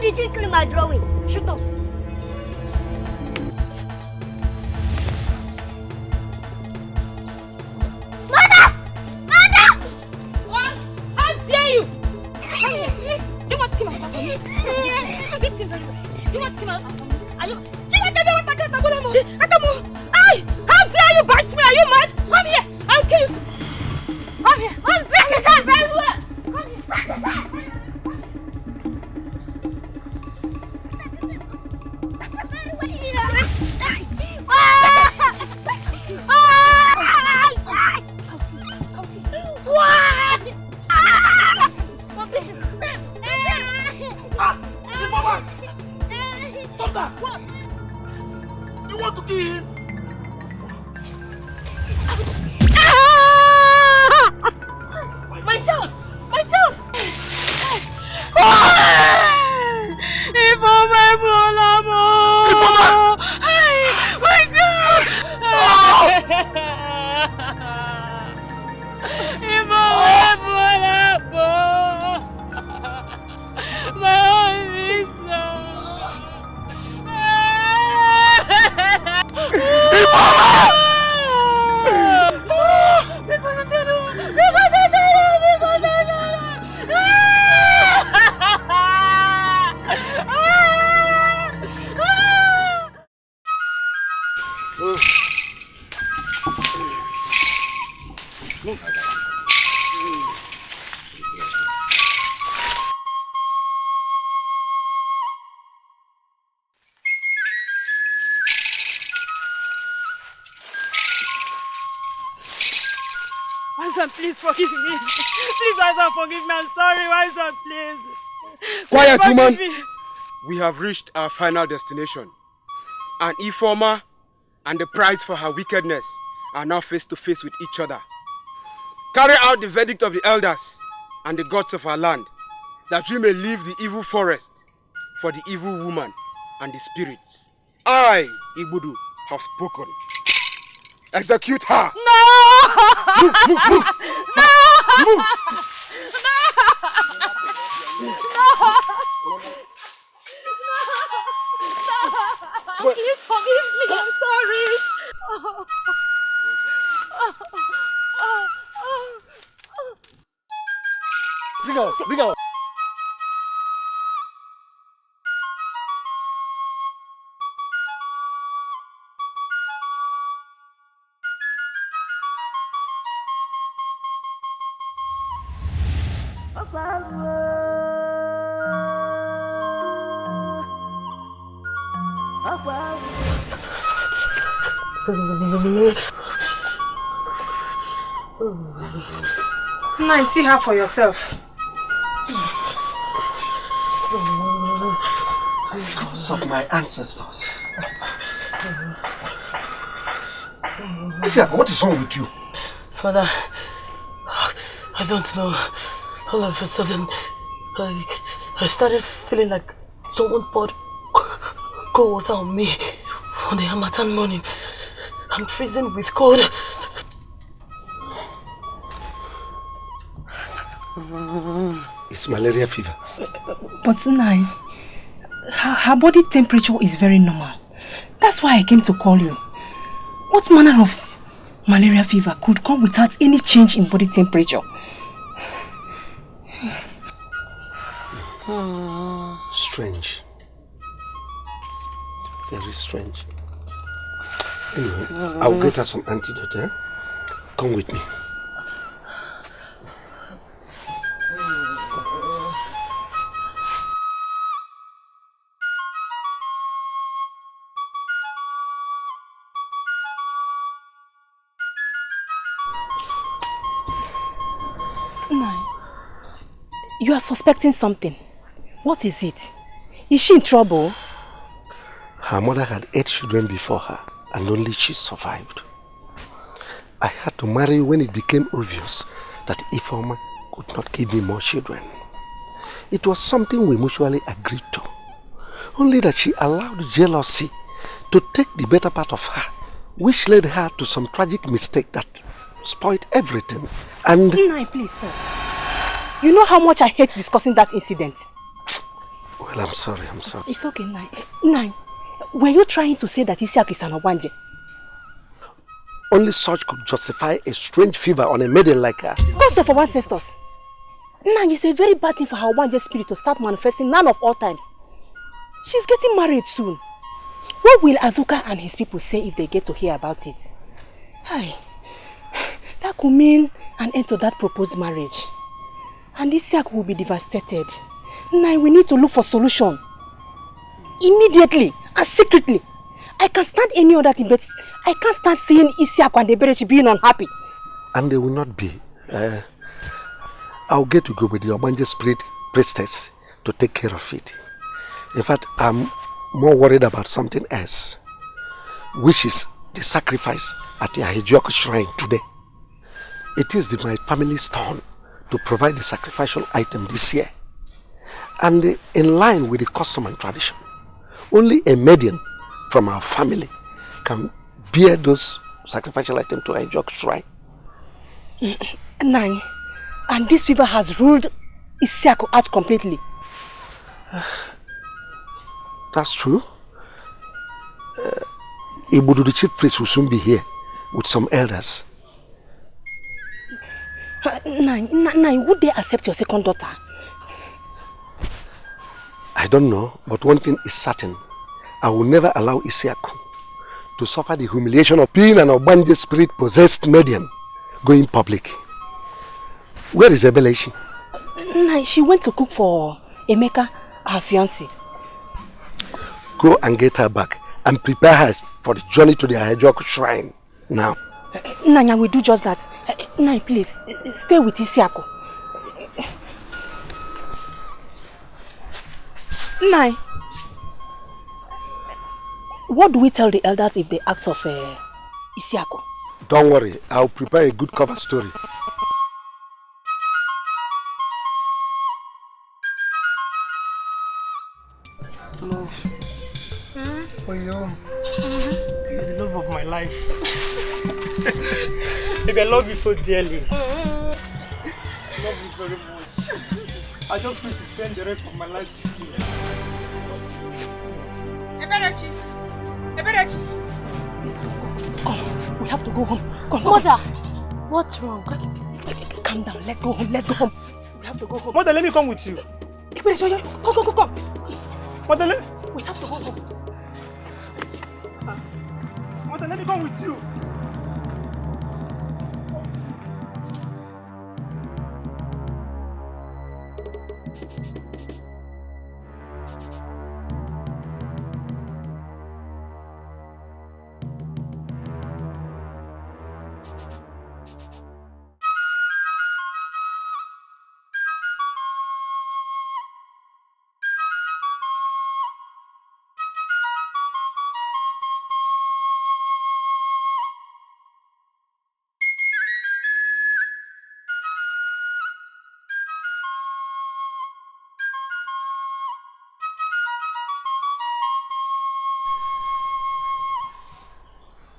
did you clean my drawing? Shut up. Mother! Mother! What? How dare you? You want to kill my papa? Listen very well. You want to kill my papa? Are you? How dare you bite me? Are you mad? Come here. I'll kill you. Come here. I'll break his head very well. Come here. Break his head. Stop that! What? You want to kill him? My child! My child! My child! Wiseman, please forgive me. Please, Wiseman, forgive me. I'm sorry, Wiseman, please. Quiet, woman. Me. We have reached our final destination. An informer and the price for her wickedness are now face to face with each other. Carry out the verdict of the elders and the gods of our land, that we may leave the evil forest for the evil woman and the spirits. I, Igbudu, have spoken. Execute her! No! Move, move, move! No! Move! No! Please forgive me, I'm sorry. Bring out, bring out. Now see her for yourself. Because of my ancestors. Lizzy, what is wrong with you? Father, I don't know. All of a sudden, I started feeling like someone poured cold water on me on the Harmattan morning. I'm freezing with cold. It's malaria fever. But Nai, her body temperature is very normal. That's why I came to call you. What manner of malaria fever could come without any change in body temperature? Strange. Very strange. Anyway, I'll get her some antidote, eh? Come with me. You are suspecting something. What is it? Is she in trouble? Her mother had 8 children before her, and only she survived. I had to marry when it became obvious that Ifeoma could not give me more children. It was something we mutually agreed to. Only that she allowed jealousy to take the better part of her, which led her to some tragic mistake that spoiled everything. And... Nai, please stop. You know how much I hate discussing that incident. Well, Well, I'm sorry. It's okay, Nai. Nai, were you trying to say that Isiaku is an Obanje? Only such could justify a strange fever on a maiden like her. Ghost of our ancestors. Nai, it's a very bad thing for her Obanje spirit to start manifesting none of all times. She's getting married soon. What will Azuka and his people say if they get to hear about it? Hi. That could mean an end to that proposed marriage. And Isiaku will be devastated. Nai, we need to look for solution. Immediately and secretly. I can stand any other thing, but I can't stand seeing Isiaku and the Berechi being unhappy. And they will not be. I'll get to go with the Obanje spirit priestess to take care of it. In fact, I'm more worried about something else, which is the sacrifice at the Ahijioku shrine today. It is my family's turn to provide the sacrificial item this year. And in line with the custom and tradition, only a maiden from our family can bear those sacrificial items to Ahijioku shrine. Nai, and this fever has ruled Isiaku out completely. That's true. Ibudu, the chief priest, will soon be here with some elders. Nai, would they accept your second daughter? I don't know, but one thing is certain. I will never allow Isiaku to suffer the humiliation of being an Obanje spirit-possessed maiden going public. Where is Ebelechi? Nai, she went to cook for Emeka, her fiancé. Go and get her back and prepare her for the journey to the Ahijioku shrine now. Nanya, we do just that. Nai, please, stay with Isiaku. Nai, what do we tell the elders if they ask of Isiaku? Don't worry, I'll prepare a good cover story. Love. Oh, you're the love of my life. Baby, I love you so dearly. I love you very much. I just wish to spend the rest of my life with you. Eberechi! Eberechi! Please come. We have to go home. Come. Mother, what's wrong? Calm down. Let's go home. We have to go home. Mother, let me come with you. Come. Mother, We have to go home. Mother, let me come with you.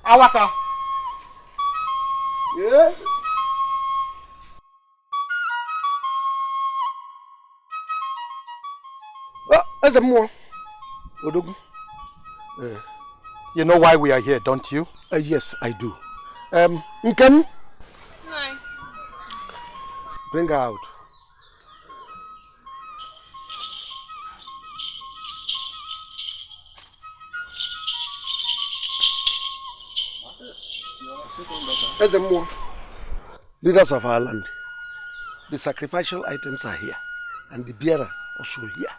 Awaka. Yeah. There's a more. You know why we are here, don't you? Yes, I do. Nkem? Nai. Bring her out. There's a more. Leaders of our land. The sacrificial items are here, and the bearer also here.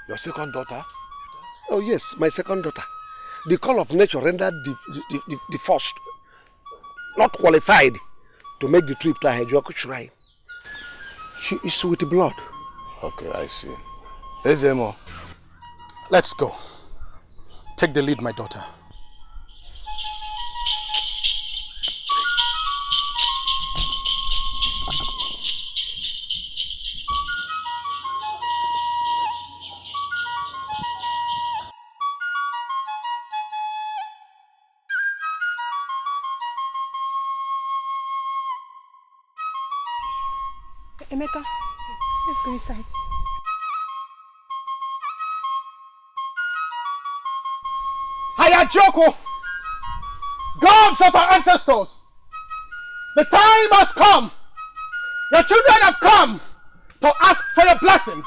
Your second daughter? Oh yes, my second daughter. The call of nature rendered the first not qualified to make the trip to Ahijioku shrine. She is with blood. Okay, I see. Ezemo, let's go. Take the lead, my daughter. Emeka, let's go inside. Ayajoko, gods of our ancestors, the time has come. Your children have come to ask for your blessings.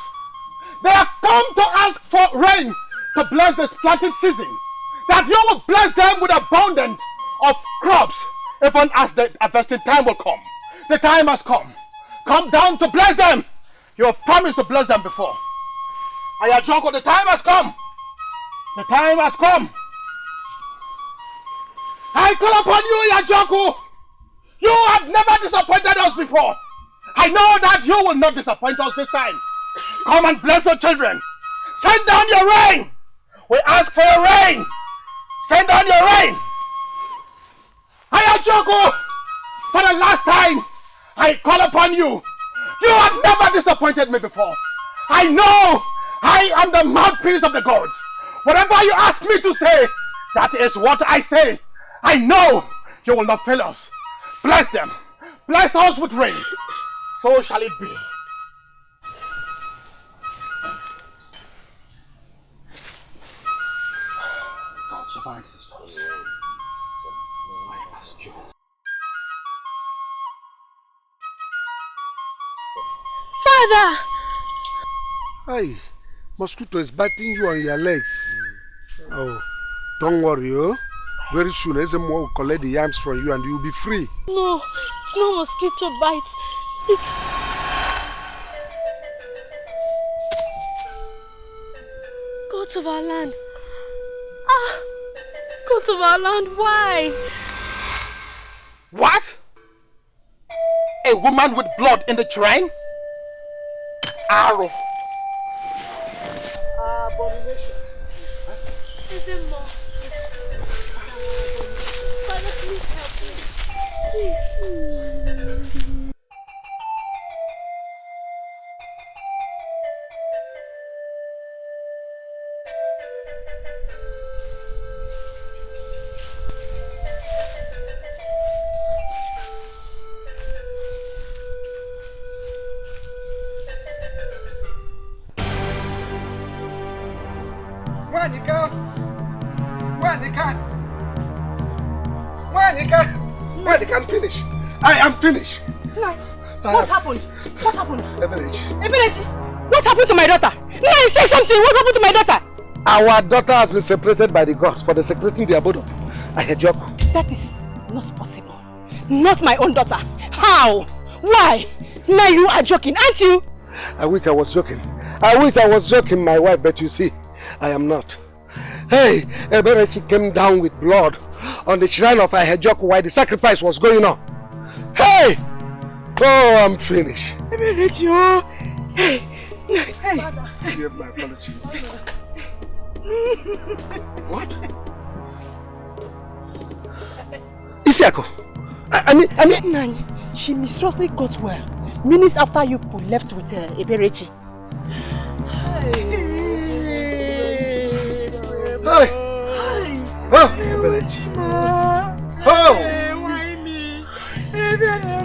They have come to ask for rain to bless this planting season, that you will bless them with abundance of crops, even as the harvesting time will come. The time has come. Come down to bless them. You have promised to bless them before. Ayajoko, the time has come. The time has come. I call upon you, Ayajoko. You have never disappointed us before. I know that you will not disappoint us this time. Come and bless your children. Send down your rain. We ask for your rain. Send down your rain. Ayajoko, for the last time, I call upon you. You have never disappointed me before. I know I am the mouthpiece of the gods. Whatever you ask me to say, that is what I say. I know you will not fail us. Bless them. Bless us with rain. So shall it be. Gods of our ancestors, I ask you. Father! Hey, mosquito is biting you on your legs. Oh, don't worry, oh. Very soon, Ezemo will collect the yams from you and you'll be free. No, it's not mosquito bite. It's... gods of our land. Ah! Gods of our land, why? What? A woman with blood in the shrine? Arrow. Abomination. Is there more? Father, please help me. Please. I'm finished. I am finished. What happened? What happened? Ebenechi. What happened to my daughter? Nai, say something. What happened to my daughter? Our daughter has been separated by the gods for desecrating their abode of Ayajoko. That is not possible. Not my own daughter. How? Why? Now you are joking, aren't you? I wish I was joking. I wish I was joking, my wife, but you see, I am not. Hey, Ebenechi came down with blood on the shrine of Ayajoko while the sacrifice was going on. Hey! Oh, I'm finished. Ebenechi, oh! Hey! Hey! You have my apology. What? Isiako! I mean... Nani, she mysteriously got well. Minutes after you left with Ebenechi. Hey! Oh! Ebenechi! Oh! Why me? Ebenechi!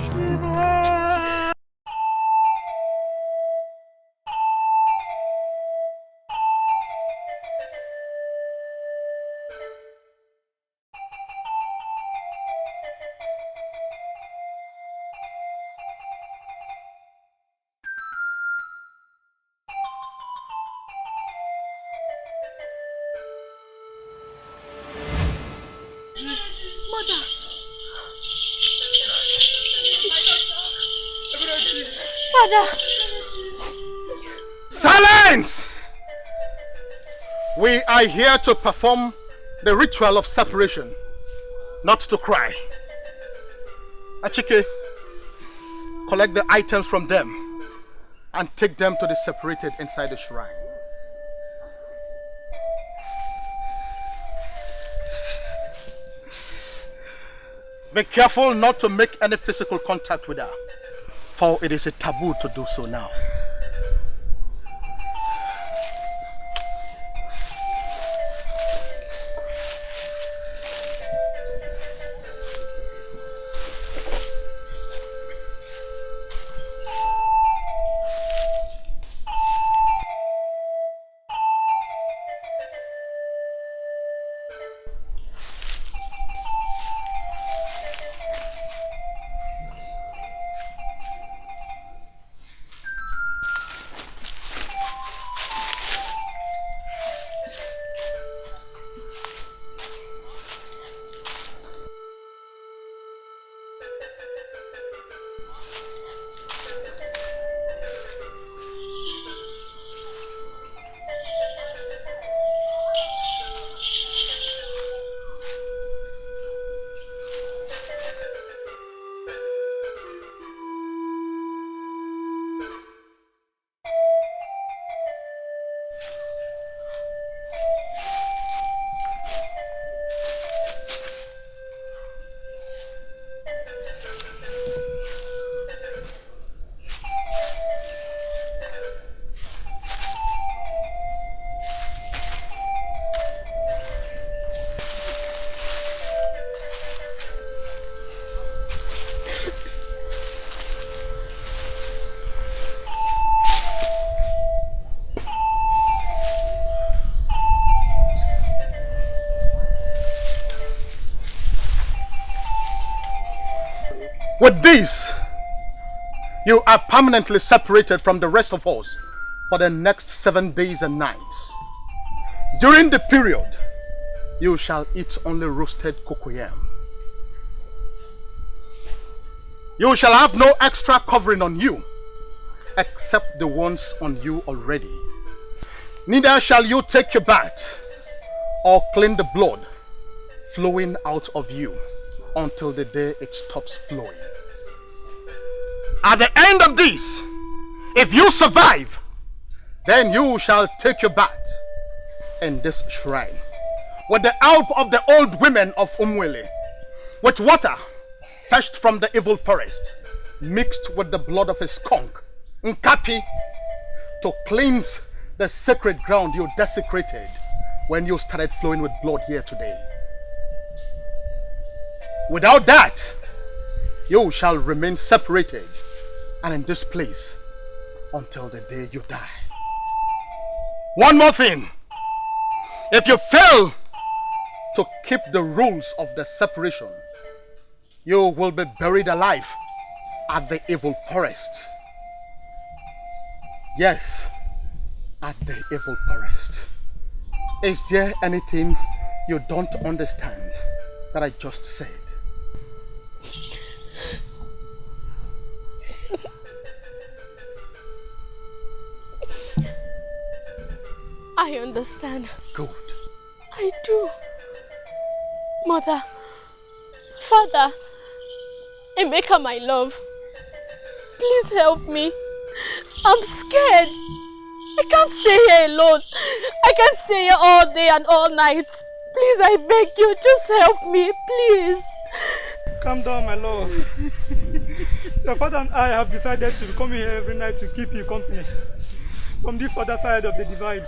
Father! Silence! We are here to perform the ritual of separation, not to cry. Achike, collect the items from them and take them to the separated inside the shrine. Be careful not to make any physical contact with her, for it is a taboo to do so now. With this, you are permanently separated from the rest of us for the next 7 days and nights. During the period, you shall eat only roasted cocoyam. You shall have no extra covering on you, except the ones on you already. Neither shall you take your bath or clean the blood flowing out of you until the day it stops flowing. At the end of this, if you survive, then you shall take your bath in this shrine with the help of the old women of Umwele, with water fetched from the evil forest, mixed with the blood of a skunk, Nkapi, to cleanse the sacred ground you desecrated when you started flowing with blood here today. Without that, you shall remain separated and in this place until the day you die. One more thing. If you fail to keep the rules of the separation, you will be buried alive at the evil forest. Yes, at the evil forest. Is there anything you don't understand that I just said? I understand. Good. I do. Mother, Father, Emeka, my love, please help me. I'm scared. I can't stay here alone. I can't stay here all day and all night. Please, I beg you, just help me, please. Calm down, my love. Your father and I have decided to come here every night to keep you company from this other side of the divide.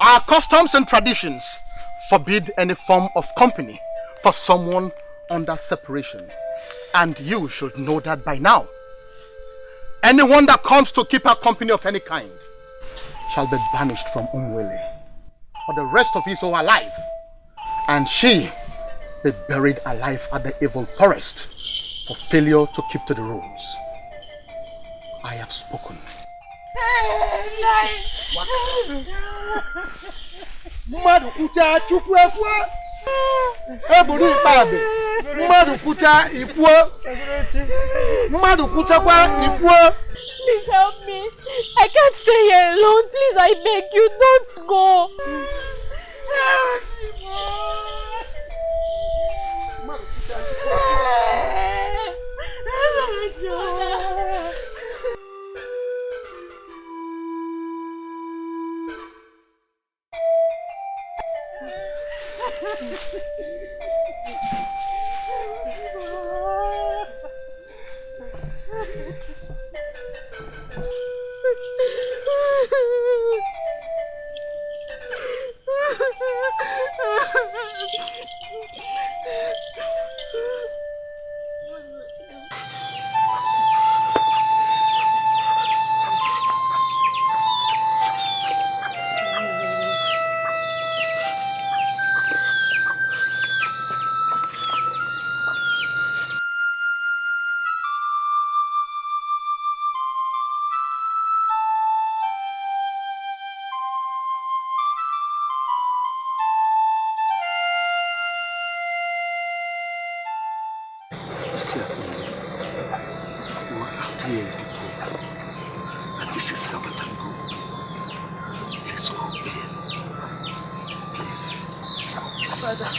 Our customs and traditions forbid any form of company for someone under separation. And you should know that by now. Anyone that comes to keep her company of any kind shall be banished from Umwele for the rest of his whole life. And she be buried alive at the evil forest for failure to keep to the rules. I have spoken. Mmadụ kwucha chukwu ekwuo. Eburu ikpabe. Mmadụ kwucha ikwuo. Mmadụ kwuchakwa ikwuo. Please help me. I can't stay here alone. Please, I beg you, don't go. Father,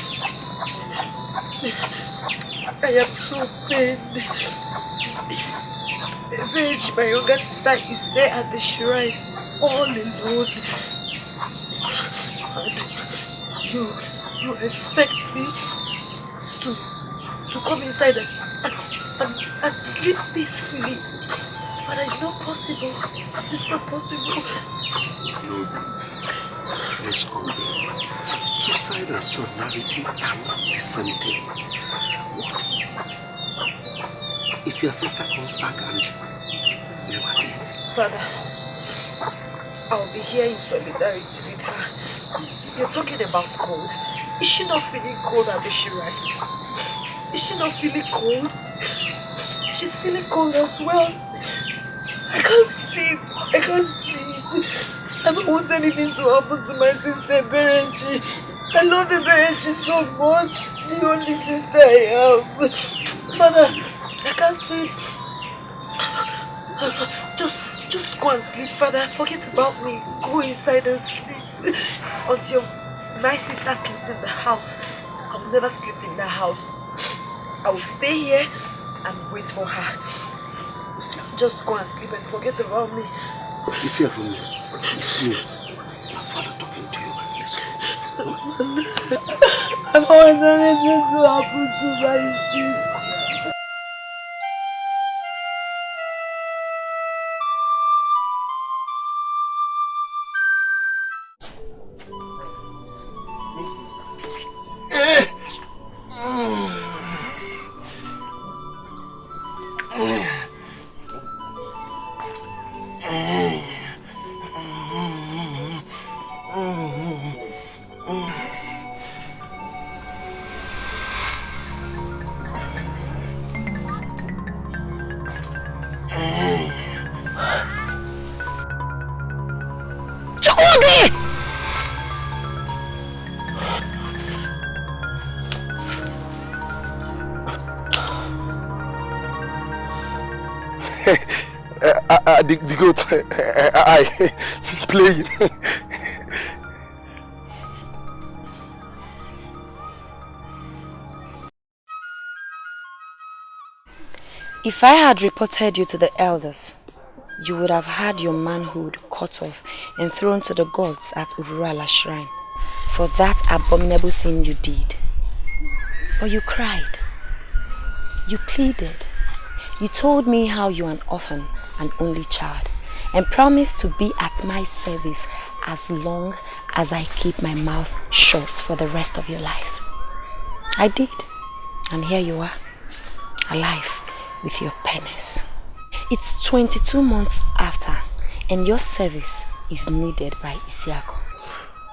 I am so pained. Rage, my younger sister, is there at the shrine, all alone. And you expect me to come inside and sleep peacefully. But it's not possible. It's not possible. No, let's go. Suicide and solidarity are not the same thing. What if your sister comes back and you are dead? Father, I'll be here in solidarity with her. You're talking about cold. Is she not feeling cold at the shrine? Is she not feeling cold? She's feeling cold as well. I can't sleep. I can't sleep. I don't want anything to happen to my sister Berenji. I love the Berenji so much. The only sister I have. Father, I can't sleep. Just go and sleep, Father. Forget about me. Go inside and sleep. Until my sister sleeps in the house. I will never sleep in that house. I will stay here and wait for her. Just go and sleep and forget about me. It's here from me. It's me. My father talking to you. Let's go. I don't want anything to happen to my sister. The goat, I playing. If I had reported you to the elders, you would have had your manhood cut off and thrown to the gods at Ururala shrine for that abominable thing you did. But you cried. You pleaded. You told me how you are an orphan, an only child, and promised to be at my service as long as I keep my mouth shut for the rest of your life. I did, and here you are, alive with your pennies. It's 22 months after, and your service is needed by Isiako.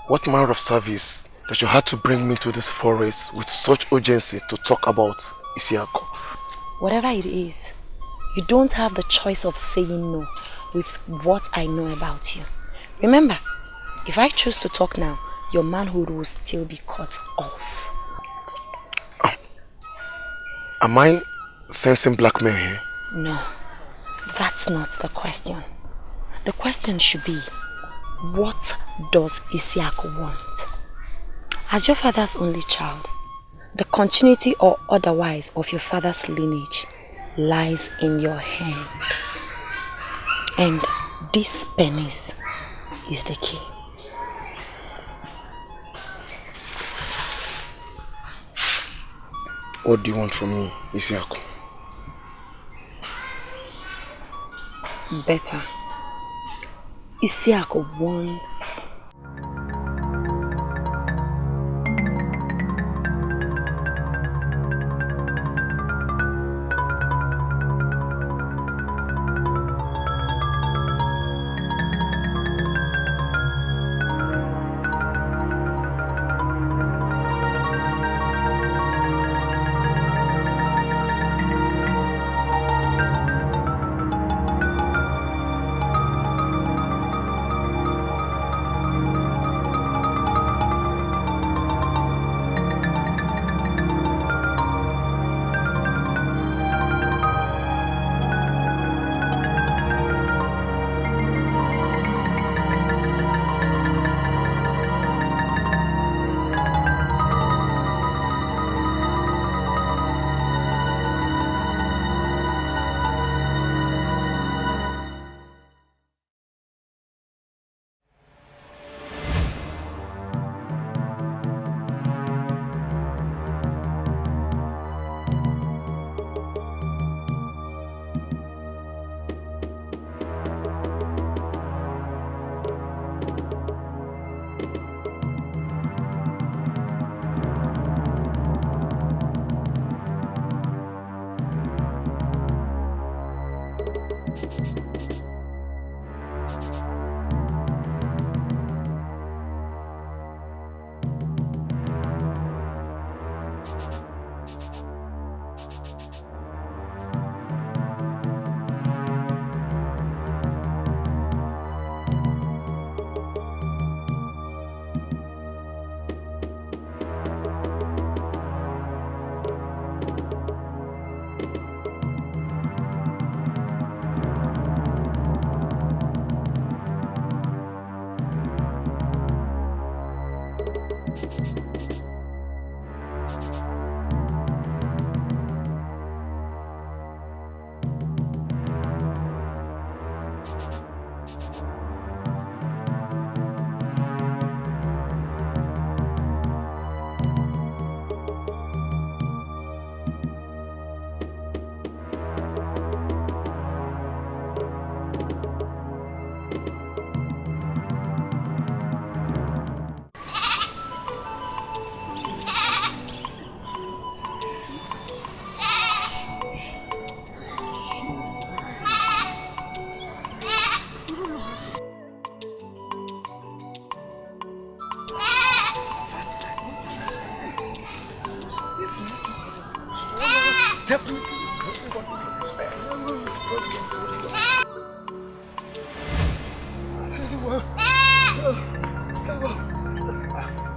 What manner of service that you had to bring me to this forest with such urgency to talk about Isiako? Whatever it is, you don't have the choice of saying no with what I know about you. Remember, if I choose to talk now, your manhood will still be cut off. Am I sensing blackmail here? No, that's not the question. The question should be, what does Isiako want? As your father's only child, the continuity or otherwise of your father's lineage lies in your hand. And this pennies is the key. What do you want from me, Isiako? Better. Isiako wants...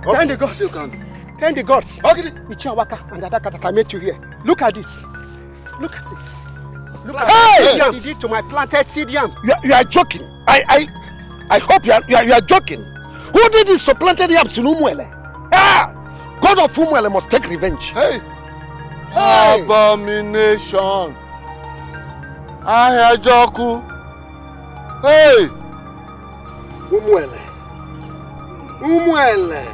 Thank the gods. Thank the gods. Ichiawaka and Adakataka met you here. Look at this. Look at this. Look at what he did to my planted seed yam. You are joking. I hope you are joking. Who did this to planted yams in Umuele? Ah! God of Umuele must take revenge. Hey! Abomination. Ahajoku. Hey! Umuele. Umuele.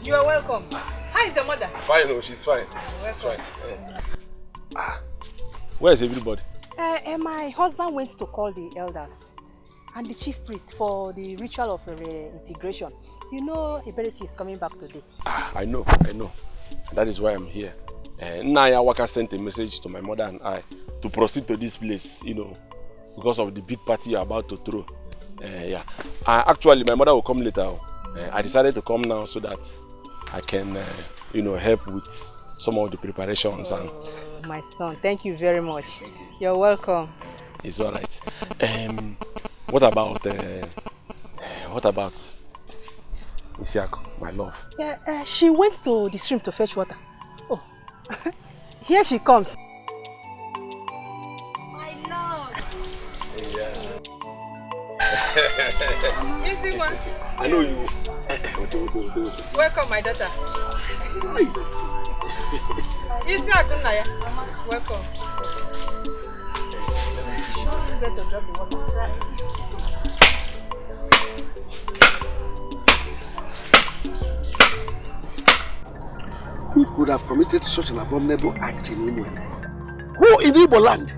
You are welcome. How is your mother? Fine, no, she's fine. She's fine. Where is everybody? My husband went to call the elders and the chief priest for the ritual of integration. You know, Iberiti is coming back today. I know. That is why I'm here. Naya Waka sent a message to my mother and I to proceed to this place, you know, because of the big party you're about to throw. Actually, my mother will come later. I decided to come now so that I can, help with some of the preparations. And my son, thank you very much. You're welcome. It's all right. What about Isiako, my love? Yeah, she went to the stream to fetch water. Oh, here she comes. My love. Yeah. Easy one. I know you. Welcome, my daughter. Isiako, Naya. Welcome. You better drop the water. Who could have committed such an abominable act in Umuele? Who in Igbo land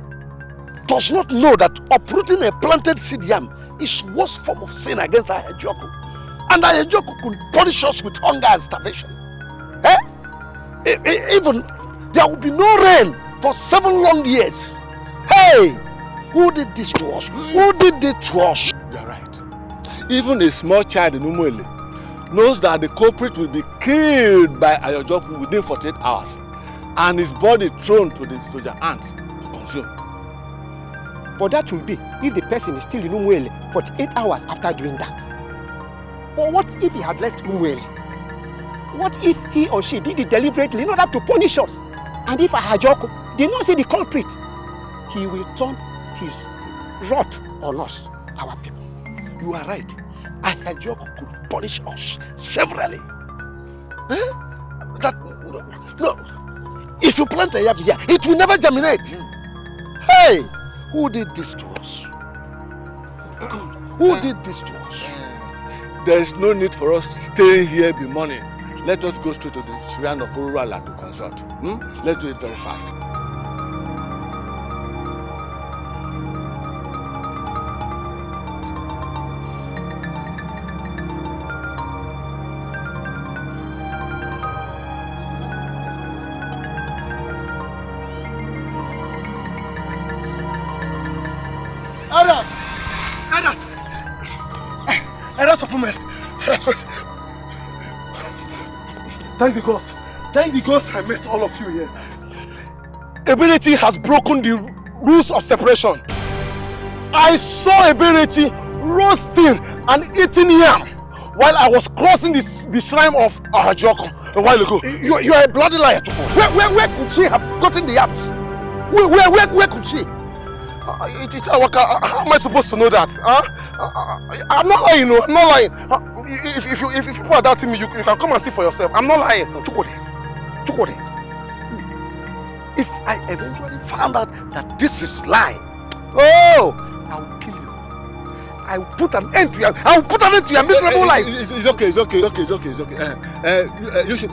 does not know that uprooting a planted seed yam is worst form of sin against Ahajoku? And Ahajoku could punish us with hunger and starvation. Even there will be no rain for 7 long years. Hey! Who did this to us? Who did this to us? You're right. Even a small child in Umuele knows that the culprit will be killed by Ahajoku within 48 hours and his body thrown to the soldier ant to consume. But that will be if the person is still in Umuele 48 hours after doing that. But what if he had left Umuele? What if he or she did it deliberately in order to punish us? And if Ahajoku did not see the culprit, he will turn his wrath on us, our people. You are right. Ahajoku could punish us severally. That no. If you plant a yam here, it will never germinate. Hey, who did this to us? Who did this to us? There is no need for us to stay here be morning. Let us go straight to the shrine of Urala to consult. Let's do it very fast. Thank the gods. Thank the gods I met all of you here. Ability has broken the rules of separation. I saw Ability roasting and eating yam while I was crossing the shrine of Ahajoko a while ago. You are a bloody liar. Where could she have gotten the yams? Where could she? How am I supposed to know that? I'm not lying, no. I'm not lying. If people are doubting me, you can come and see for yourself. I'm not lying. Chukode. If I eventually found out that this is lie, I will kill you. I will put an end to your. I will put an end to your miserable life. It's okay. You should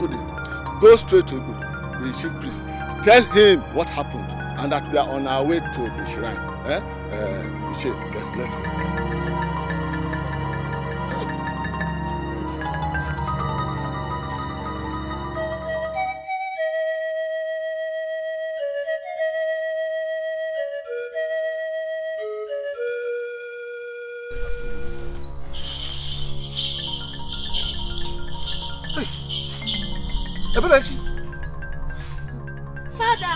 go straight to the chief priest. Tell him what happened and that we are on our way to the shrine. Let's go. Epilepsy. Father,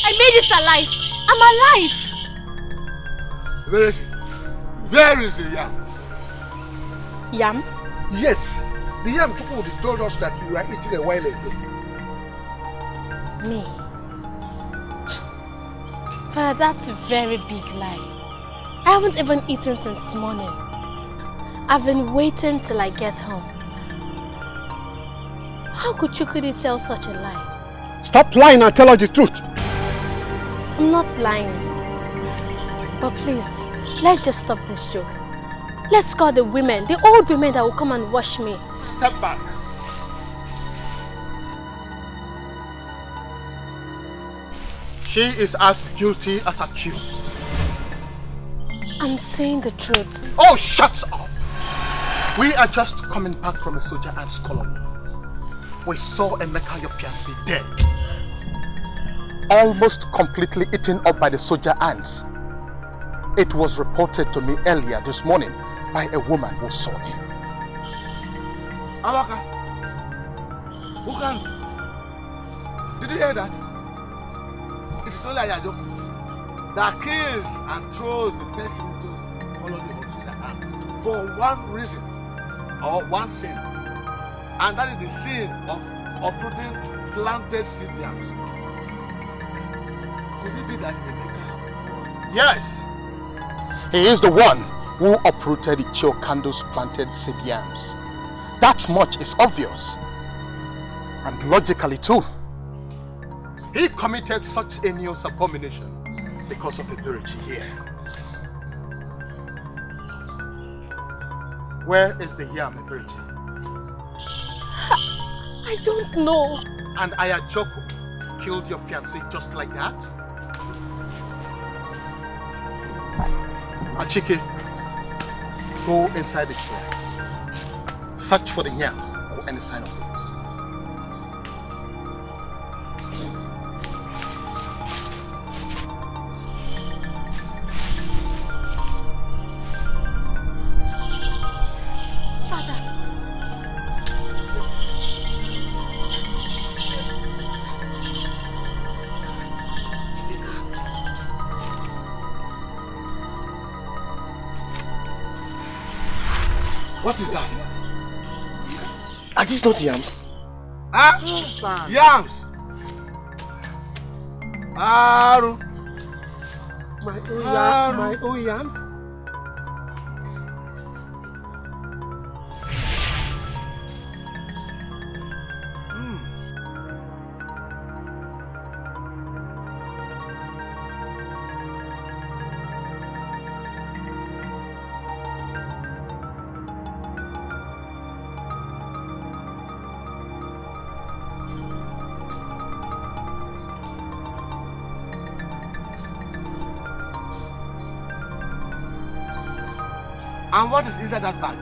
I made it alive. I'm alive. Where is he? Where is the yam? Yam? Yes, the yam Chukudi told us that you were eating a while ago. Me? Father, that's a very big lie. I haven't even eaten since morning. I've been waiting till I get home. How could Chukudi tell such a lie? Stop lying and tell us the truth. I'm not lying. But please, let's just stop these jokes. Let's call the women, the old women that will come and wash me. Step back. She is as guilty as accused. I'm saying the truth. Oh, shut up! We are just coming back from a soldier ants colony. We saw Emeka, your fiancé, dead. Almost completely eaten up by the soldier ants. It was reported to me earlier this morning by a woman who saw him. Awaka, did you hear that? It's not like a joke. That kills and throws the person to follow the soldier ants for one reason or one sin, and that is the sin of uprooting planted seed yams. Could it be that Emeka? Yes, he is the one who uprooted the Chiokando's planted seed yams. That much is obvious, and logically too. He committed such heinous abomination because of a birch here. Where is the yam, Ebiriti? I don't know. And Ayajoko killed your fiancé just like that? Achike, go inside the chair. Search for the yam or any sign of it. What is that? Are these not yams? Yams! Aru! My own yams? And what is inside that bag?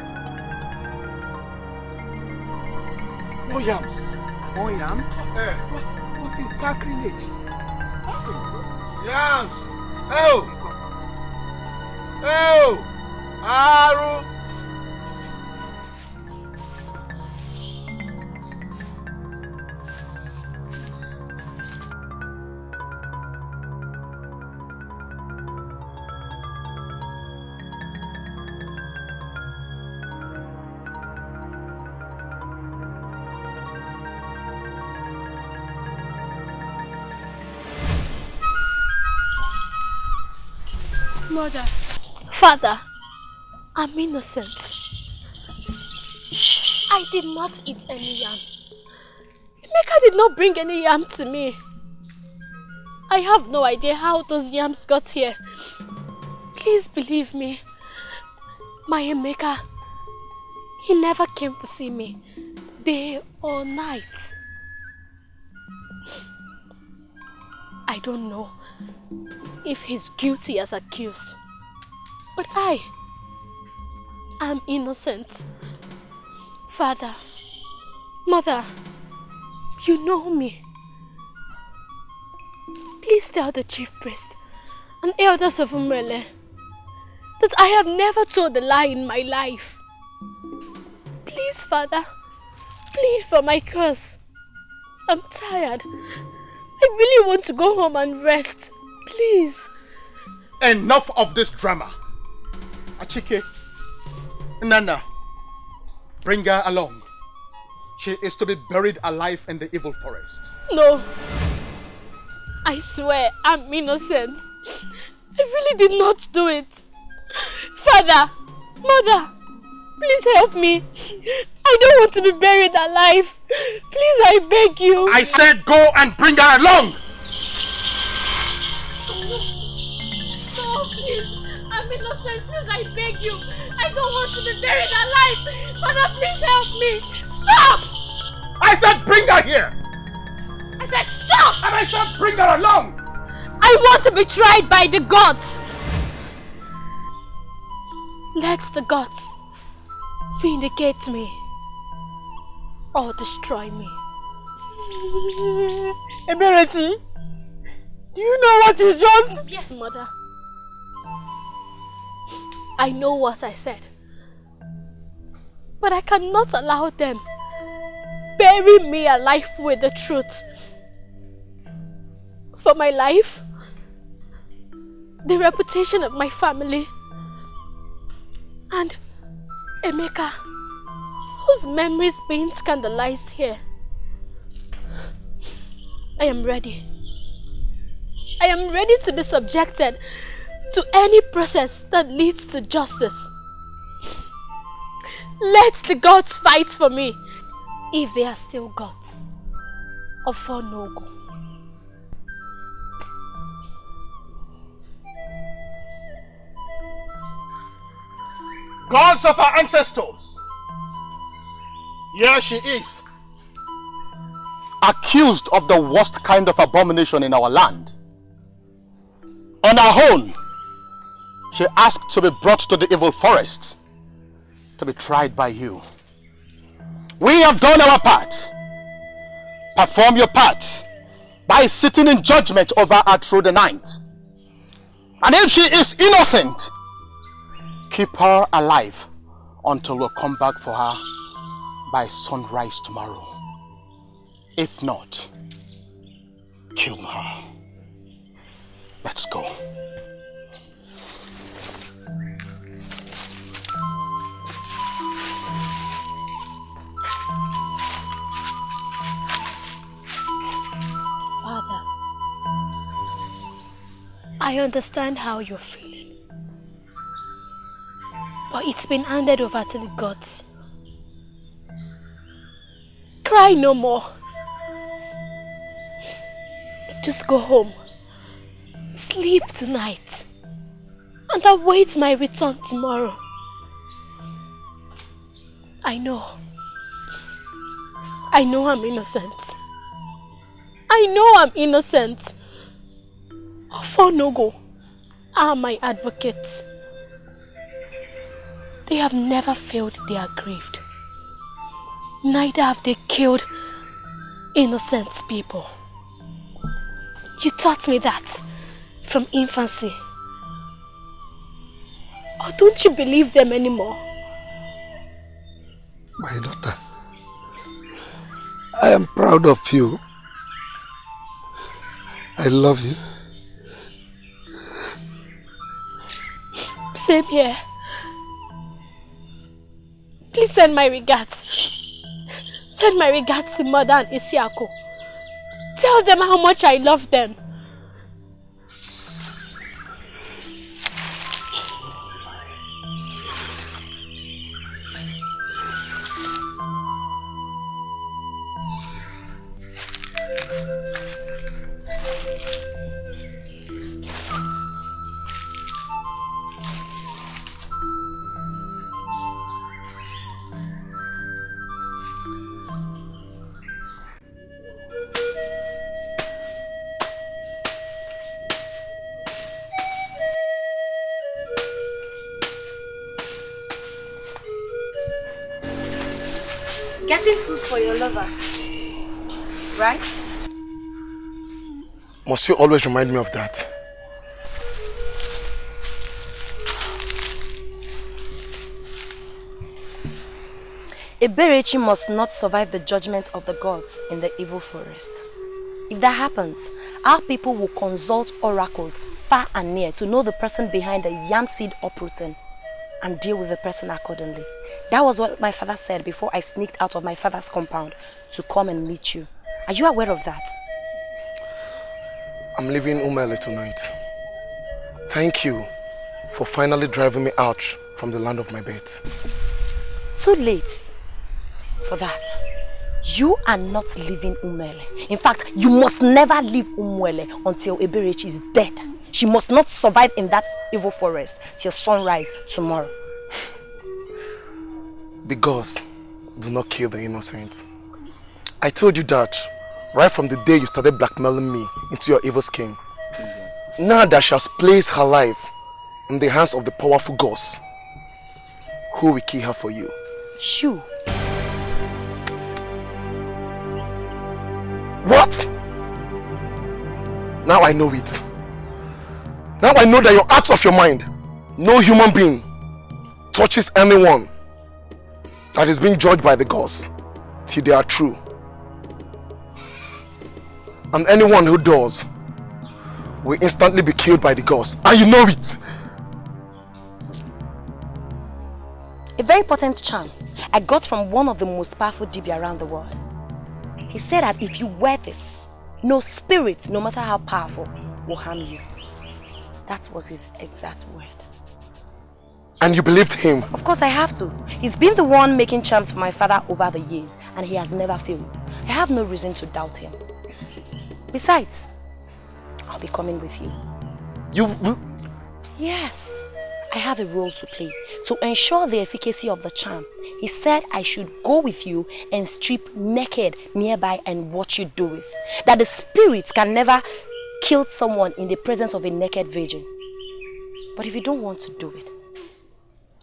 More yams. More yams? What is sacrilege? Yams! Oh! Oh! Aru! Mother, Father, I'm innocent. I did not eat any yam. Emeka did not bring any yam to me. I have no idea how those yams got here. Please believe me. My Emeka, he never came to see me, day or night. I don't know if he's guilty as accused, but I am innocent. Father, Mother, you know me. Please tell the chief priest and elders of Umrele that I have never told a lie in my life. Please, Father, plead for my curse. I'm tired. I really want to go home and rest. Please. Enough of this drama. Achike, Nana, bring her along. She is to be buried alive in the evil forest. No. I swear I'm innocent. I really did not do it. Father, Mother, please help me. I don't want to be buried alive. Please, I beg you. I said go and bring her along. No, please. I'm innocent. Please, I beg you. I don't want to be buried alive. Father, please help me. Stop! I said bring her here. I said stop! And I said bring her along. I want to be tried by the gods. Let the gods vindicate me or destroy me. Ebereti, do you know what you just... Yes, Mother. I know what I said. But I cannot allow them bury me alive with the truth. For my life, the reputation of my family, and Emeka, whose memory is being scandalized here. I am ready. I am ready to be subjected to any process that leads to justice. Let the gods fight for me, if they are still gods, of Fonogo. Gods of our ancestors, here she is, accused of the worst kind of abomination in our land. On her own, she asked to be brought to the evil forest to be tried by you. We have done our part. Perform your part by sitting in judgment over her through the night. And if she is innocent, keep her alive until we come back for her by sunrise tomorrow. If not, kill her. Let's go. Father, I understand how you're feeling. But it's been handed over to the gods. Cry no more. Just go home. Sleep tonight. And await my return tomorrow. I know I'm innocent. I know I'm innocent. Fonogo are my advocates. They have never failed they are grieved. Neither have they killed innocent people. You taught me that from infancy. Or don't you believe them anymore? My daughter, I am proud of you. I love you. Same here. Please send my regards. Send my regards to Mother and Isiako. Tell them how much I love them. Getting food for your lover, right? Must you always remind me of that? Eberechi must not survive the judgment of the gods in the evil forest. If that happens, our people will consult oracles far and near to know the person behind the yam seed uprooting and deal with the person accordingly. That was what my father said before I sneaked out of my father's compound to come and meet you. Are you aware of that? I'm leaving Umele tonight. Thank you for finally driving me out from the land of my birth. Too late for that. You are not leaving Umele. In fact, you must never leave Umele until Eberechi is dead. She must not survive in that evil forest till sunrise tomorrow. The gods do not kill the innocent. I told you that right from the day you started blackmailing me into your evil scheme. Now that she has placed her life in the hands of the powerful gods, who will kill her for you? You. What? Now I know it. Now I know that you're out of your mind. No human being touches anyone that is being judged by the gods till they are true. And anyone who does will instantly be killed by the gods. And you know it. A very potent charm I got from one of the most powerful Dibia around the world. He said that if you wear this, no spirit, no matter how powerful, will harm you. That was his exact word. And you believed him? Of course I have to. He's been the one making charms for my father over the years, and he has never failed. I have no reason to doubt him. Besides, I'll be coming with you. You? Yes. I have a role to play. To ensure the efficacy of the charm, he said I should go with you and strip naked nearby and watch you do it. That the spirits can never kill someone in the presence of a naked virgin. But if you don't want to do it,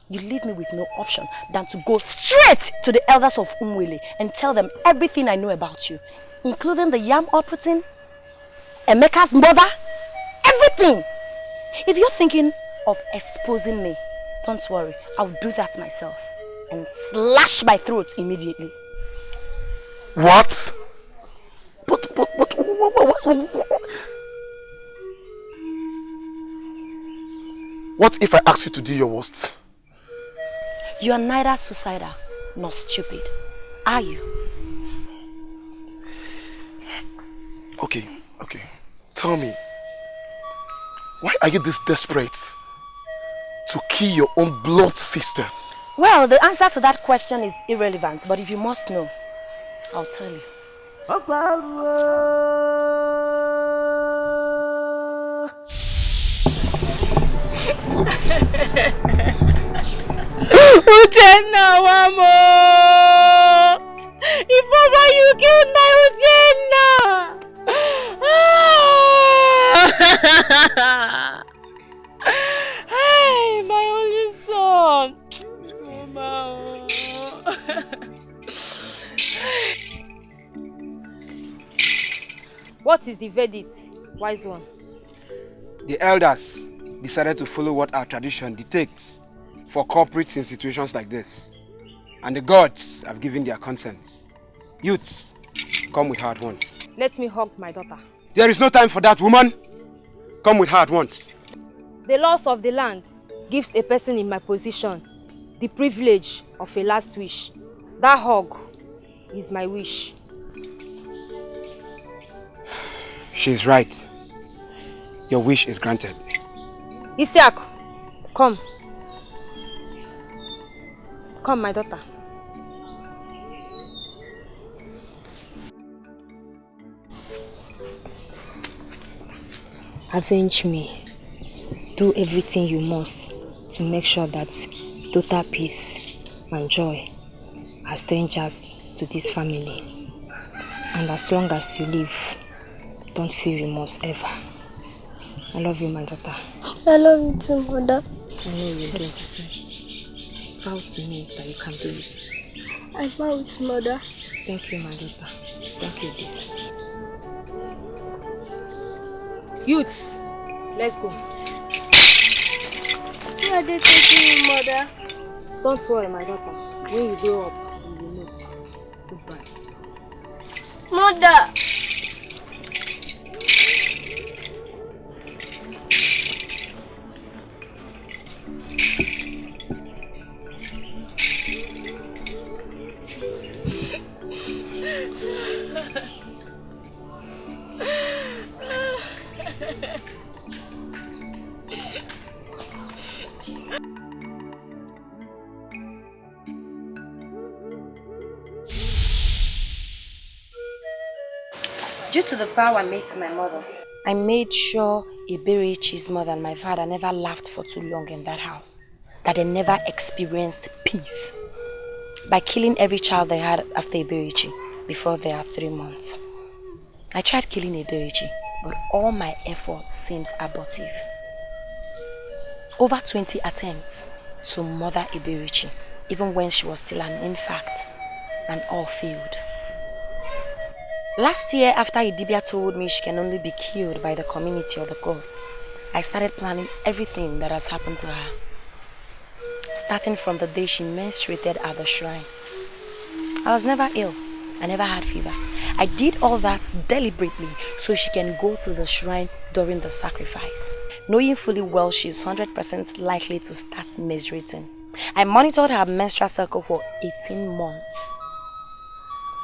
you leave me with no option than to go straight to the elders of Umwele and tell them everything I know about you, including the yam operating, Emeka's mother, everything. If you're thinking of exposing me, don't worry, I'll do that myself and slash my throat immediately. What? But what if I ask you to do your worst? You are neither suicidal nor stupid, are you? Okay. Tell me, why are you this desperate to kill your own blood sister? Well, the answer to that question is irrelevant, but if you must know, I'll tell you. Uchenna, Wamo! If ever you killed my Uchenna! Hey, my only son! What is the verdict, wise one? The elders decided to follow what our tradition dictates for culprits in situations like this. And the gods have given their consent. Youths, come with her at once. Let me hug my daughter. There is no time for that, woman. Come with her at once. The laws of the land gives a person in my position the privilege of a last wish. That hug is my wish. She is right. Your wish is granted. Isiaku, come. Come, my daughter. Avenge me. Do everything you must to make sure that total peace and joy are strangers to this family. And as long as you live, don't feel remorse ever. I love you, my daughter. I love you too, Mother. I know you do. Vow to me that you can do it. I vow it, Mother. Thank you, my daughter. Thank you, dear. Youths, let's go. Where are they taking you, Mother? Don't worry, my daughter. When you grow up, you will know. Goodbye. Mother! Due to the vow I made to my mother, I made sure Eberichi's mother and my father never laughed for too long in that house. That they never experienced peace. By killing every child they had after Eberichi before they are 3 months. I tried killing Eberichi, but all my efforts seemed abortive. Over 20 attempts to murder Eberichi, even when she was still an infant, and all failed. Last year, after Idibia told me she can only be killed by the community or the gods, I started planning everything that has happened to her. Starting from the day she menstruated at the shrine. I was never ill. I never had fever. I did all that deliberately so she can go to the shrine during the sacrifice, knowing fully well she's 100% likely to start menstruating. I monitored her menstrual cycle for 18 months.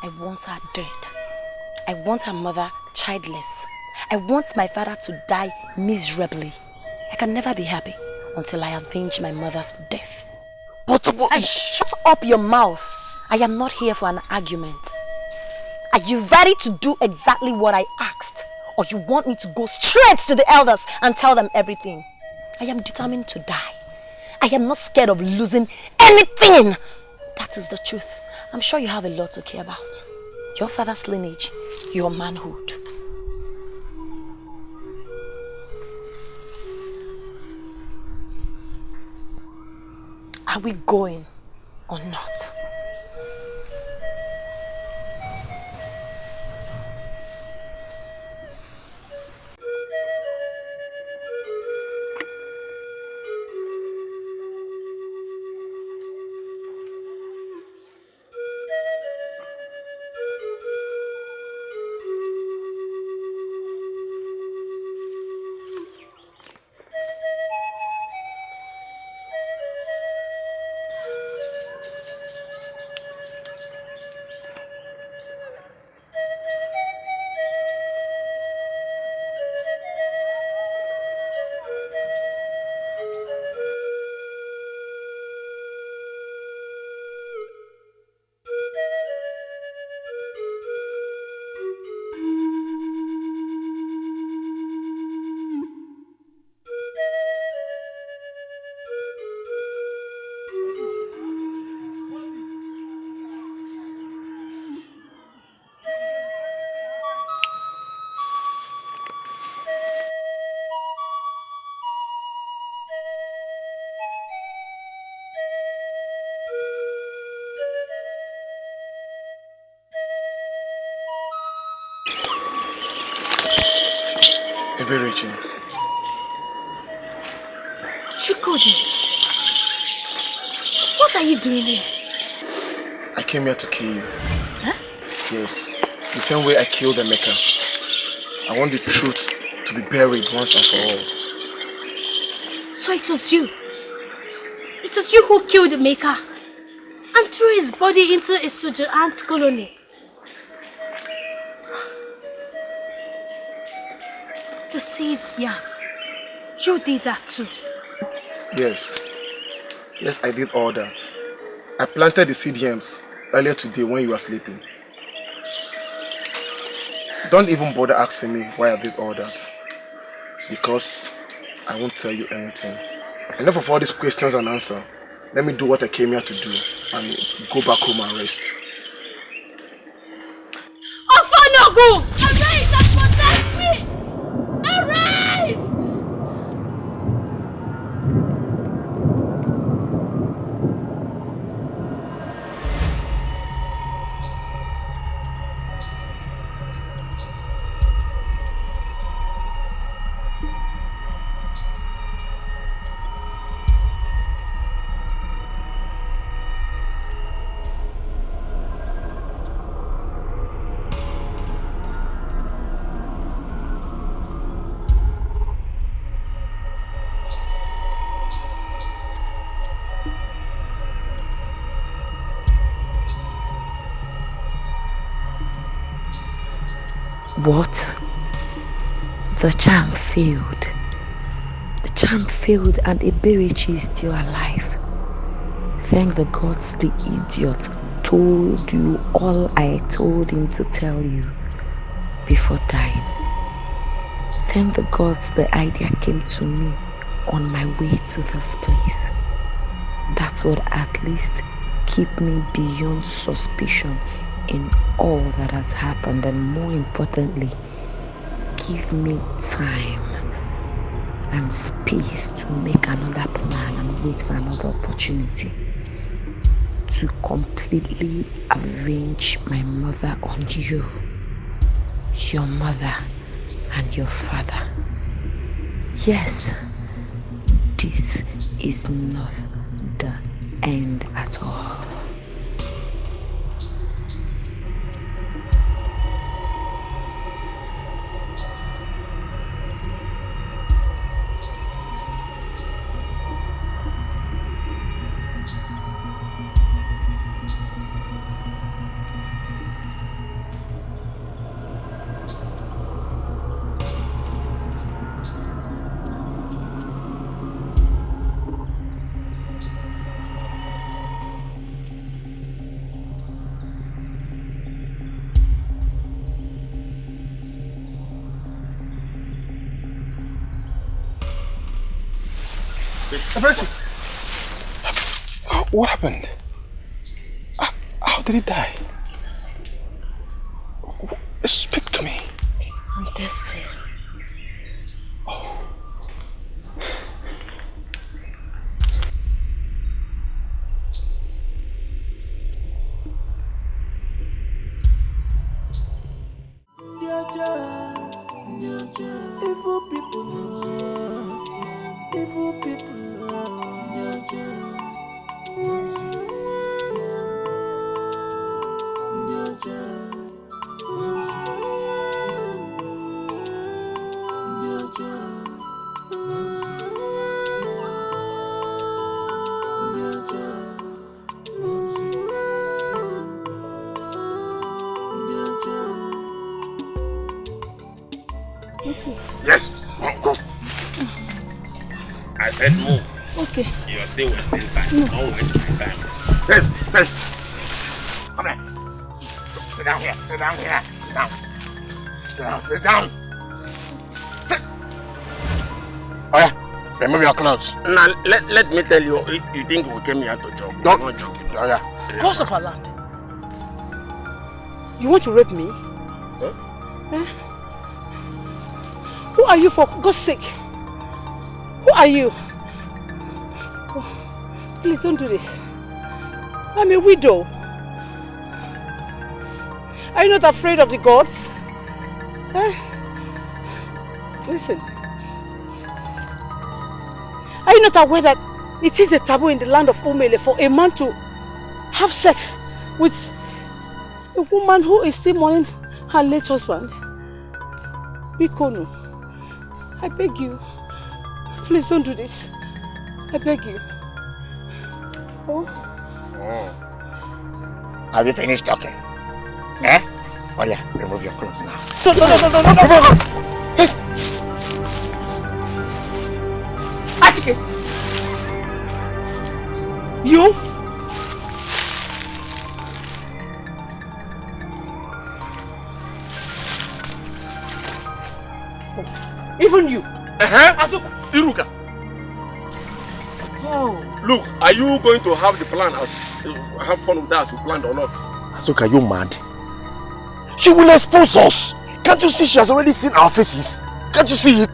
I want her dead. I want her mother childless. I want my father to die miserably. I can never be happy until I avenge my mother's death. But shut up your mouth. I am not here for an argument. Are you ready to do exactly what I asked? Or you want me to go straight to the elders and tell them everything? I am determined to die. I am not scared of losing anything. That is the truth. I'm sure you have a lot to care about. Your father's lineage, your manhood. Are we going or not? Regina. Chukwudi, what are you doing here? I came here to kill you. Huh? Yes, the same way I killed Emeka. I want the truth to be buried once and for all. So it was you? It was you who killed Emeka and threw his body into a soldier ant colony? The seed yams. You did that too? Yes. Yes, I did all that. I planted the seed yams earlier today when you were sleeping. Don't even bother asking me why I did all that. Because I won't tell you anything. Enough of all these questions and answers. Let me do what I came here to do and go back home and rest. Ofanogu! Arise and protect me! Arise! What? The charm failed. The charm failed and Eberichi is still alive. Thank the gods the idiot told you all I told him to tell you before dying. Thank the gods the idea came to me on my way to this place. That would at least keep me beyond suspicion in all that has happened, and more importantly, give me time and space to make another plan and wait for another opportunity to completely avenge my mother on you, your mother and your father. Yes, this is not the end at all. What happened? How did he die? Speak to me. I'm thirsty. Evil people, evil people. Yes, go. I said move. Okay. You're still wasting time. No. Don't waste my time. Hey, hey. Come here. Sit down here. Sit down here. Sit down. Sit down. Sit down. Sit. Oh yeah. Remove your clothes. Now let me tell you. You think we came here to joke? Don't. We're not joking. Oh yeah. Cross of our land. You want to rape me? Huh? Eh? Who are you, for God's sake? Who are you? Oh, please don't do this. I'm a widow. Are you not afraid of the gods? Eh? Listen. Are you not aware that it is a taboo in the land of Umele for a man to have sex with a woman who is still mourning her late husband? Bikono, I beg you. Please don't do this. I beg you. Oh. Have you finished talking? Eh? Oh yeah, remove your clothes now. No. Hey! Atike! You? Even you? Azuka! Iruka! Oh. Look, are you going to have the plan have fun with that as we planned or not? Azuka, are you mad? She will expose us! Can't you see she has already seen our faces? Can't you see it?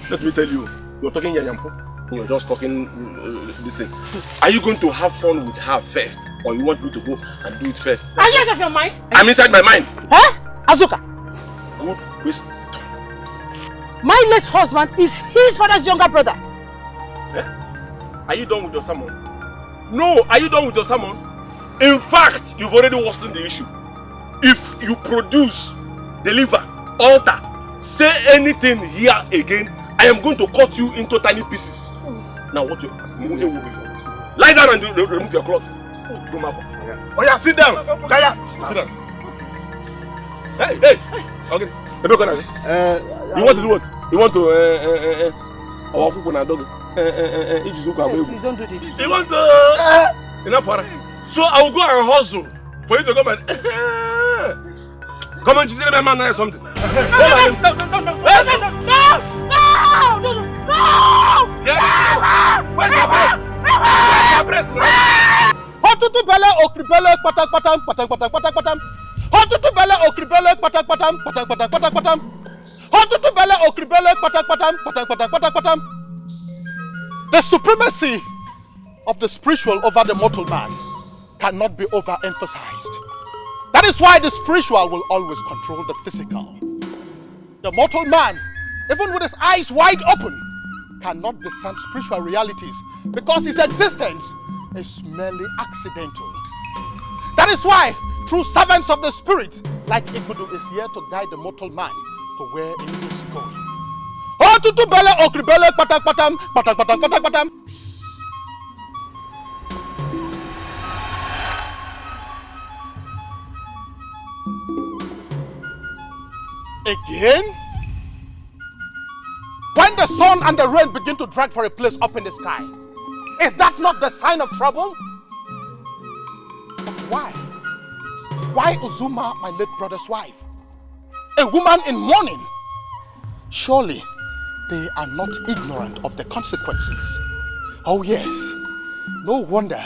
Let me tell you, you're talking Yanyampo. You're just talking this thing. Are you going to have fun with her first? Or you want me to go and do it first? Are you out of your mind? I'm inside my mind. Huh? Azuka! Good question. My late husband is his father's younger brother. Eh? Are you done with your sermon? No, are you done with your sermon? In fact, you've already worsened the issue. If you produce, deliver, alter, say anything here again, I am going to cut you into tiny pieces. Now what you... Lie down and remove your clothes. Oh yeah, sit down. Kaya, sit down. Hey. Okay. You want to do what? You want to Please don't do this. You want to so I will go and hustle for you to come and come and just man or something. No. Hotutu bele okribele patak patam. Hotutu bele okribele patak patam. Hotutu bele okribele patak patam. The supremacy of the spiritual over the mortal man cannot be overemphasized. That is why the spiritual will always control the physical. The mortal man, even with his eyes wide open, cannot discern spiritual realities because his existence is merely accidental. That is why true servants of the spirit like Igbudu is here to guide the mortal man to where he is going. Oh, tutu bele okribele patak patam. Again? When the sun and the rain begin to drag for a place up in the sky, is that not the sign of trouble? But why? Why Uzuma, my late brother's wife? A woman in mourning? Surely they are not ignorant of the consequences. Oh yes, no wonder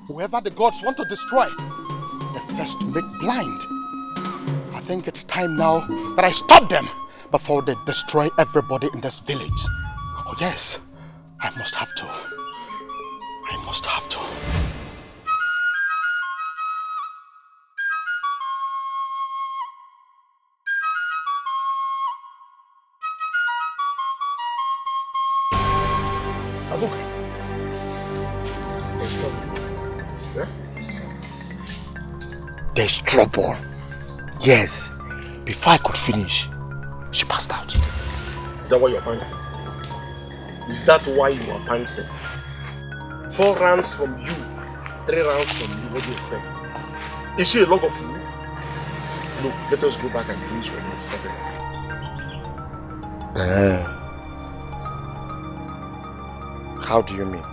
whoever the gods want to destroy, they first make blind. I think it's time now that I stop them before they destroy everybody in this village. Oh yes, I must have to. Azuka. There's trouble. Yes. Before I could finish, she passed out. Is that why you're panting? Is that why you are panting? 4 rounds from you, 3 rounds from you, what do you expect? Is she a log of you? Look, let us go back and finish what we started. How do you mean?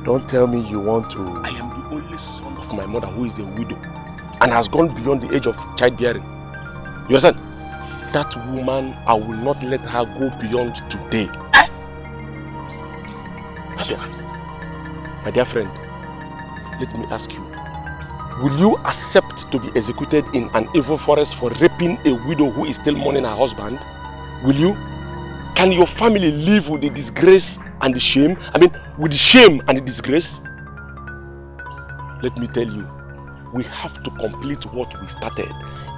Don't tell me you want to... I am the only son of my mother who is a widow and has gone beyond the age of childbearing. You understand? That woman, I will not let her go beyond today. My dear friend, let me ask you, will you accept to be executed in an evil forest for raping a widow who is still mourning her husband? Will you? Can your family live with the disgrace and the shame? I mean, with the shame and the disgrace? Let me tell you, we have to complete what we started.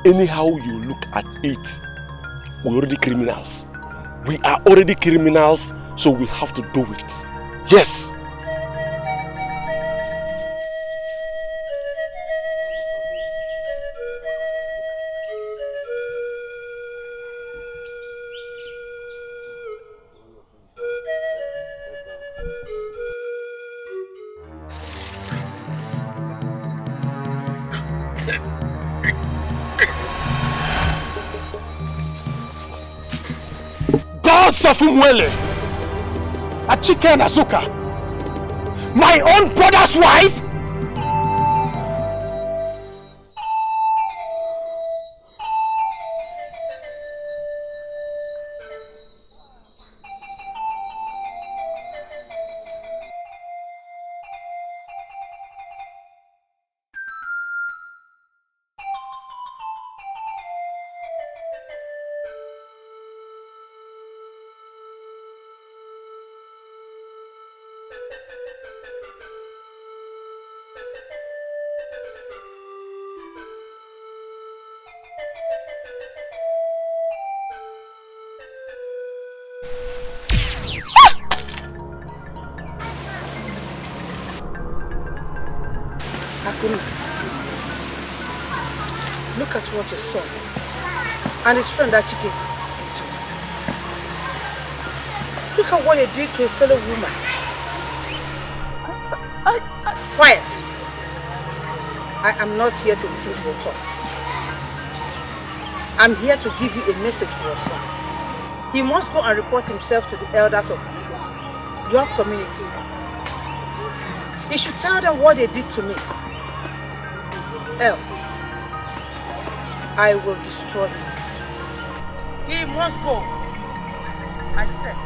Anyhow you look at it, we're already criminals. We are already criminals, so we have to do it. Yes. Safumwele, Achike and Azuka, my own brother's wife? Look at what your son and his friend Achike did to me. Look at what they did to a fellow woman. Quiet! I am not here to listen to your thoughts. I'm here to give you a message for your son. He must go and report himself to the elders of your community. He should tell them what they did to me. Else, I will destroy him. He must go. I said,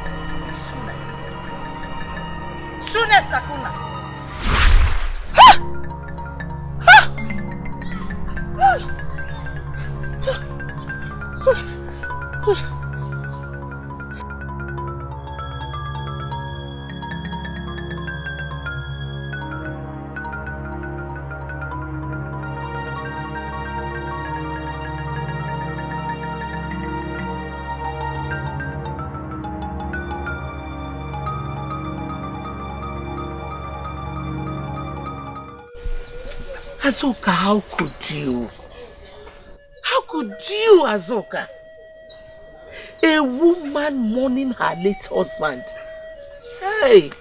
soonest, Akuna. Azuka, how could you? How could you, Azuka? A woman mourning her late husband. Hey!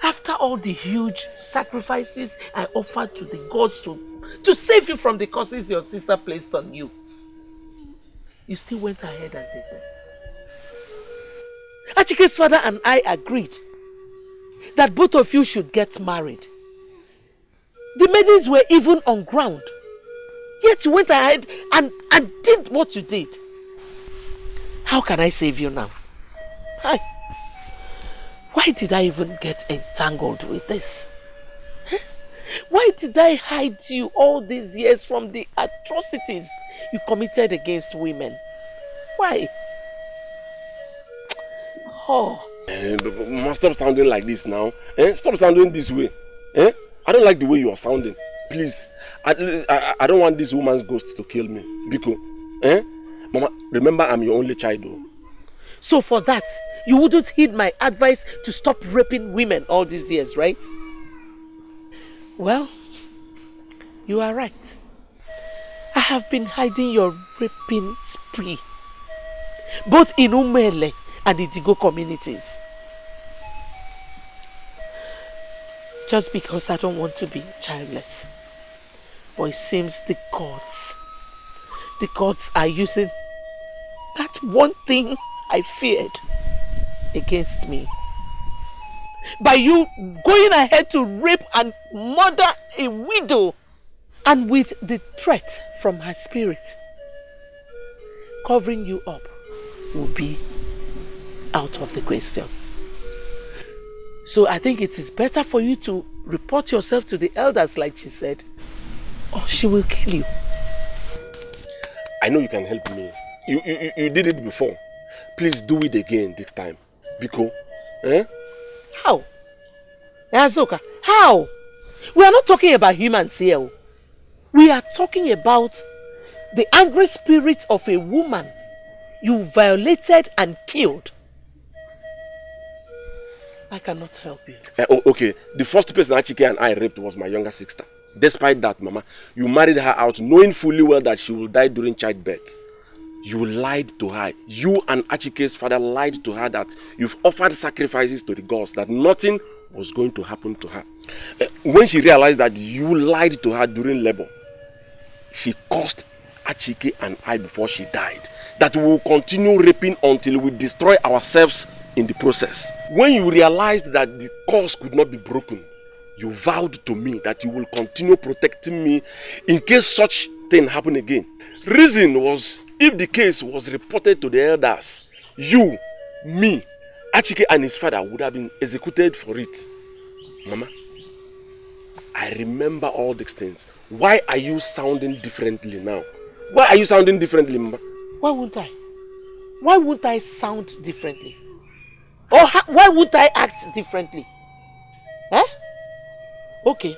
After all the huge sacrifices I offered to the gods to save you from the curses your sister placed on you, you still went ahead and did this. Achike's father and I agreed that both of you should get married. The maidens were even on ground. Yet you went ahead and did what you did. How can I save you now? Why did I even get entangled with this? Why did I hide you all these years from the atrocities you committed against women? Why? Oh. Mama, stop sounding like this now. Stop sounding this way. I don't like the way you are sounding. Please. I don't want this woman's ghost to kill me. Biko. Mama, remember I'm your only child though. So for that, you wouldn't heed my advice to stop raping women all these years, right? Well, you are right. I have been hiding your raping spree, both in Umele and Etiko communities. Just because I don't want to be childless. But it seems the gods are using that one thing I feared against me. By you going ahead to rape and murder a widow, and with the threat from her spirit, covering you up will be out of the question. So I think it is better for you to report yourself to the elders like she said, or she will kill you. I know you can help me. You did it before. Please do it again this time. Biko. How? Azuka, how? We are not talking about humans here. We are talking about the angry spirit of a woman you violated and killed. I cannot help you. Okay, the first person Achike and I raped was my younger sister. Despite that, Mama, you married her out knowing fully well that she will die during childbirth. You lied to her. You and Achike's father lied to her that you've offered sacrifices to the gods, that nothing was going to happen to her. When she realized that you lied to her during labor, she cursed Achike and I before she died, that we will continue raping until we destroy ourselves in the process. When you realized that the curse could not be broken, you vowed to me that you will continue protecting me in case such thing happen again. Reason was, if the case was reported to the elders, you, me, Achike and his father would have been executed for it. Mama, I remember all these things. Why are you sounding differently now? Why are you sounding differently, Mama? Why won't I? Why won't I sound differently? Or why won't I act differently? Eh? Okay.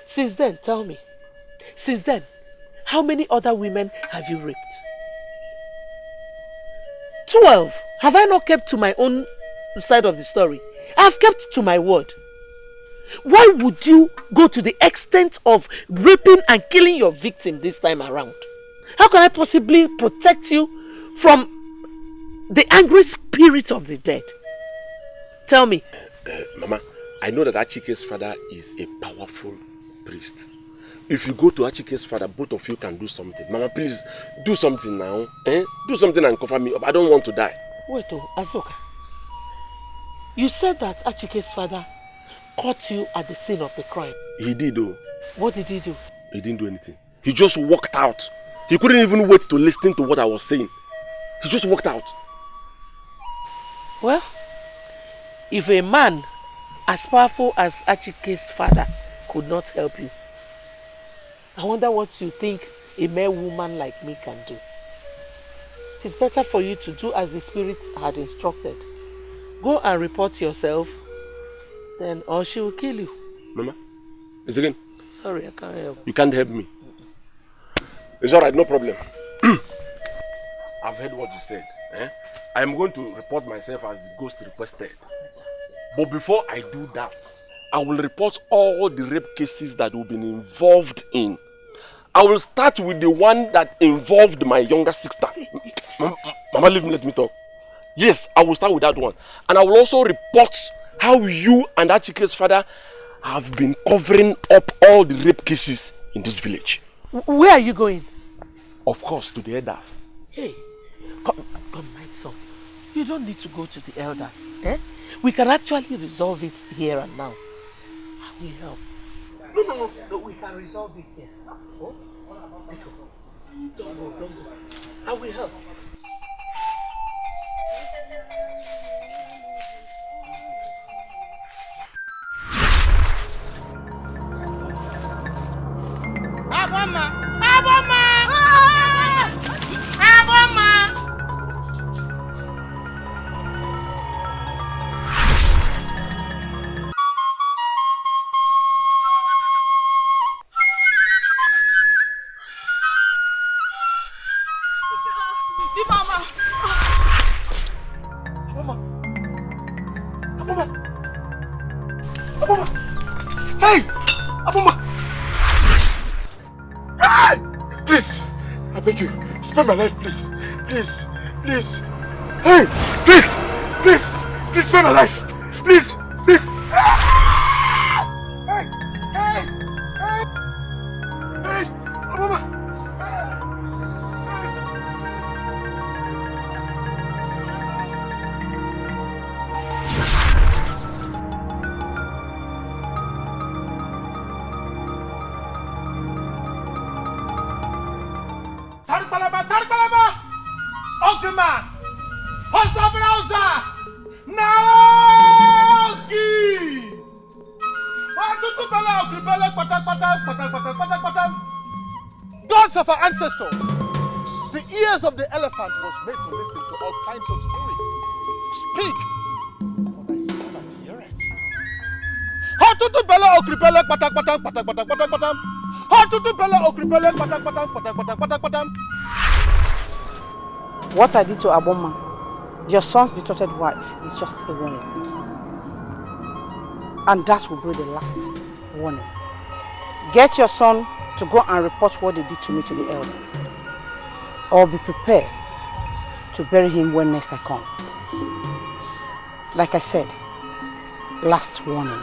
Since then, tell me. Since then, how many other women have you raped? 12. Have I not kept to my own side of the story? I have kept to my word. Why would you go to the extent of raping and killing your victim this time around? How can I possibly protect you from the angry spirit of the dead? Tell me. Mama, I know that Achike's father is a powerful priest. If you go to Achike's father, both of you can do something. Mama, please, do something now. Do something and cover me up. I don't want to die. Wait, Azoka. You said that Achike's father caught you at the scene of the crime. He did, though. What did he do? He didn't do anything. He just walked out. He couldn't even wait to listen to what I was saying. He just walked out. Well, if a man as powerful as Achike's father could not help you, I wonder what you think a mere woman like me can do. It is better for you to do as the spirit had instructed. Go and report yourself, then or she will kill you. Mama, it's again. Sorry, I can't help. You can't help me. It's alright, no problem. I've heard what you said. I am going to report myself as the ghost requested. But before I do that, I will report all the rape cases that we've been involved in. I will start with the one that involved my younger sister. Mama, let me talk. Yes, I will start with that one. And I will also report how you and Achike's father have been covering up all the rape cases in this village. Where are you going? Of course, to the elders. Hey, come, my son. You don't need to go to the elders. We can actually resolve it here and now. I will help. No, we can resolve it here. Oh? Don't go. I will help. Hey! Abuma! Hey! Please! I beg you, spare my life, please. Please! Hey! Please, spare my life! Please! Hey! Abuma! Tarkalaba! Ogma! Hosabrauza! Naogi! Gods of our ancestors, the ears of the elephant was made to listen to all kinds of stories. Speak, for thy servant heareth. Hatutu bella okribele patak patak patak patak patak patak. Hatutu bella okribele patak patak patak patak patak patak. What I did to Aboma, your son's betrothed wife, is just a warning. And that will be the last warning. Get your son to go and report what they did to me to the elders. Or be prepared to bury him when next I come. Like I said, last warning.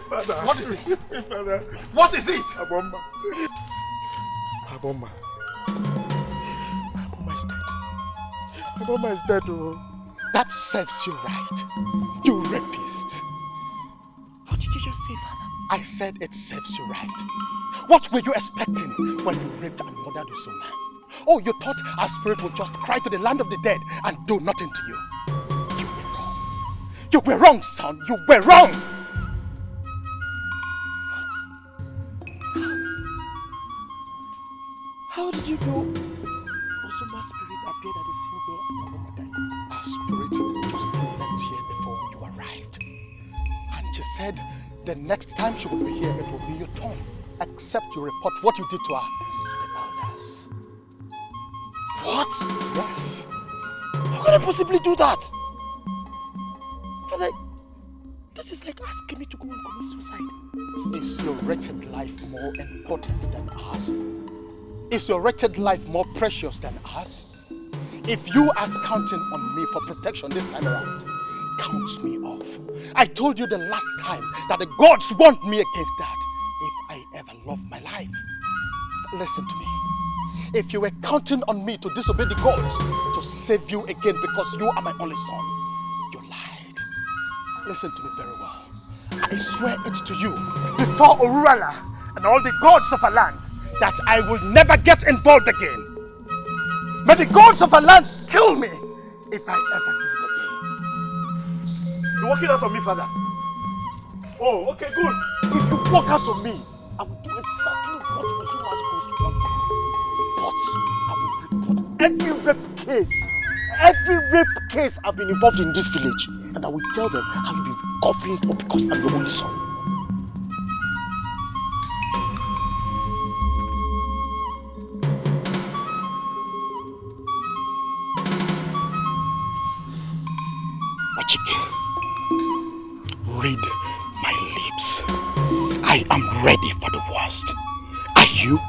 Father! What is it? Father. What is it? Aboma. Aboma is dead. Aboma is dead, oh. That serves you right. You rapist. What did you just say, Father? I said it serves you right. What were you expecting when you raped and murdered your son? Oh, you thought our spirit would just cry to the land of the dead and do nothing to you. You were wrong, son. You were wrong. How did you know Osuma's spirit appeared at the scene where Aboma died? Our spirit just left here before you arrived. And she said the next time she will be here, it will be your turn. Except you report what you did to her to the elders. What? Yes. How can I possibly do that? Father, this is like asking me to go and commit suicide. Is your wretched life more important than ours? Is your wretched life more precious than ours? If you are counting on me for protection this time around, count me off. I told you the last time that the gods want me against that if I ever love my life. Listen to me. If you were counting on me to disobey the gods to save you again because you are my only son, you lied. Listen to me very well. I swear it to you before Urala and all the gods of our land that I will never get involved again. May the gods of our land kill me if I ever do it again. You're walking out on me, Father. Oh, okay, good. If you walk out on me, I will do exactly what Osuma's ghost wanted. But I will report every rape case I've been involved in this village, and I will tell them how you've been covering it up because I'm your only son. Read my lips. I am ready for the worst. Are you?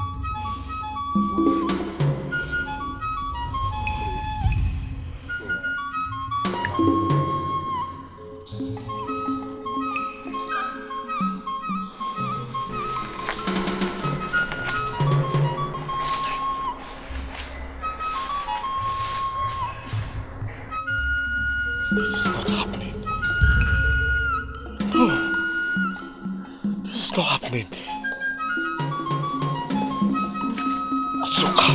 This is not happening. No. This is not happening. Asuka.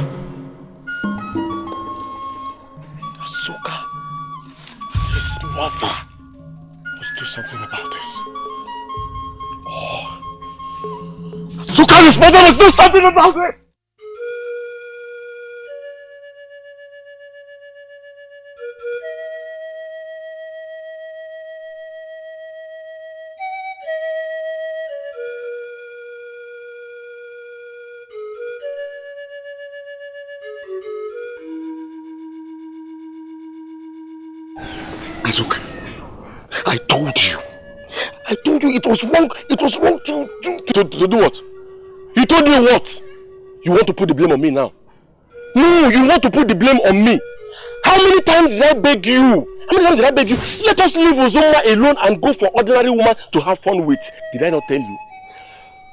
His mother must do something about this. Oh. Asuka, his mother must do something about it! Azuka, I told you it was wrong to do what? You told me what? You want to put the blame on me now? No, you want to put the blame on me. How many times did I beg you? Let us leave Uzoma alone and go for ordinary woman to have fun with. Did I not tell you?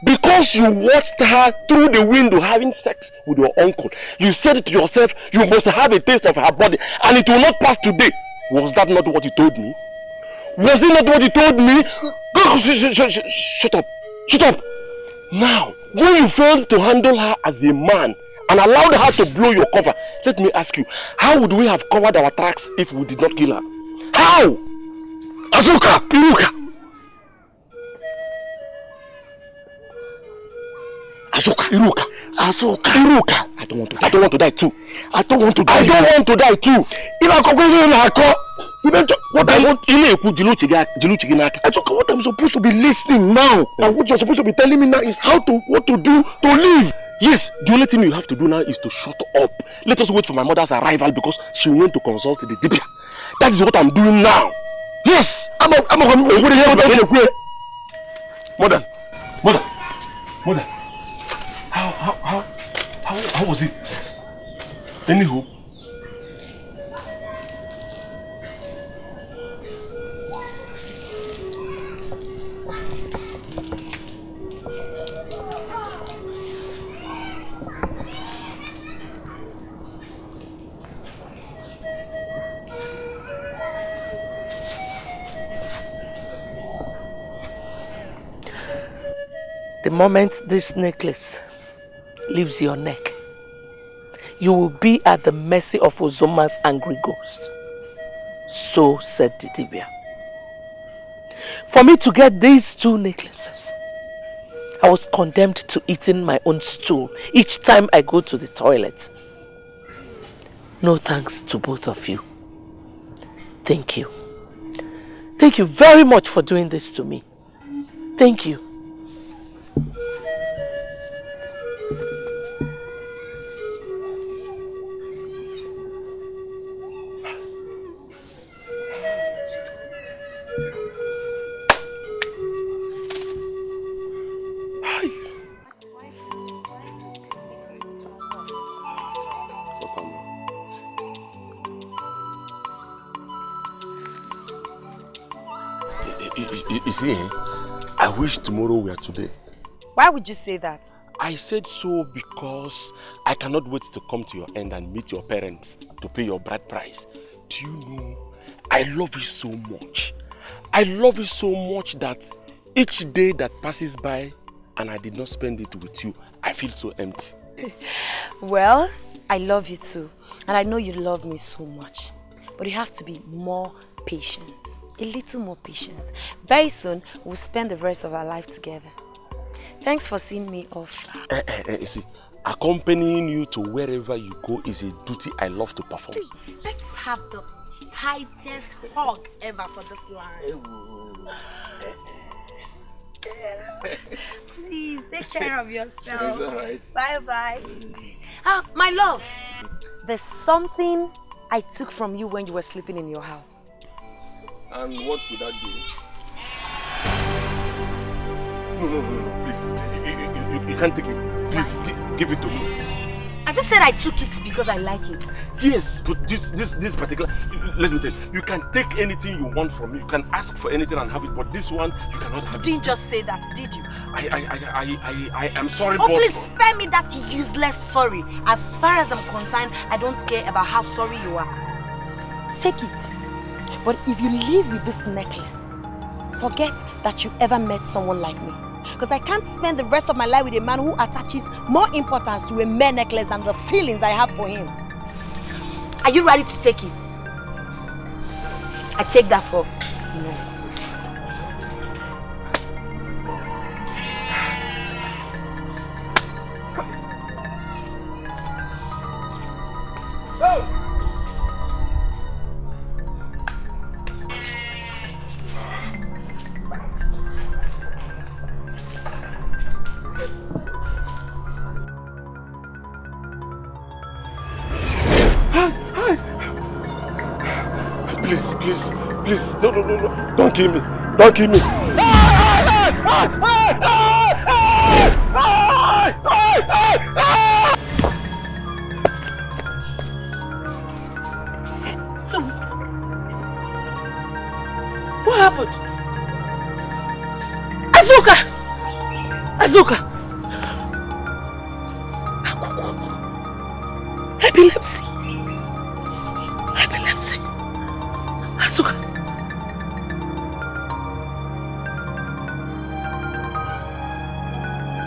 Because you watched her through the window having sex with your uncle, you said to yourself, you must have a taste of her body and it will not pass today. Was that not what you told me? Was it not what you told me? Shut up. Shut up. Now, when you failed to handle her as a man and allowed her to blow your cover, let me ask you, how would we have covered our tracks if we did not kill her? How? Azuka, look. Azuka. Iruka. I don't want to die too. I don't want to die too. If I go what I'm supposed to be listening now, and what you're supposed to be telling me now is what to do to live. Yes, the only thing you have to do now is to shut up. Let us wait for my mother's arrival because she went to consult the Dibia. That is what I'm doing now. Yes, I'm a Mother. How was it? Any hope? The moment this necklace leaves your neck, you will be at the mercy of Ozoma's angry ghost. So said the Dibia. For me to get these 2 necklaces, I was condemned to eating my own stool each time I go to the toilet. No thanks to both of you. Thank you. Thank you very much for doing this to me. Thank you. You see, I wish tomorrow were today. Why would you say that? I said so because I cannot wait to come to your end and meet your parents to pay your bride price. Do you know, I love you so much. I love you so much that each day that passes by and I did not spend it with you, I feel so empty. Well, I love you too. And I know you love me so much. But you have to be more patient. A little more patience. Very soon, we'll spend the rest of our life together. Thanks for seeing me off. You see, accompanying you to wherever you go is a duty I love to perform. Let's have the tightest hug ever for this line. Please, take care of yourself. Right. Bye-bye. My love, there's something I took from you when you were sleeping in your house. And what could that be? No, please. You can't take it. Please, give it to me. I just said I took it because I like it. Yes, but this particular... Let me tell you, you can take anything you want from me. You can ask for anything and have it, but this one, you cannot have it. You didn't just say that, did you? I am sorry, but... Oh, please spare me that useless sorry. As far as I'm concerned, I don't care about how sorry you are. Take it. But if you live with this necklace, forget that you ever met someone like me. Because I can't spend the rest of my life with a man who attaches more importance to a mere necklace than the feelings I have for him. Are you ready to take it? I take that for no. Please, no, don't kill me. Don't kill me. What happened? Azuka! Epilepsy! Azuka!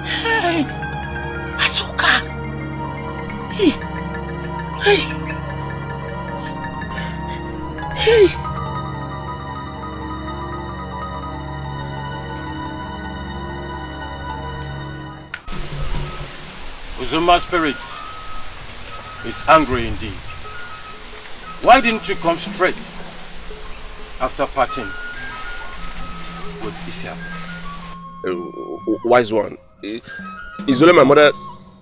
Hey! Azuka! Hey! Uzuma's spirit is angry indeed. Why didn't you come straight after parting with Isiaku? Wise one. It's only my mother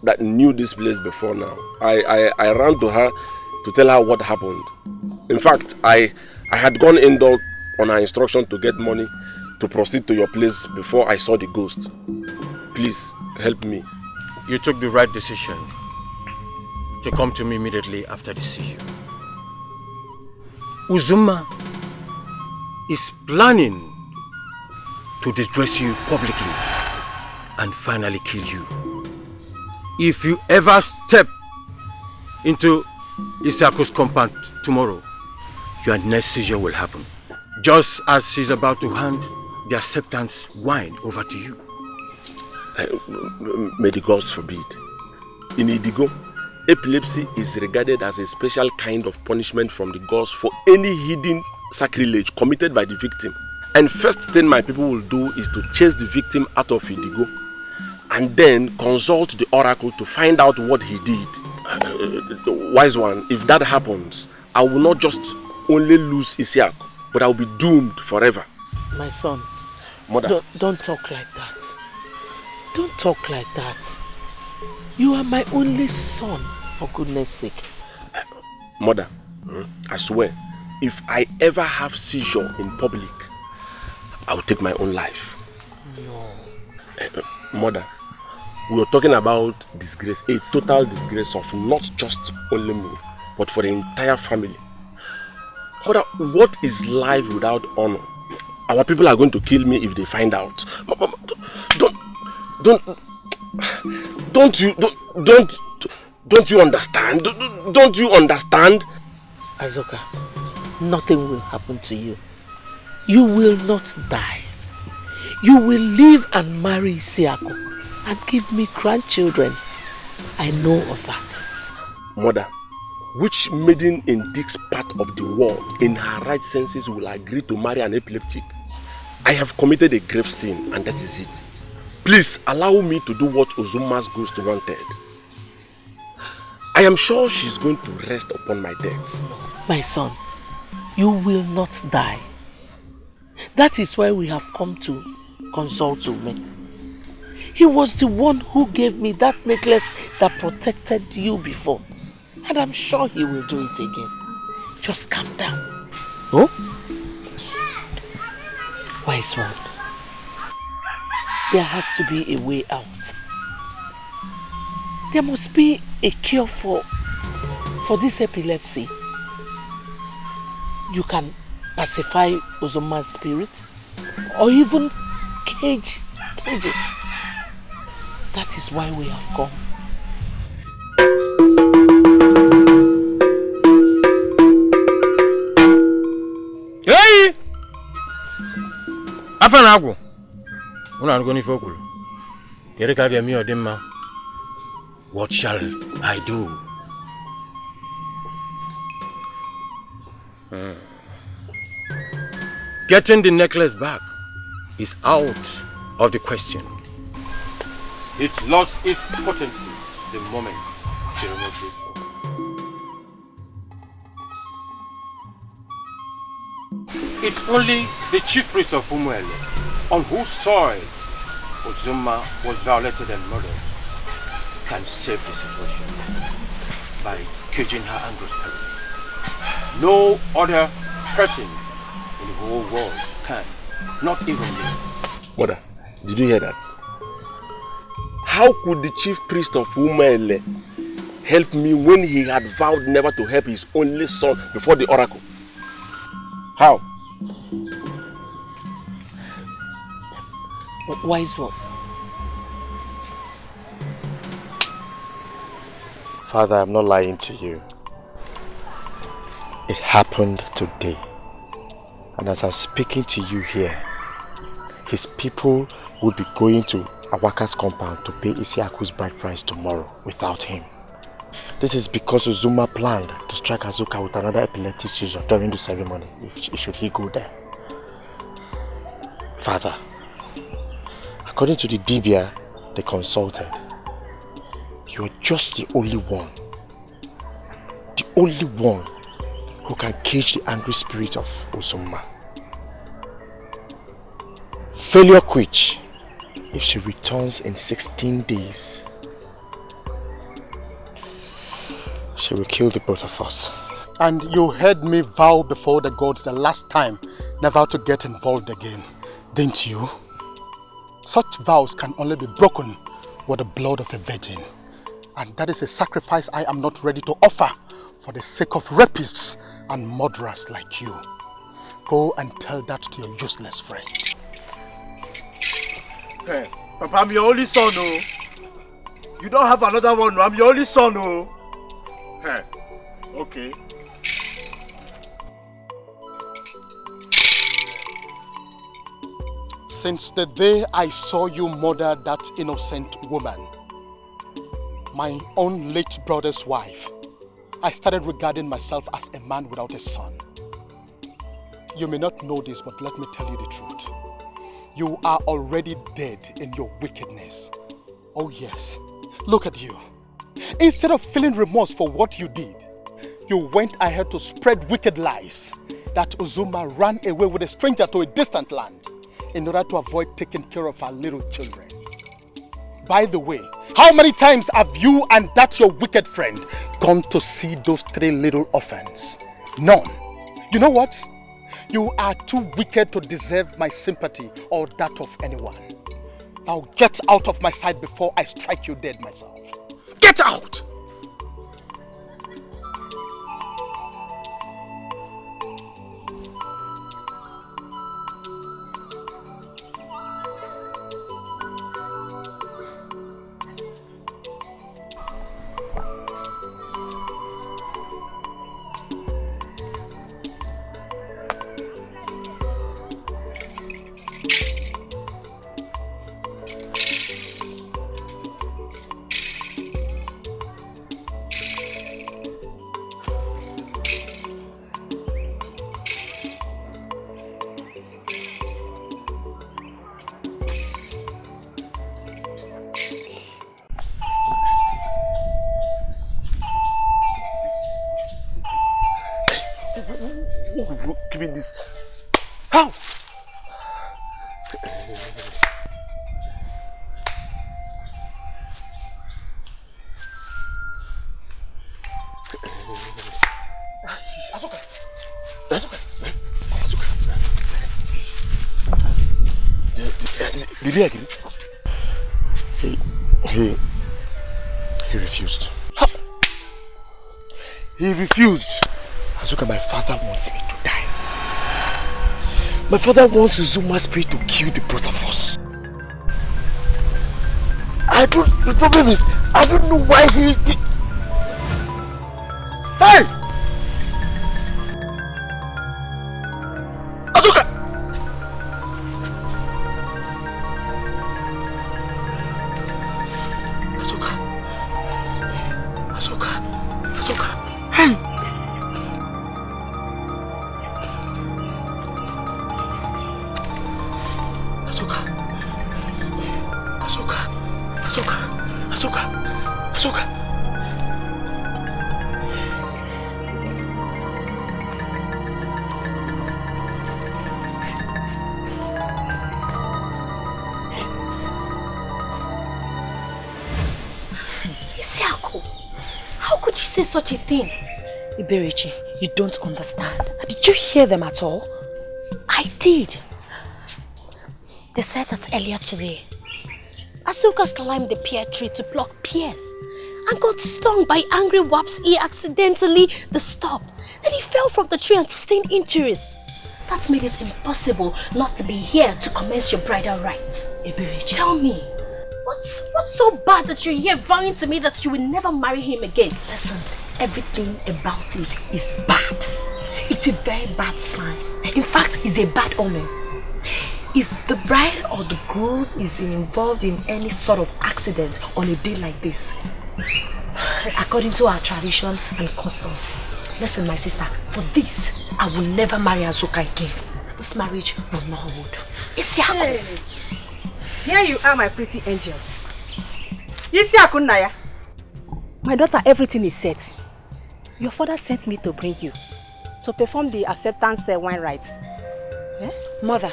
that knew this place before now. I ran to her to tell her what happened. In fact, I had gone indoor on her instruction to get money to proceed to your place before I saw the ghost. Please, help me. You took the right decision to come to me immediately after the seizure. Uzuma is planning to disgrace you publicly and finally kill you. If you ever step into Isiaku's compound tomorrow, your next seizure will happen. Just as she's about to hand the acceptance wine over to you. May the gods forbid. In Etiko, epilepsy is regarded as a special kind of punishment from the gods for any hidden sacrilege committed by the victim. And first thing my people will do is to chase the victim out of Etiko and then consult the oracle to find out what he did. Wise one, if that happens, I will not just only lose Isiaku, but I will be doomed forever. My son, Mother. Don't talk like that. Don't talk like that. You are my only son, for goodness sake. Mother, I swear, if I ever have seizure in public, I will take my own life. No. Mother, we are talking about disgrace, a total disgrace of not just only me, but for the entire family. Mother, what is life without honor? Our people are going to kill me if they find out. Don't you understand? Don't you understand? Azoka, nothing will happen to you. You will not die. You will live and marry Isiaku and give me grandchildren. I know of that. Mother, which maiden in this part of the world in her right senses will agree to marry an epileptic? I have committed a grave sin and that is it. Please allow me to do what Uzuma's ghost wanted. I am sure she's going to rest upon my death. My son, you will not die. That is why we have come to consult omen. He was the one who gave me that necklace that protected you before. And I'm sure he will do it again. Just calm down. Oh? Wise one. There has to be a way out. There must be a cure for this epilepsy. You can pacify Uzuma's spirit or even cage it. That is why we have come. Hey! Afanago. Una go ni fokulu. Yere ka mi odimma. What shall I do? Getting the necklace back is out of the question. It lost its potency the moment she removed it. It's only the chief priest of Umuele, on whose soil Uzuma was violated and murdered, can save the situation by caging her angry spirit. No other person in the whole world can, not even me. Mother, did you hear that? How could the chief priest of Umuele help me when he had vowed never to help his only son before the oracle? How? Wise one. Father, I'm not lying to you. It happened today. And as I'm speaking to you here, his people will be going to Awaka's compound to pay Isiaku's bride price tomorrow without him. This is because Uzuma planned to strike Azuka with another epileptic seizure during the ceremony, should he go there. Father, according to the Dibia they consulted, You're just the only one. The only one who can cage the angry spirit of Uzoma. Failure quits if she returns in 16 days. She will kill the both of us. And you heard me vow before the gods the last time never to get involved again, didn't you? Such vows can only be broken with the blood of a virgin. And that is a sacrifice I am not ready to offer for the sake of rapists and murderers like you. Go and tell that to your useless friend. Hey, Papa, I'm your only son, oh. You don't have another one, no? I'm your only son, oh. Hey, okay. Since the day I saw you murder that innocent woman, my own late brother's wife, I started regarding myself as a man without a son. You may not know this, but let me tell you the truth. You are already dead in your wickedness. Oh yes, look at you. Instead of feeling remorse for what you did, you went ahead to spread wicked lies that Uzoma ran away with a stranger to a distant land in order to avoid taking care of our little children. By the way, how many times have you and that your wicked friend gone to see those 3 little orphans? None. You know what? You are too wicked to deserve my sympathy or that of anyone. Now get out of my sight before I strike you dead myself. Get out! Give me this. How? Azuka. Did he agree? He refused. How? He refused. Azuka, my father wants me to die. My father wants Uzoma's spirit to kill the both of us. The problem is, I don't know why he... Hey! Azuka! Azuka! Hey! Azuka! Isiako, how could you say such a thing? Iberichi, you don't understand. Did you hear them at all? I did. They said that earlier today, Azuka climbed the pear tree to pluck pears and got stung by angry wasps he accidentally disturbed. Then he fell from the tree and sustained injuries. That made it impossible not to be here to commence your bridal rites. Iberichi, tell me, what's so bad that you're here vowing to me that you will never marry him again? Listen, everything about it is bad. It's a very bad sign. In fact, it's a bad omen. If the bride or the groom is involved in any sort of accident on a day like this, according to our traditions and custom, listen, my sister, for this, I will never marry Azuka again. This marriage will not hold. Isiako! Hey. Here you are, my pretty angel. Isiako Naya. My daughter, everything is set. Your father sent me to bring you to perform the acceptance wine rite. Eh? Mother,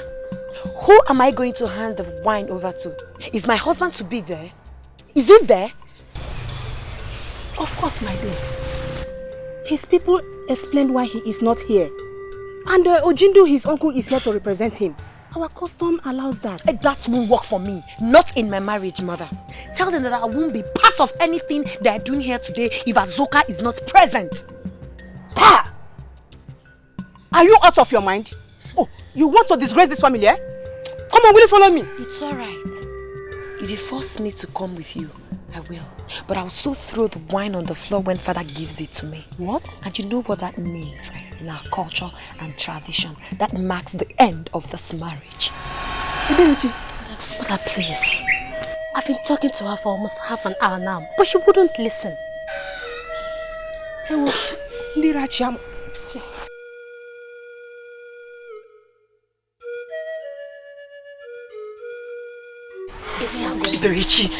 who am I going to hand the wine over to? Is my husband to be there? Is he there? Of course, my dear. His people explained why he is not here. And Ojindo, his uncle, is here to represent him. Our custom allows that. That won't work for me. Not in my marriage, mother. Tell them that I won't be part of anything they're doing here today if Azoka is not present. Pa! Are you out of your mind? Oh, you want to disgrace this family, eh? Come on, will you follow me? It's alright. If you force me to come with you, I will. But I'll still throw the wine on the floor when father gives it to me. What? And you know what that means in our culture and tradition. That marks the end of this marriage. Mother, please. I've been talking to her for almost half an hour now, but she wouldn't listen. Iberichi.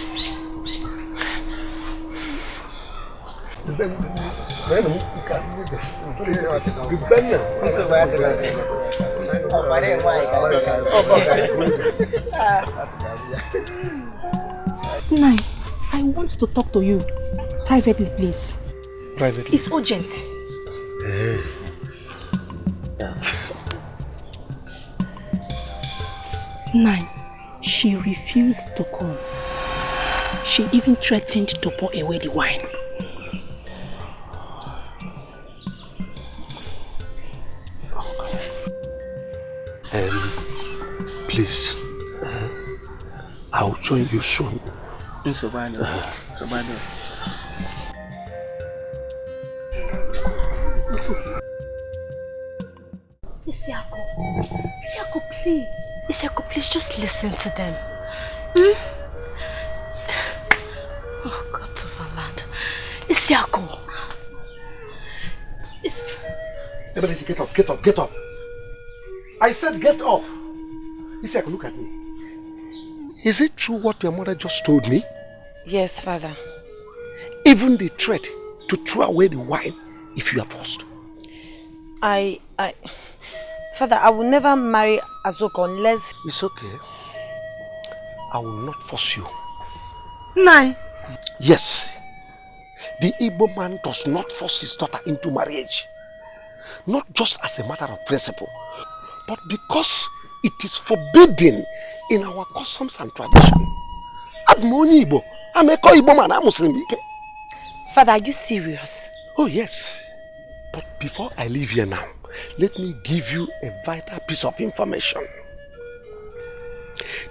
Nai, I want to talk to you privately, please. Privately? It's urgent. Nai, she refused to come. She even threatened to pour away the wine. Please, I'll join you soon. Isiako, please. Isiako, please just listen to them. Oh, God of our land. Isiako. Everybody, get up, get up, get up. I said get up. Isiako, look at me. Is it true what your mother just told me? Yes, father. Even the threat to throw away the wine if you are forced. Father, I will never marry Azoka unless... It's okay. I will not force you. Nai. Yes. The Igbo man does not force his daughter into marriage. Not just as a matter of principle, but because it is forbidden in our customs and tradition. I'm only Igbo. I'm a Igbo man. I'm Muslim. Father, are you serious? Oh yes. But before I leave here now, let me give you a vital piece of information.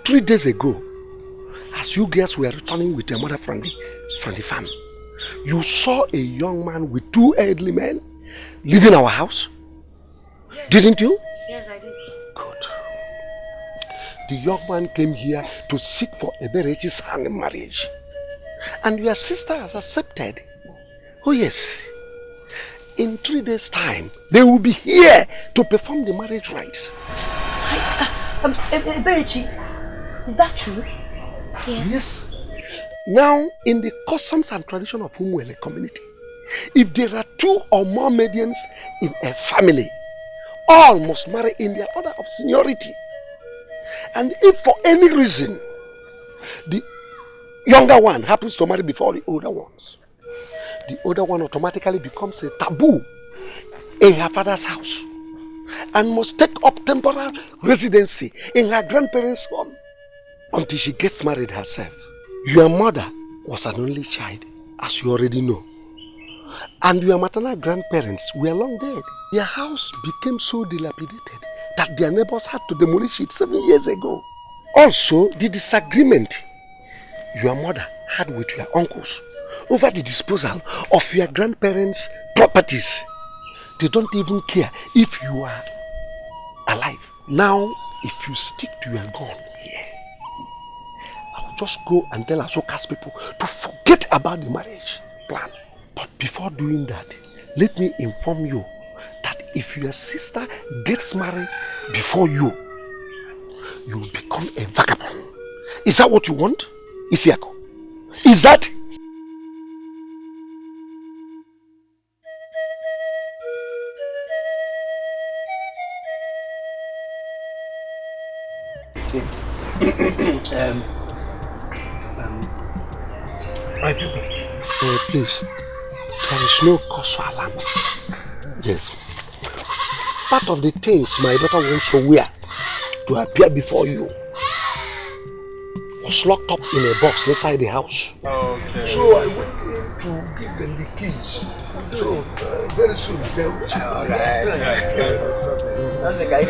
3 days ago, as you girls were returning with your mother from the farm, you saw a young man with 2 elderly men leaving our house. Yes. Didn't you? Yes, I did. Good. The young man came here to seek for Eberechi's hand in marriage. And your sister has accepted. Oh yes. In 3 days' time, they will be here to perform the marriage rites. Eberechi, is that true? Yes. Yes. Now, in the customs and tradition of Umuele community, if there are 2 or more medians in a family, all must marry in their order of seniority. And if for any reason, the younger one happens to marry before the older ones, the older one automatically becomes a taboo in her father's house and must take up temporary residency in her grandparents' home until she gets married herself. Your mother was an only child, as you already know. And your maternal grandparents were long dead. Their house became so dilapidated that their neighbors had to demolish it 7 years ago. Also, the disagreement your mother had with your uncles over the disposal of your grandparents' properties. They don't even care if you are alive. Now, if you stick to your gun here, I'll just go and tell Azoka's people to forget about the marriage plan. But before doing that, let me inform you that if your sister gets married before you, you will become a vagabond. Is that what you want? Isiako? Is that? My people, please, there is no cause for alarm. Yes. Part of the things my daughter wants to wear to appear before you was locked up in a box inside the house. Okay. So I went in to give them the keys. So very soon they will check. Alright. That's the guy.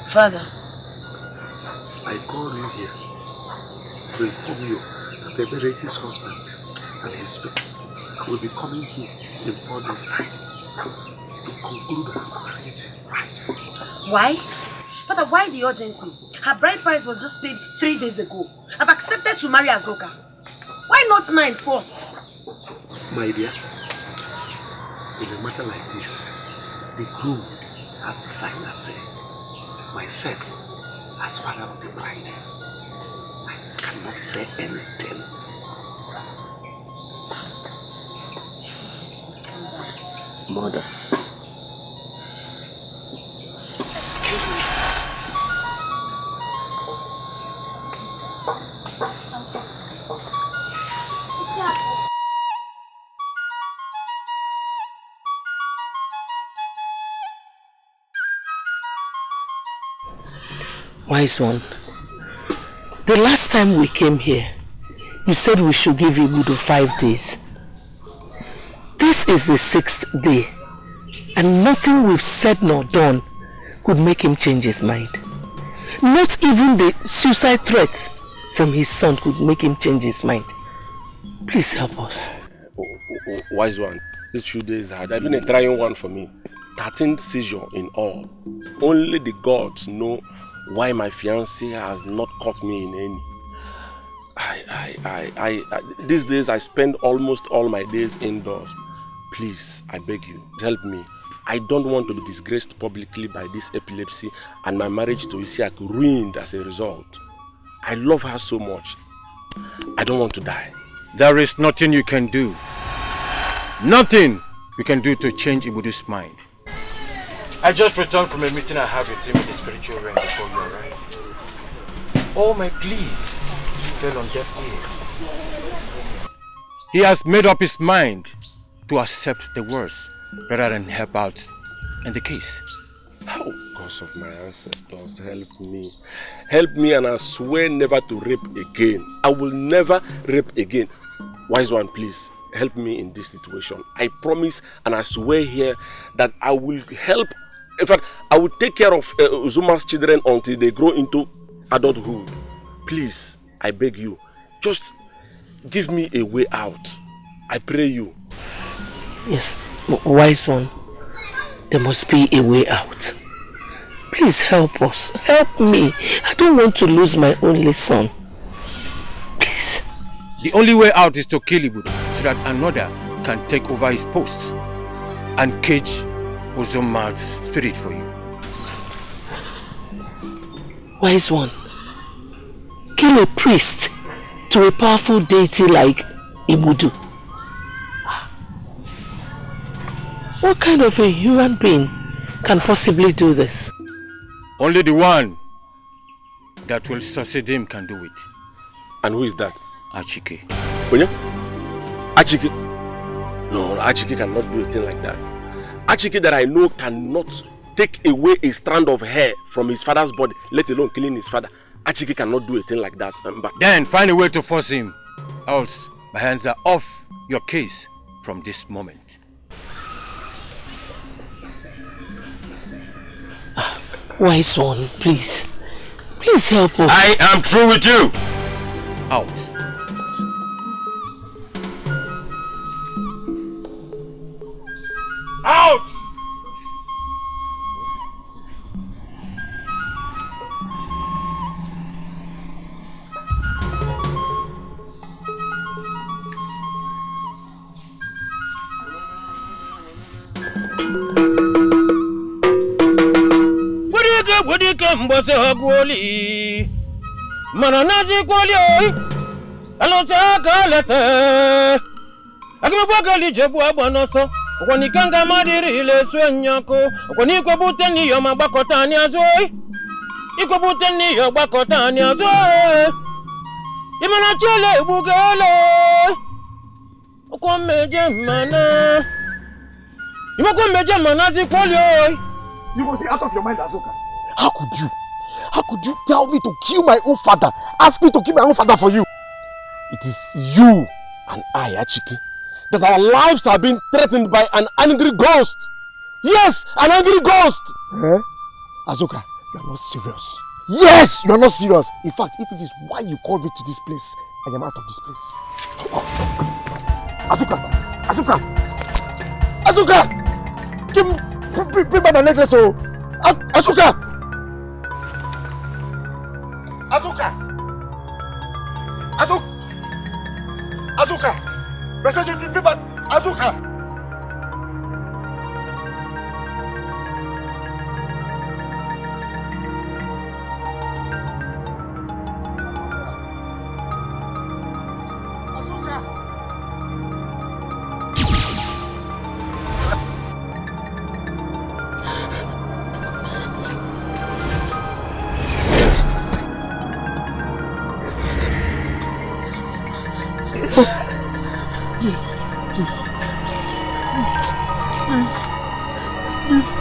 Father, I called you here to inform you that the Berechi's husband and his people will be coming here in 4 days' time to conclude her marriage price. Why? Father, why the urgency? Her bride price was just paid 3 days ago. I've accepted to marry Azoka. Why not mine first? My dear, in a matter like this, the groom has the final say. Myself, as father of the bride, I cannot say anything. Mother. Excuse me. Wise one, the last time we came here, you said we should give Ibudo 5 days. This is the 6th day, and nothing we've said nor done could make him change his mind. Not even the suicide threats from his son could make him change his mind. Please help us. Wise one, these few days have been a trying one for me. 13th seizure in all. Only the gods know why my fiancé has not caught me in any. These days I spend almost all my days indoors. Please, I beg you, help me. I don't want to be disgraced publicly by this epilepsy and my marriage to Isiak ruined as a result. I love her so much. I don't want to die. There is nothing you can do. Nothing you can do to change Ibudu's mind. I just returned from a meeting I had with him in the spiritual realm before you arrived. All my pleas fell on deaf ears. He has made up his mind to accept the worst rather than help out in the case. Oh, gods of my ancestors, help me. Help me, and I swear never to rape again. I will never rape again. Wise one, please, help me in this situation. I promise and I swear here that I will help. In fact, I will take care of Uzuma's children until they grow into adulthood. Please, I beg you, just give me a way out. I pray you. Yes, wise one, there must be a way out. Please help us. Help me. I don't want to lose my only son. Please. The only way out is to kill Ibudu so that another can take over his post and cage Uzuma's spirit for you. Wise one, kill a priest to a powerful deity like Ibudu. What kind of a human being can possibly do this? Only the one that will succeed him can do it. And who is that? Achike. Oye? Achike? No, Achike cannot do a thing like that. Achike that I know cannot take away a strand of hair from his father's body, let alone killing his father. Achike cannot do a thing like that. But then find a way to force him. Else, my hands are off your case from this moment. Wise one, please. Please help us. I am through with you. Out. Out! Wadika mbose hagwoli mana nazi kwoli oi alosa kalete akima bwagali jebu abanoso okwani kanga madiri ile swenyako okwani ikobute ni yo magbakota ni azoi ikobute ni yo gbakota ni azoi imana chele bugele okwa meje mana imoko meje mana zi kwoli oi. You must be out of your mind, Azoka. How could you tell me to kill my own father? Ask me to kill my own father for you. It is you and I, Achike, that our lives are being threatened by an angry ghost. Yes, an angry ghost. Eh? Azoka, you are not serious. Yes, you are not serious. In fact, if it is why you called me to this place, I am out of this place. Azoka! Give me... Bring back my necklace, oh! Azuka! Azuka! Azuka! Bring back Azuka! Please.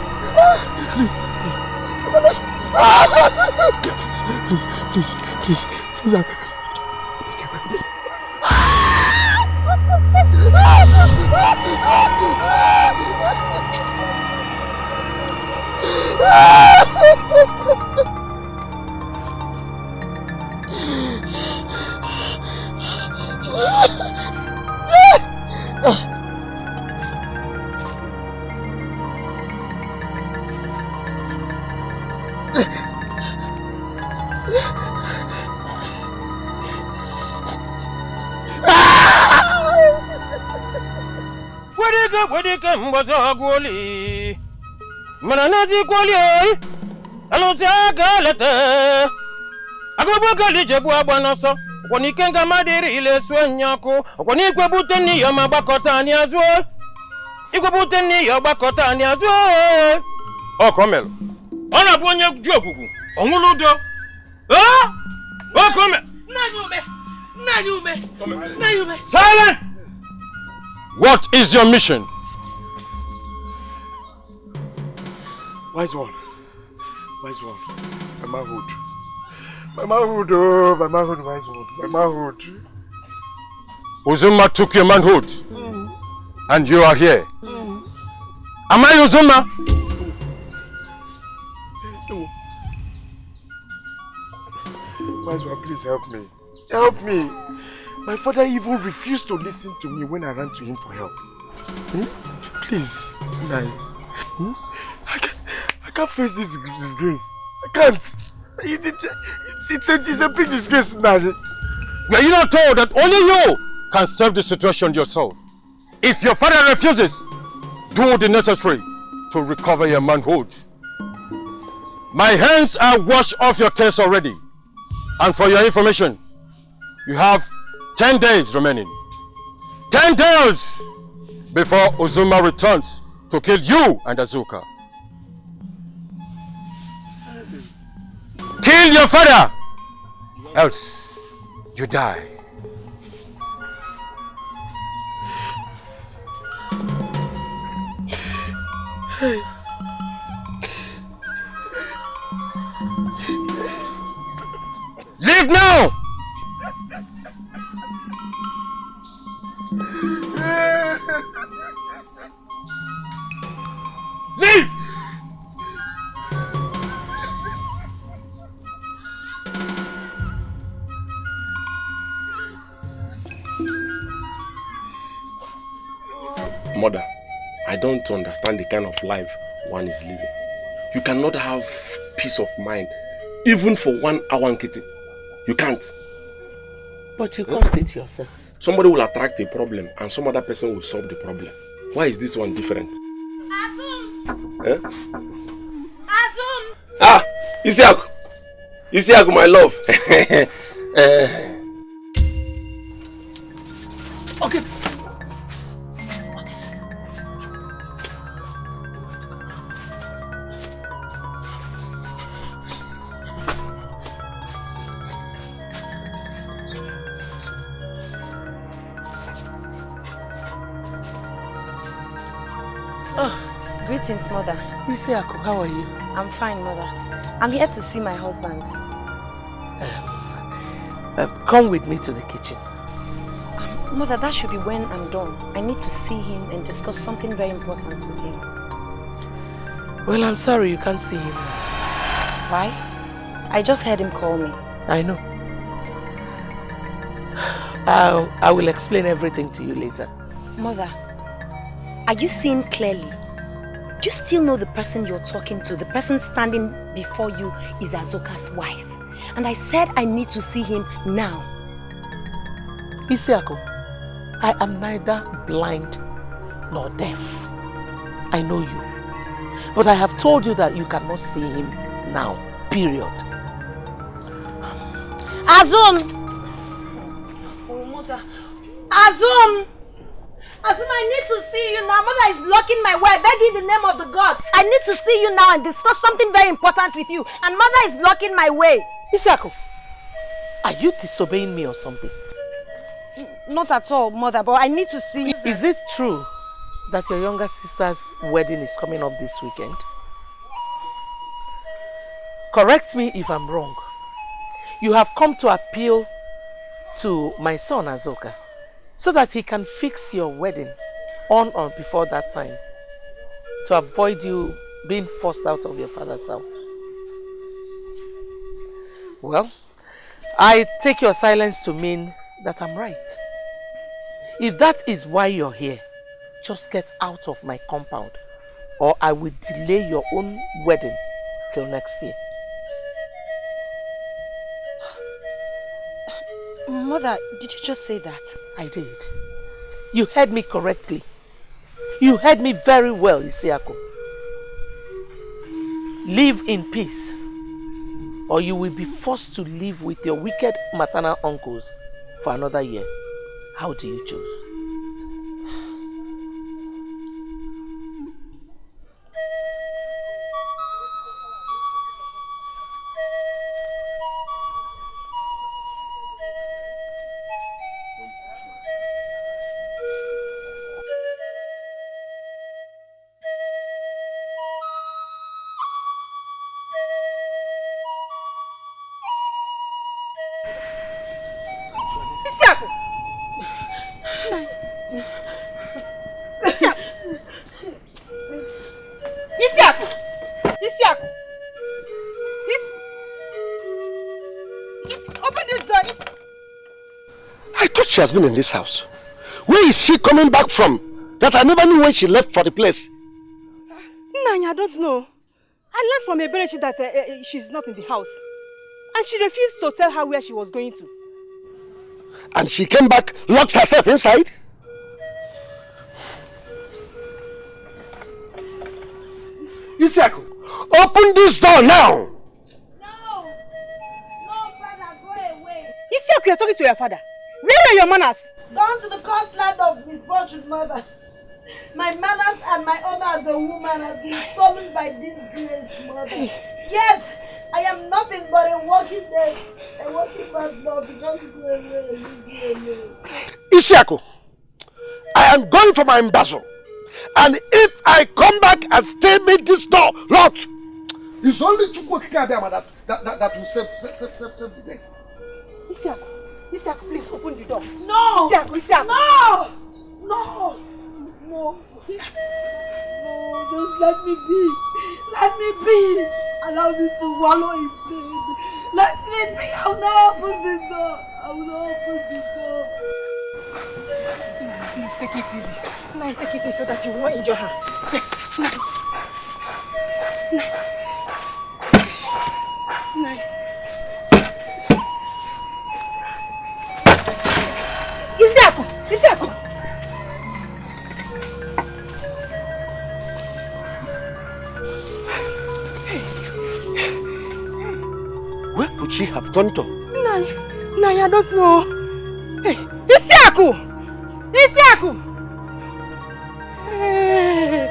Wadika mbose hagwoli mana nazi kwoli oi alosa kalete akima bwagali jebu abanoso okwani kenga madiri ile swenyako okwani ikwebute ni yo magbakota ni azo ikwebute ni yo gbakota ni azo okomelo ona bu onye ju okugu onwuludo okomelo nanyume silent. What is your mission? Wise one. My manhood. My manhood, wise one. My manhood. Uzuma took your manhood. And you are here. Am I Uzuma? No. Wise one, please help me. Help me. My father even refused to listen to me when I ran to him for help. Please, Nai. I can't face this disgrace. I can't. It's a big disgrace, Nai. Were you not told that only you can solve the situation yourself? If your father refuses, do the necessary to recover your manhood. My hands are washed off your case already. And for your information, you have 10 days remaining. 10 days before Uzuma returns to kill you and Azuka. Kill your father, else you die. Mother, I don't understand the kind of life one is living. You cannot have peace of mind, even for 1 hour, Kitty. You can't. But you caused it yourself. Somebody will attract a problem and some other person will solve the problem. Why is this one different? Azum! Eh? Azum! Ah! Isiaku! Isiaku, my love! Okay. Greetings, Mother. Isiaku, how are you? I'm fine, Mother. I'm here to see my husband. Come with me to the kitchen. Mother, that should be when I'm done. I need to see him and discuss something very important with him. Well, I'm sorry you can't see him. Why? I just heard him call me. I know. I will explain everything to you later. Mother, are you seeing clearly? Do you still know the person you're talking to? The person standing before you is Azoka's wife. And I said I need to see him now. Isiaku, I am neither blind nor deaf. I know you. But I have told you that you cannot see him now. Period. Azum! Oh, Mother. Azum! Azum, I need to see you now. Mother is blocking my way. I beg you in the name of the gods. I need to see you now and discuss something very important with you. And Mother is blocking my way. Isiaku, are you disobeying me or something? Not at all, Mother, but I need to see you. Is it true that your younger sister's wedding is coming up this weekend? Correct me if I'm wrong. You have come to appeal to my son Azoka so that he can fix your wedding on or before that time to avoid you being forced out of your father's house. Well, I take your silence to mean that I'm right. If that is why you're here, just get out of my compound or I will delay your own wedding till next year. Mother, did you just say that? I did. You heard me correctly. You heard me very well, Isiaku. Live in peace, or you will be forced to live with your wicked maternal uncles for another year. How do you choose? She has been in this house. Where is she coming back from? That I never knew when she left for the place. Nanya, I don't know. I learned from Eberechi that she's not in the house. And she refused to tell her where she was going to. And she came back, locked herself inside? Isiaku, open this door now! No! No, Father, go away. Isiaku, you're talking to your father. Where are your manners? Gone to the cursed land of misfortune, Mother. My manners and my honor as a woman have been stolen by disgrace, Mother. Yes, I am nothing but a walking dead, a walking bad love. Just go away, leave me alone. Isiaku, I am going for my embezzle. And if I come back and stay with this door locked, it's only Chukwukikabiyama that will save the day. Isiaku. Isiaku, please open the door. No! Isiaku! No! No! No! No, just let me be. Let me be. Allow me to wallow in pain. Let me be. I will not open the door. I will not open the door. take it easy. Now take it easy so that you won't injure her. Now. Etiko! Where could she have gone to? I don't know. Hey, Etiko! Hey.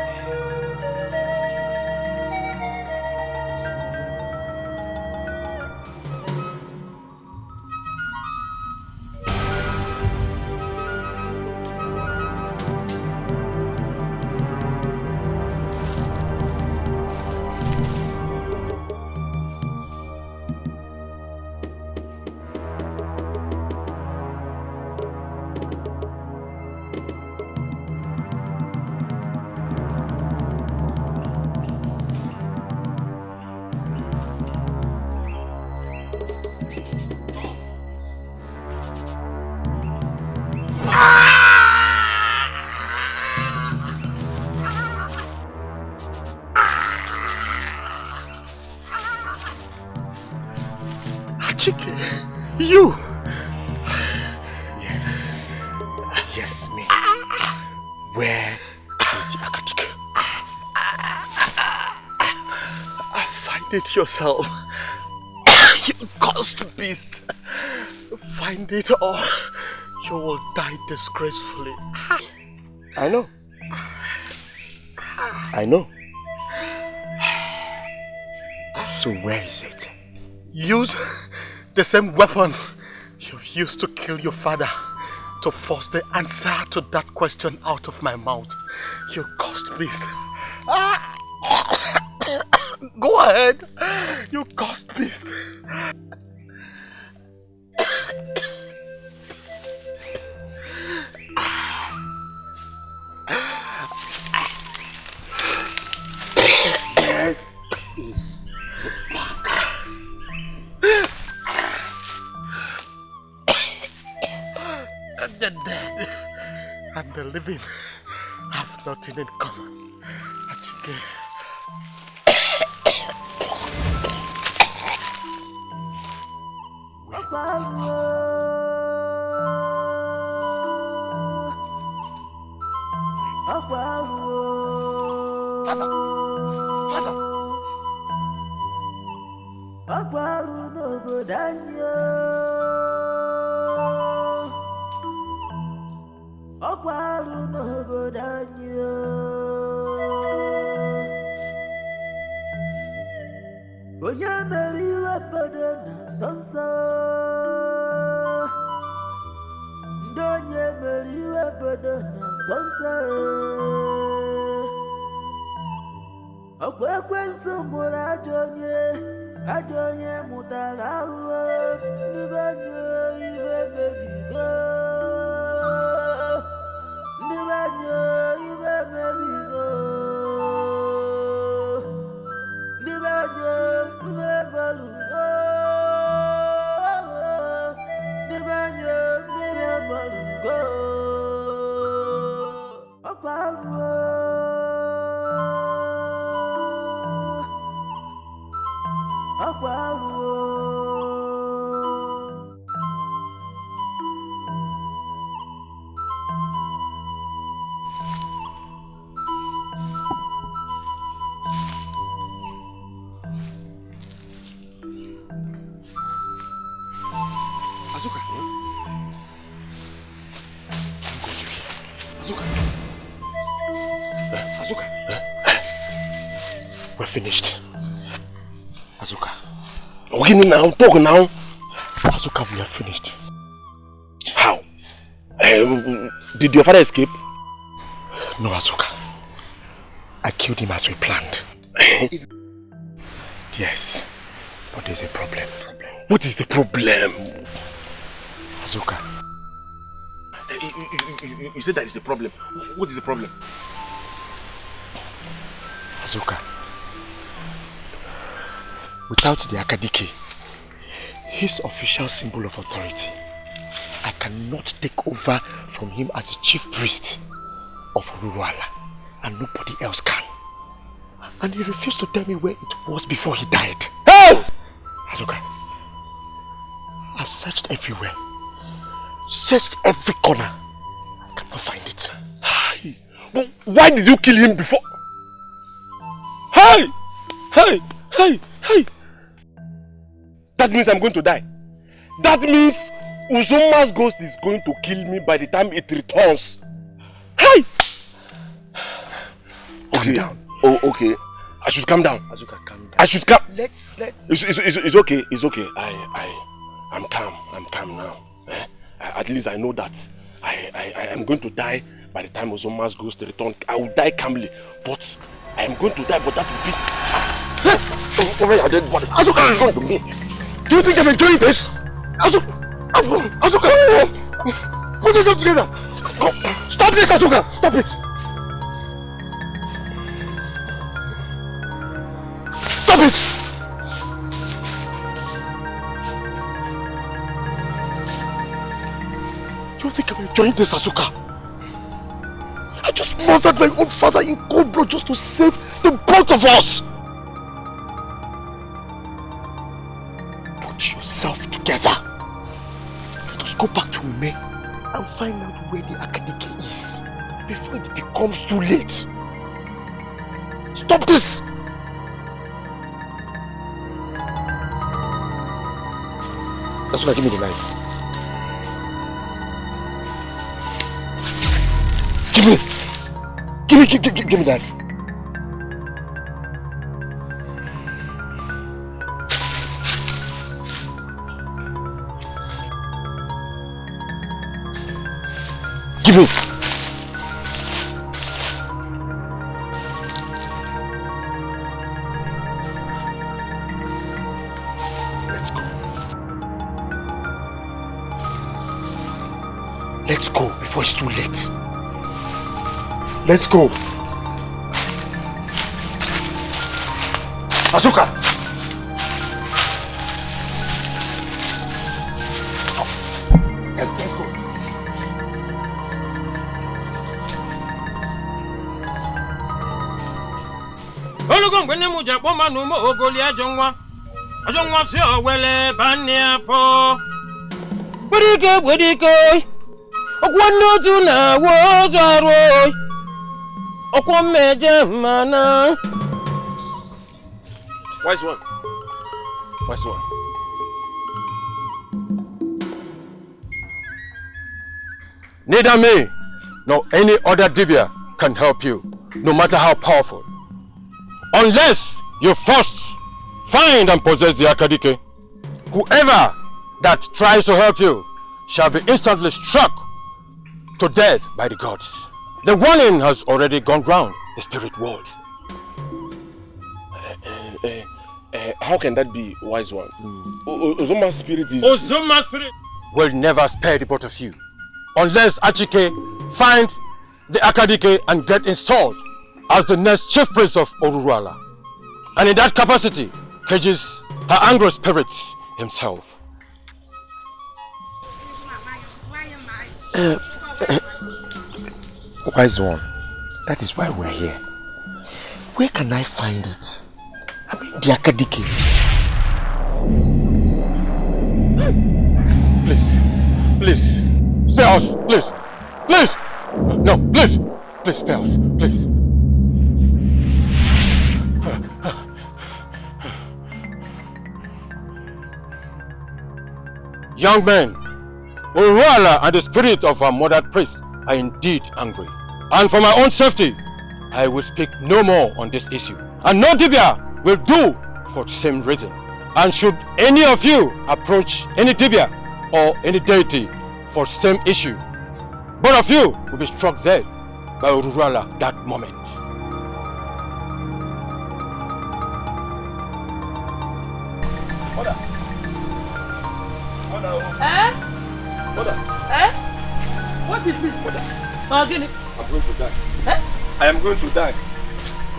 You! Yes, me. Where is the Akatike? Find it yourself. You cursed beast. Find it or you will die disgracefully. I know. So where is it? Use the same weapon you've used to kill your father to force the answer to that question out of my mouth. You cursed beast. Go ahead. You cursed beast. Where is the bag? The dead and the living have nothing in common. We're finished. Azuka. Okay, now, talk now. Azuka, we are finished. How? Did your father escape? No, Azuka. I killed him as we planned. Yes, but there's a problem. What is the problem? Azuka. You said that is the problem. What is the problem? Azuka. Without the Akadike, his official symbol of authority, I cannot take over from him as the chief priest of Uruala, and nobody else can. And he refused to tell me where it was before he died. Hey! Azuka, I've searched everywhere. Searched every corner. I cannot find it. But why did you kill him before? Hey! Hey! Hey! Hey! That means I'm going to die. That means Uzoma's ghost is going to kill me by the time it returns. Hey! Okay. Calm down. Oh, okay. I should calm down. Azuka, calm down. I should calm. Let's. It's okay. It's okay. I'm calm. I'm calm now. At least I know that I am going to die by the time Uzoma's ghost returns. I will die calmly, but I am going to die. But that will be over your dead body. Azuka is going to me. Do you think I'm enjoying this? Azuka, put yourself together. Stop this, Azuka. Stop it. Stop it! Do you think I'm enjoying this, Azuka? I just murdered my own father in cold blood just to save the both of us! Put yourself together. Let us go back to Ume and find out where the Akadike is before it becomes too late. Stop this! That's why give me the knife. Give me the knife. Give me. Let's go. Let's go before it's too late. Let's go. Azuka! Let's go. Olugo ngwene mu japo manu mo ogoli ajonwa si owele bani apo. Wedike okwo tu na wo zaro okwo meje mana. Wise one. Neither me nor any other Dibia can help you, no matter how powerful. Unless you first find and possess the Akadike. Whoever that tries to help you shall be instantly struck to death by the gods. The warning has already gone round the spirit world. How can that be, wise one? Ozoma's spirit is... Ozoma's spirit will never spare the both of you. Unless Achike finds the Akadike and get installed as the next chief priest of Oruruala. And in that capacity, cages her angry spirits himself. Wise one, that is why we're here. Where can I find it? I mean, the Akadike. Please, spare us, please. No, please, spare us, please. Young men, Uruala and the spirit of our murdered priest are indeed angry. And for my own safety, I will speak no more on this issue. And no Dibia will do for the same reason. And should any of you approach any Dibia or any deity for the same issue, both of you will be struck dead by Uruala that moment. What is it? I'm going to die. I am going to die.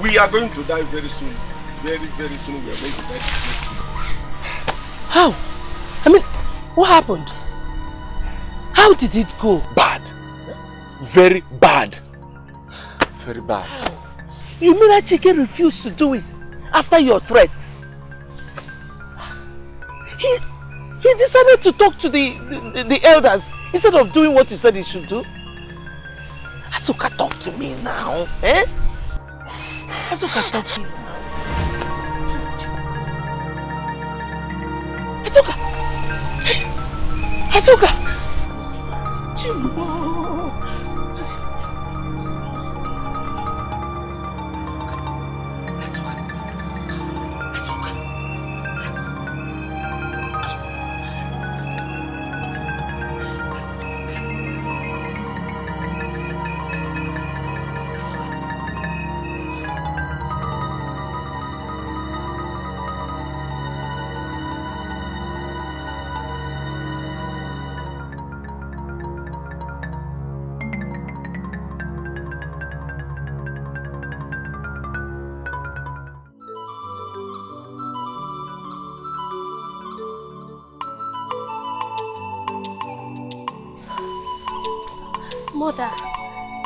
We are going to die very soon. Very, very soon we are going to die. How? I mean, what happened? How did it go? Bad. Very bad. Very bad. You mean that Chike refused to do it after your threats? He decided to talk to the elders instead of doing what you said he should do. Azuka, talk to me now. Eh? Azuka, talk to me now. Azuka! Azuka! Chimbo! Mother,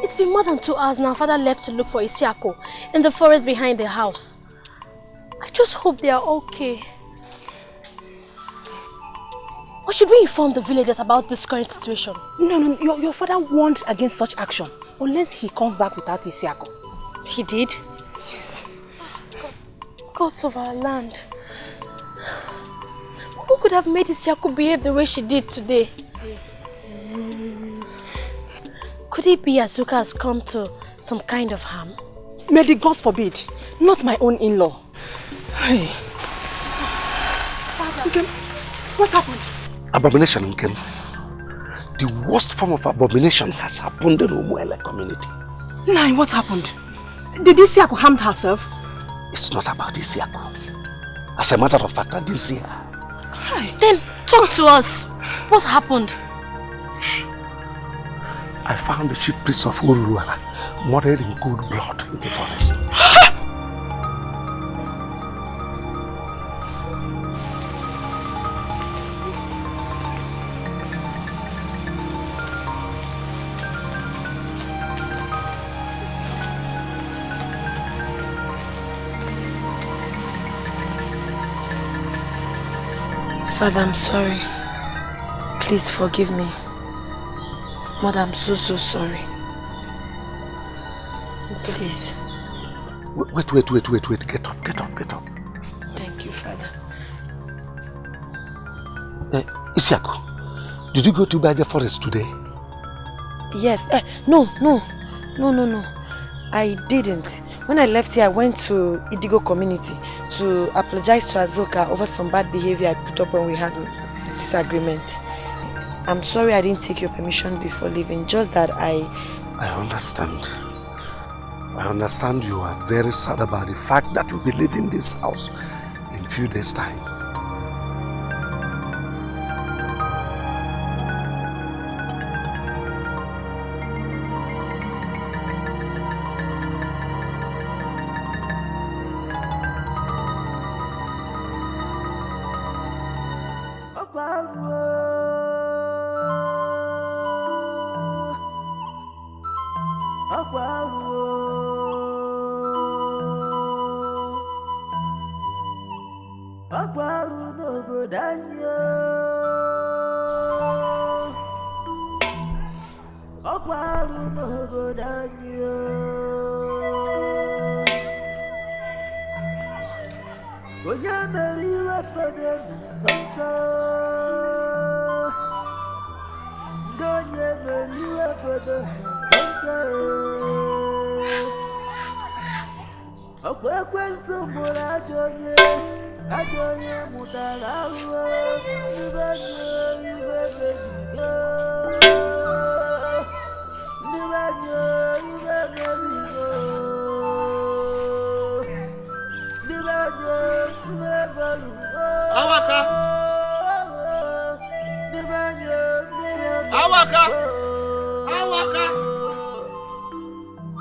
it's been more than 2 hours now. Father left to look for Isiako in the forest behind the house. I just hope they are okay. Or should we inform the villagers about this current situation? No, your father warned against such action unless he comes back without Isiako. He did? Yes. Gods of our land. Who could have made Isiako behave the way she did today? Could it be Azuka has come to some kind of harm? May the gods forbid. Not my own in-law. Hey. Father. Nkem, what happened? Abomination, Nkem. The worst form of abomination has happened in the Umuele community. Nai, what happened? Did Isiako harm herself? It's not about Isiako. As a matter of fact, I didn't see her. Hi. Then talk to us. What happened? Shh. I found the chief priest of Ururuala murdered in cold blood in the forest. Father, I'm sorry. Please forgive me. Mother, I'm so sorry. Please. Wait. Get up. Thank you, Father. Isiako, did you go to Baja Forest today? Yes. No. I didn't. When I left here, I went to Etiko community to apologize to Azuka over some bad behavior I put up when we had disagreement. I'm sorry I didn't take your permission before leaving, just that I understand. I understand you are very sad about the fact that you'll be leaving this house in a few days' time.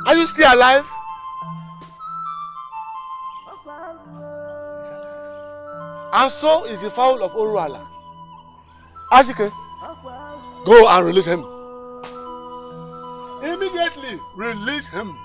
Are you still alive? And so is the fowl of Oruala. Ashike, Go and release him. Immediately release him.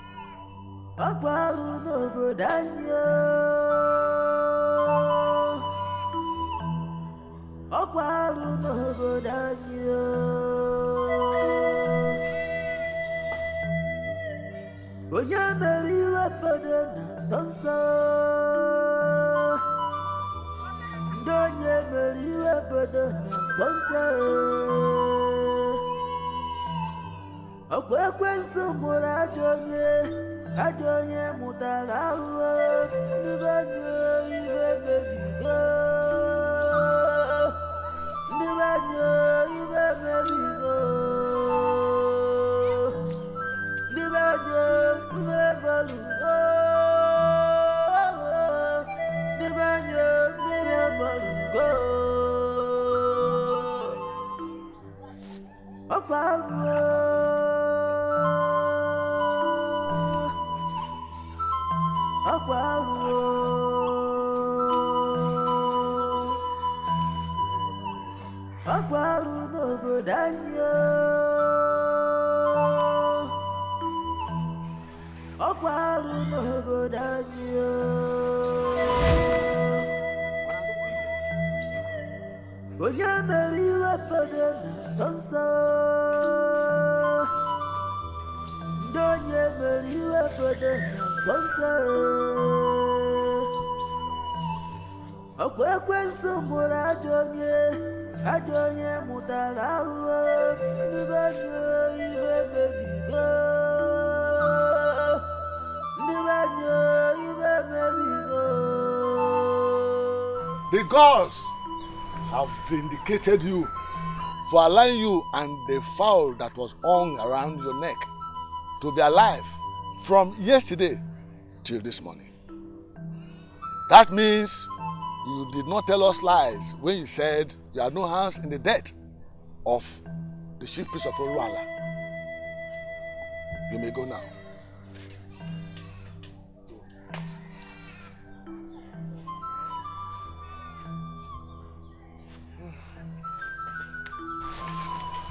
The gods have vindicated you for allowing you and the fowl that was hung around your neck to be alive from yesterday till this morning. That means you did not tell us lies when you said you had no hands in the death of the chief priest of Uruala. You may go now.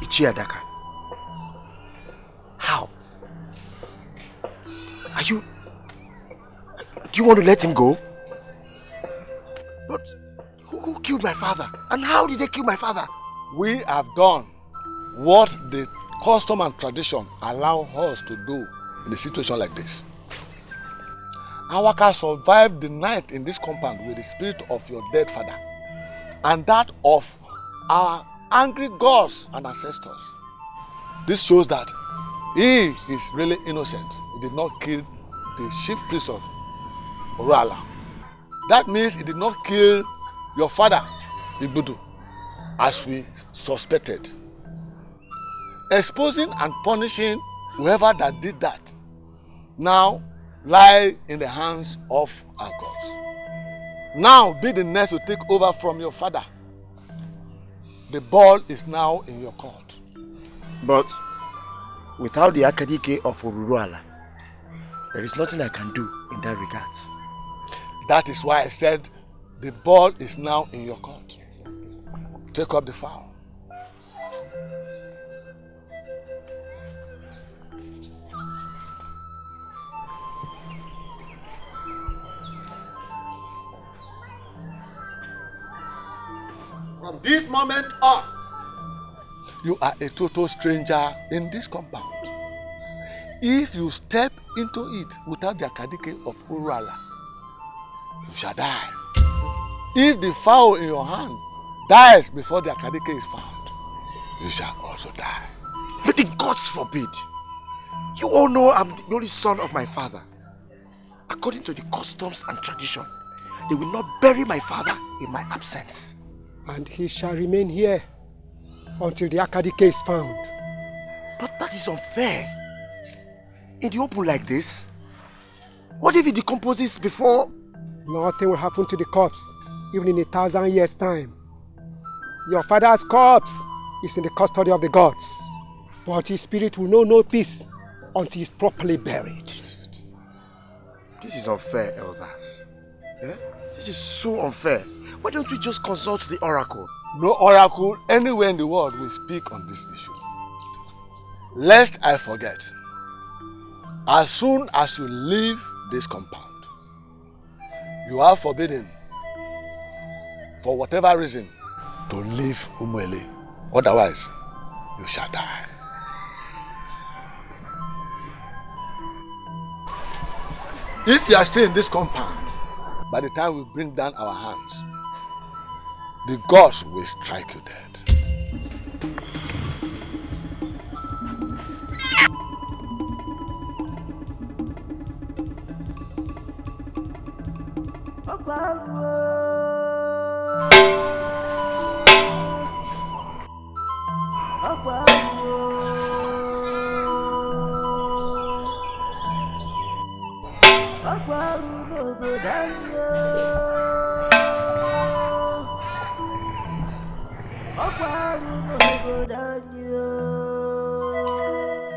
Ichiadaka. How? Are you... Do you want to let him go? But who killed my father? And how did they kill my father? We have done what the custom and tradition allow us to do in a situation like this. Awaka survived the night in this compound with the spirit of your dead father and that of our angry gods and ancestors. This shows that he is really innocent. He did not kill the chief priest of Uruala. That means he did not kill your father, Ibudu, as we suspected. Exposing and punishing whoever that did that now lie in the hands of our gods. Now be the next to take over from your father. The ball is now in your court. But without the Akadike of Uruala, there is nothing I can do in that regard. That is why I said the ball is now in your court. Take up the foul. From this moment on, you are a total stranger in this compound. If you step into it without the Akadike of Uruala, you shall die. If the fowl in your hand dies before the Akadike is found, you shall also die. But the gods forbid. You all know I'm the only son of my father. According to the customs and tradition, they will not bury my father in my absence. And he shall remain here until the Akadike is found. But that is unfair. In the open like this, what if he decomposes before? Nothing will happen to the corpse, even in 1,000 years' time. Your father's corpse is in the custody of the gods, but his spirit will know no peace until he is properly buried. This is unfair, elders. Eh? This is so unfair. Why don't we just consult the oracle? No oracle anywhere in the world will speak on this issue. Lest I forget, as soon as you leave this compound, you are forbidden, for whatever reason, to leave Umuele. Otherwise, you shall die. If you are still in this compound, by the time we bring down our hands, the gods will strike you dead.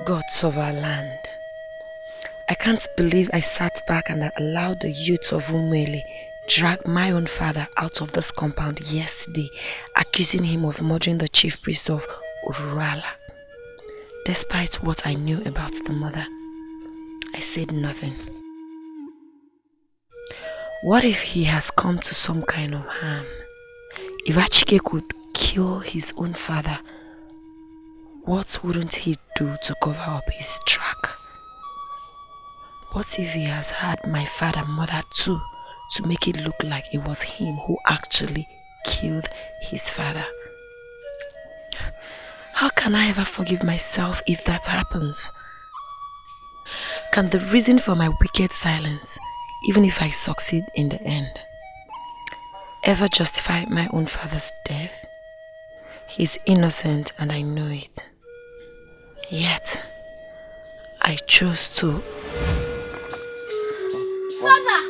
Gods of our land, I can't believe I sat back and allowed the youths of Umuele drag my own father out of this compound yesterday, accusing him of murdering the chief priest of Ururala. Despite what I knew about the mother, I said nothing. What if he has come to some kind of harm? If Achike could kill his own father, what wouldn't he do to cover up his track? What if he has had my father murdered too, to make it look like it was him who actually killed his father? How can I ever forgive myself if that happens? Can the reason for my wicked silence, even if I succeed in the end, ever justify my own father's death? He's innocent and I know it. Yet, I chose to. Father!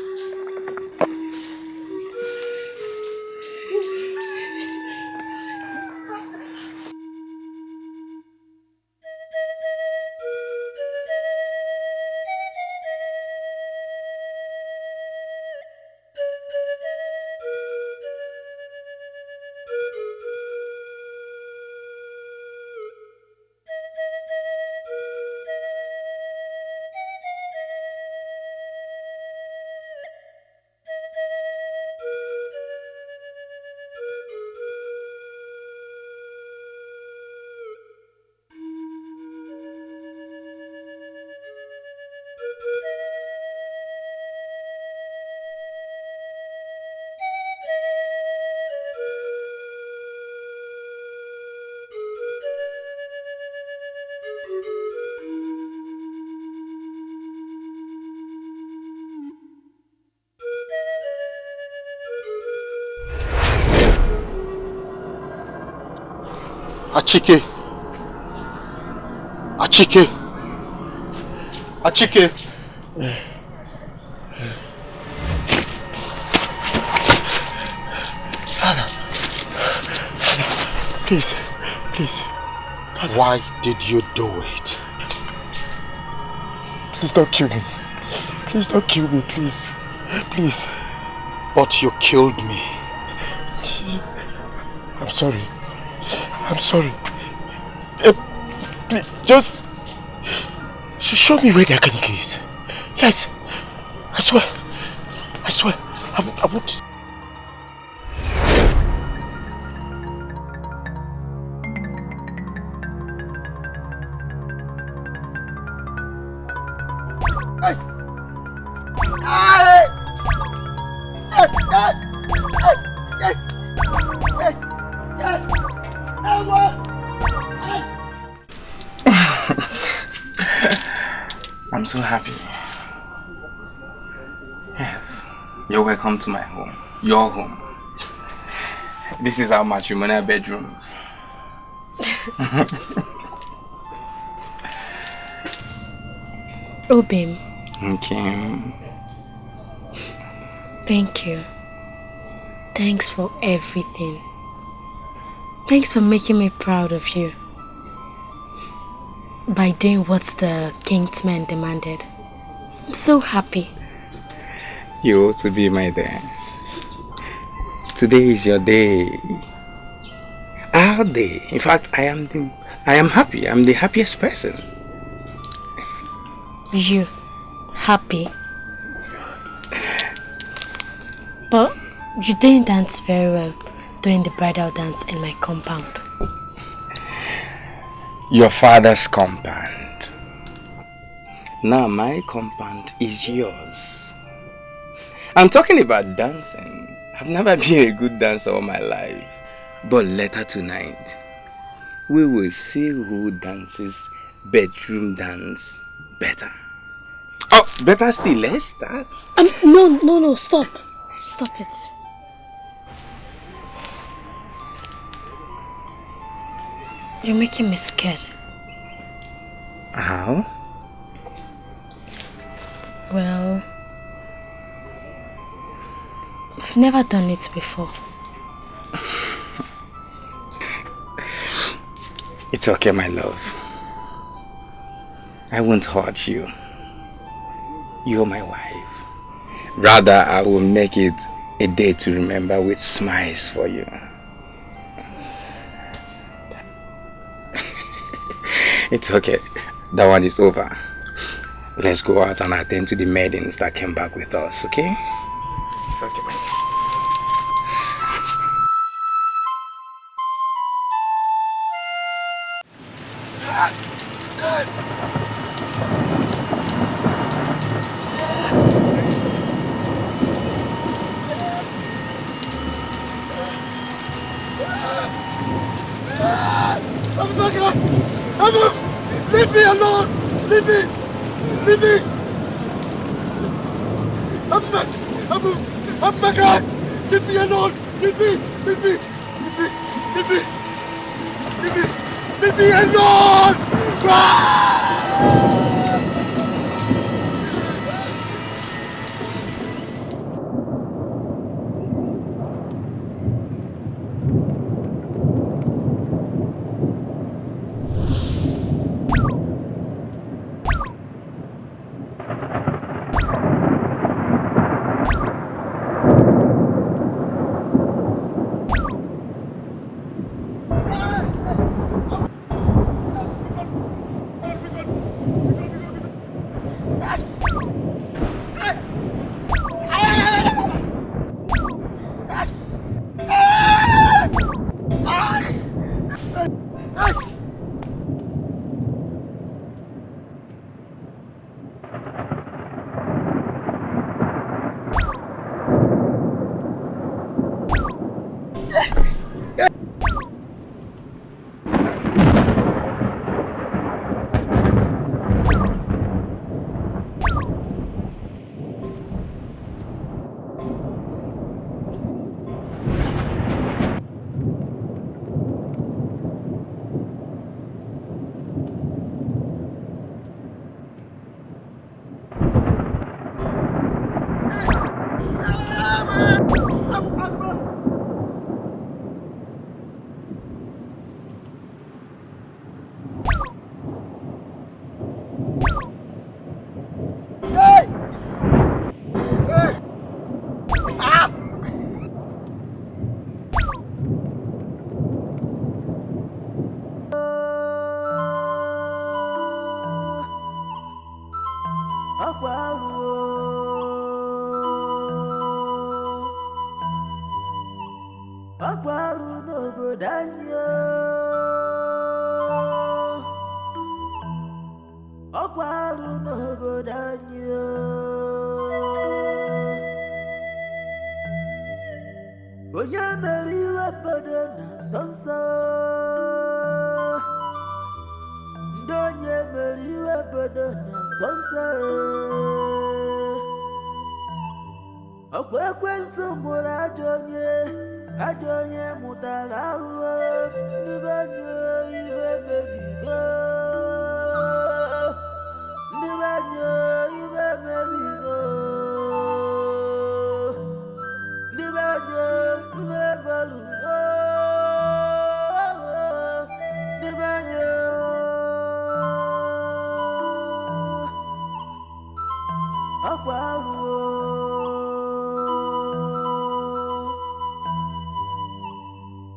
Achike. Achike. Achike. Father. Please. Please. Father. Why did you do it? Please don't kill me. Please don't kill me, please. Please. But you killed me. I'm sorry. I'm sorry. Please, just show me where the Akanike is. Yes. I swear. I swear. I won't. I'm so happy. Yes, you're welcome to my home. Your home. This is our matrimonial bedrooms. Obim. Okay. Thank you. Thanks for everything. Thanks for making me proud of you. By doing what the king's men demanded. I'm so happy. You ought to be my dad. Today is your day. Our day. In fact, I am happy. I'm the happiest person. You happy? But you didn't dance very well during the bridal dance in my compound. Your father's compound. Now my compound is yours. I'm talking about dancing. I've never been a good dancer all my life. But later tonight, we will see who dances bedroom dance better. Oh, better still, let's start. No, stop. Stop it. You're making me scared. How? Well, I've never done it before. It's okay, my love. I won't hurt you. You're my wife. Rather, I will make it a day to remember with smiles for you. It's okay. That one is over. Let's go out and attend to the maidens that came back with us, okay? It's okay, my love. Leave me alone! Leave me! Leave me! Abubakar! Leave me alone! Leave me! Leave me! Leave me! Leave me! Leave me! Leave me alone!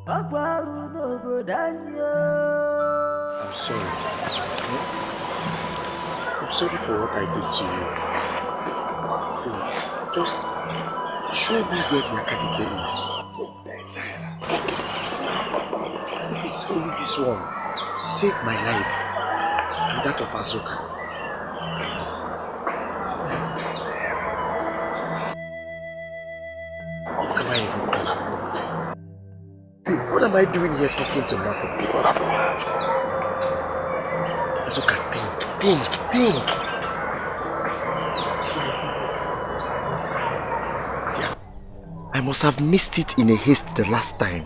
I'm sorry. I'm sorry for what I did to you. Please, just show me where the academy is. If it's only this one, save my life and that of Azuka. How can I even collaborate? What am I doing here talking to nothing? Azuka, think. Yeah. I must have missed it in a haste the last time.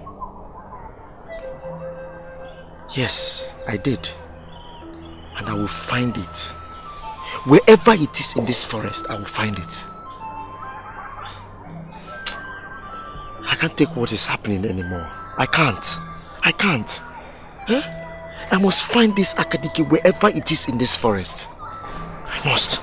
Yes, I did. And I will find it. Wherever it is in this forest, I will find it. I can't take what is happening anymore. I can't. Huh? I must find this Akadiki wherever it is in this forest. I must.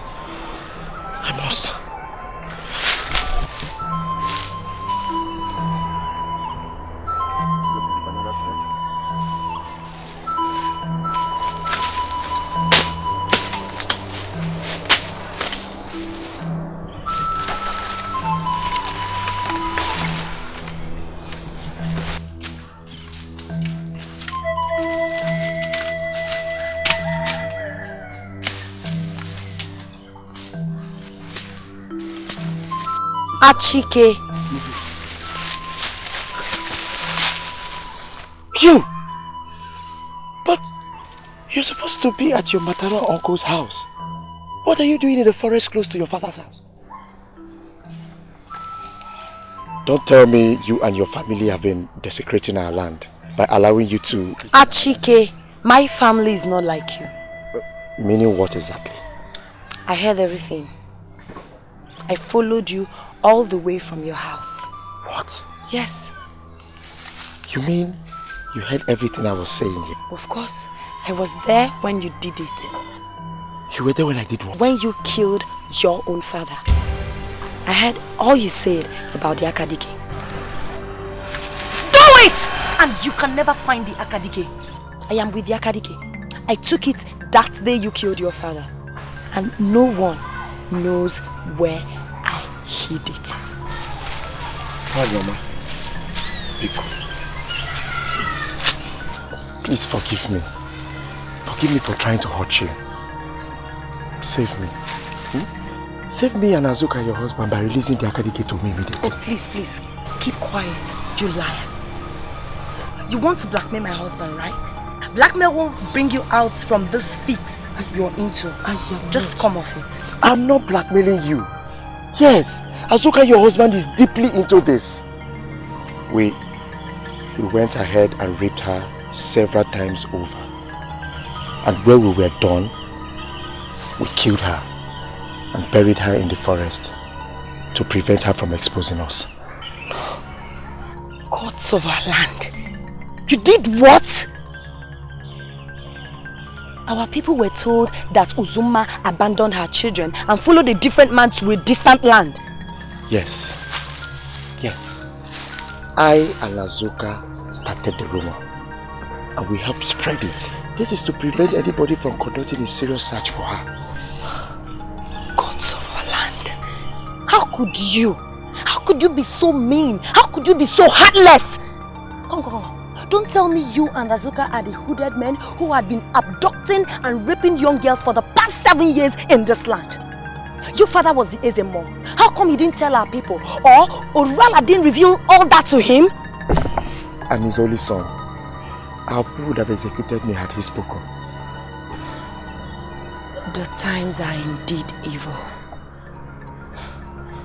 Achike. You! But you're supposed to be at your maternal uncle's house. What are you doing in the forest close to your father's house? Don't tell me you and your family have been desecrating our land by allowing you to... Achike, my family is not like you. Meaning what exactly? I heard everything. I followed you all the way from your house. What? Yes. You mean you heard everything I was saying here? Of course. I was there when you did it. You were there when I did what? When you killed your own father. I heard all you said about the Akadike. Do it! And you can never find the Akadike. I am with the Akadike. I took it that day you killed your father. And no one knows where I hid it. Mama, please forgive me. Forgive me for trying to hurt you. Save me. Save me and Azuka, your husband, by releasing the Akadike to me immediately. Oh, please, keep quiet, you liar. You want to blackmail my husband, right? Blackmail won't bring you out from this fix you're into. Just come off it. I'm not blackmailing you. Yes, Azuka, your husband, is deeply into this. We went ahead and raped her several times over. And when we were done, we killed her and buried her in the forest to prevent her from exposing us. Gods of our land. You did what? Our people were told that Uzuma abandoned her children and followed a different man to a distant land. Yes. I and Azuka started the rumor and we helped spread it. This is to prevent anybody from conducting a serious search for her. Gods of our land. How could you? How could you be so mean? How could you be so heartless? Come. Don't tell me you and Azuka are the hooded men who had been abducting and raping young girls for the past 7 years in this land. Your father was the Ezemo. How come he didn't tell our people? Or Orala didn't reveal all that to him? I'm his only son. Our people would have executed me had he spoken. The times are indeed evil.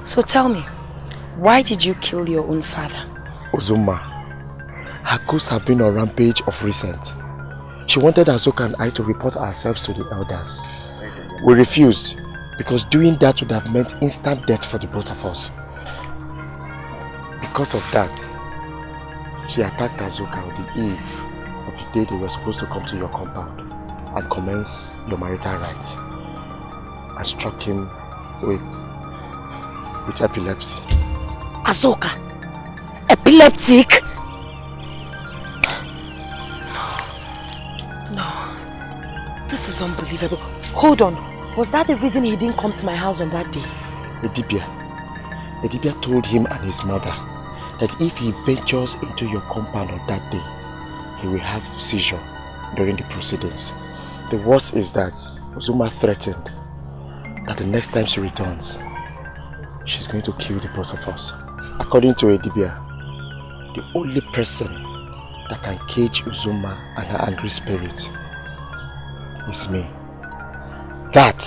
So tell me, why did you kill your own father? Uzuma. Her ghosts have been on rampage of recent. She wanted Azuka and I to report ourselves to the elders. We refused because doing that would have meant instant death for the both of us. Because of that, she attacked Azuka on the eve of the day they were supposed to come to your compound and commence your marital rites, and struck him with epilepsy. Azuka? Epileptic? This is unbelievable. Hold on. Was that the reason he didn't come to my house on that day? Edibia told him and his mother that if he ventures into your compound on that day, he will have seizure during the proceedings. The worst is that Uzuma threatened that the next time she returns, she's going to kill the both of us. According to Edibia, the only person that can cage Uzuma and her angry spirit is me. That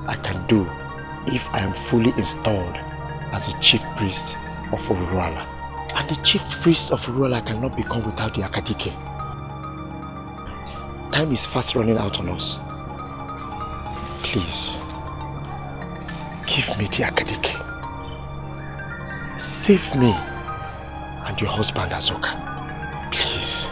I can do if I am fully installed as the chief priest of Uruala. And the chief priest of Uruala cannot become without the Akadike. Time is fast running out on us. Please, give me the Akadike. Save me and your husband Azoka. Please.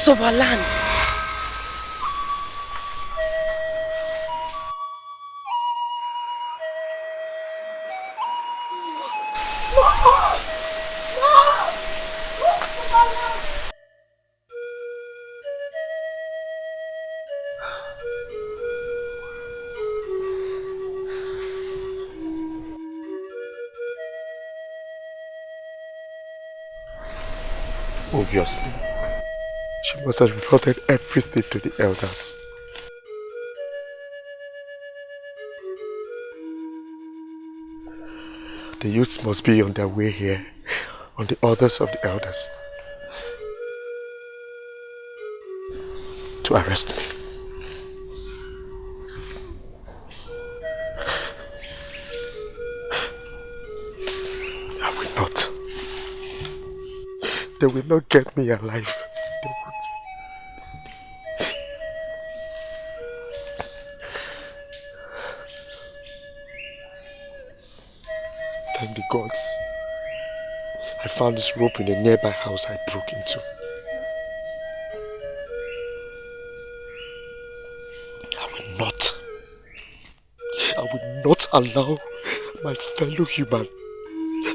Of our land. Obviously, she must have reported everything to the elders. The youths must be on their way here, on the orders of the elders, to arrest me. I will not. They will not get me alive. They won't. Thank the gods. I found this rope in a nearby house I broke into. I will not allow my fellow human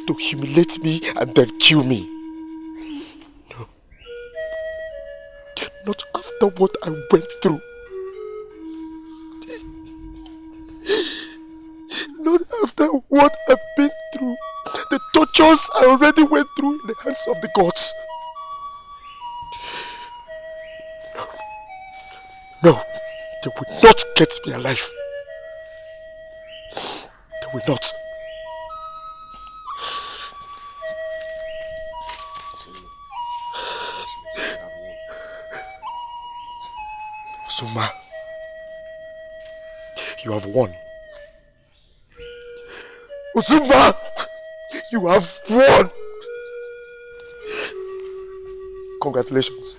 to humiliate me and then kill me. No. Not after what I went through. Not after what I've been through. The tortures I already went through in the hands of the gods. No. No. They will not get me alive. They will not. Suma, you have won. Uzuma, you have won. Congratulations.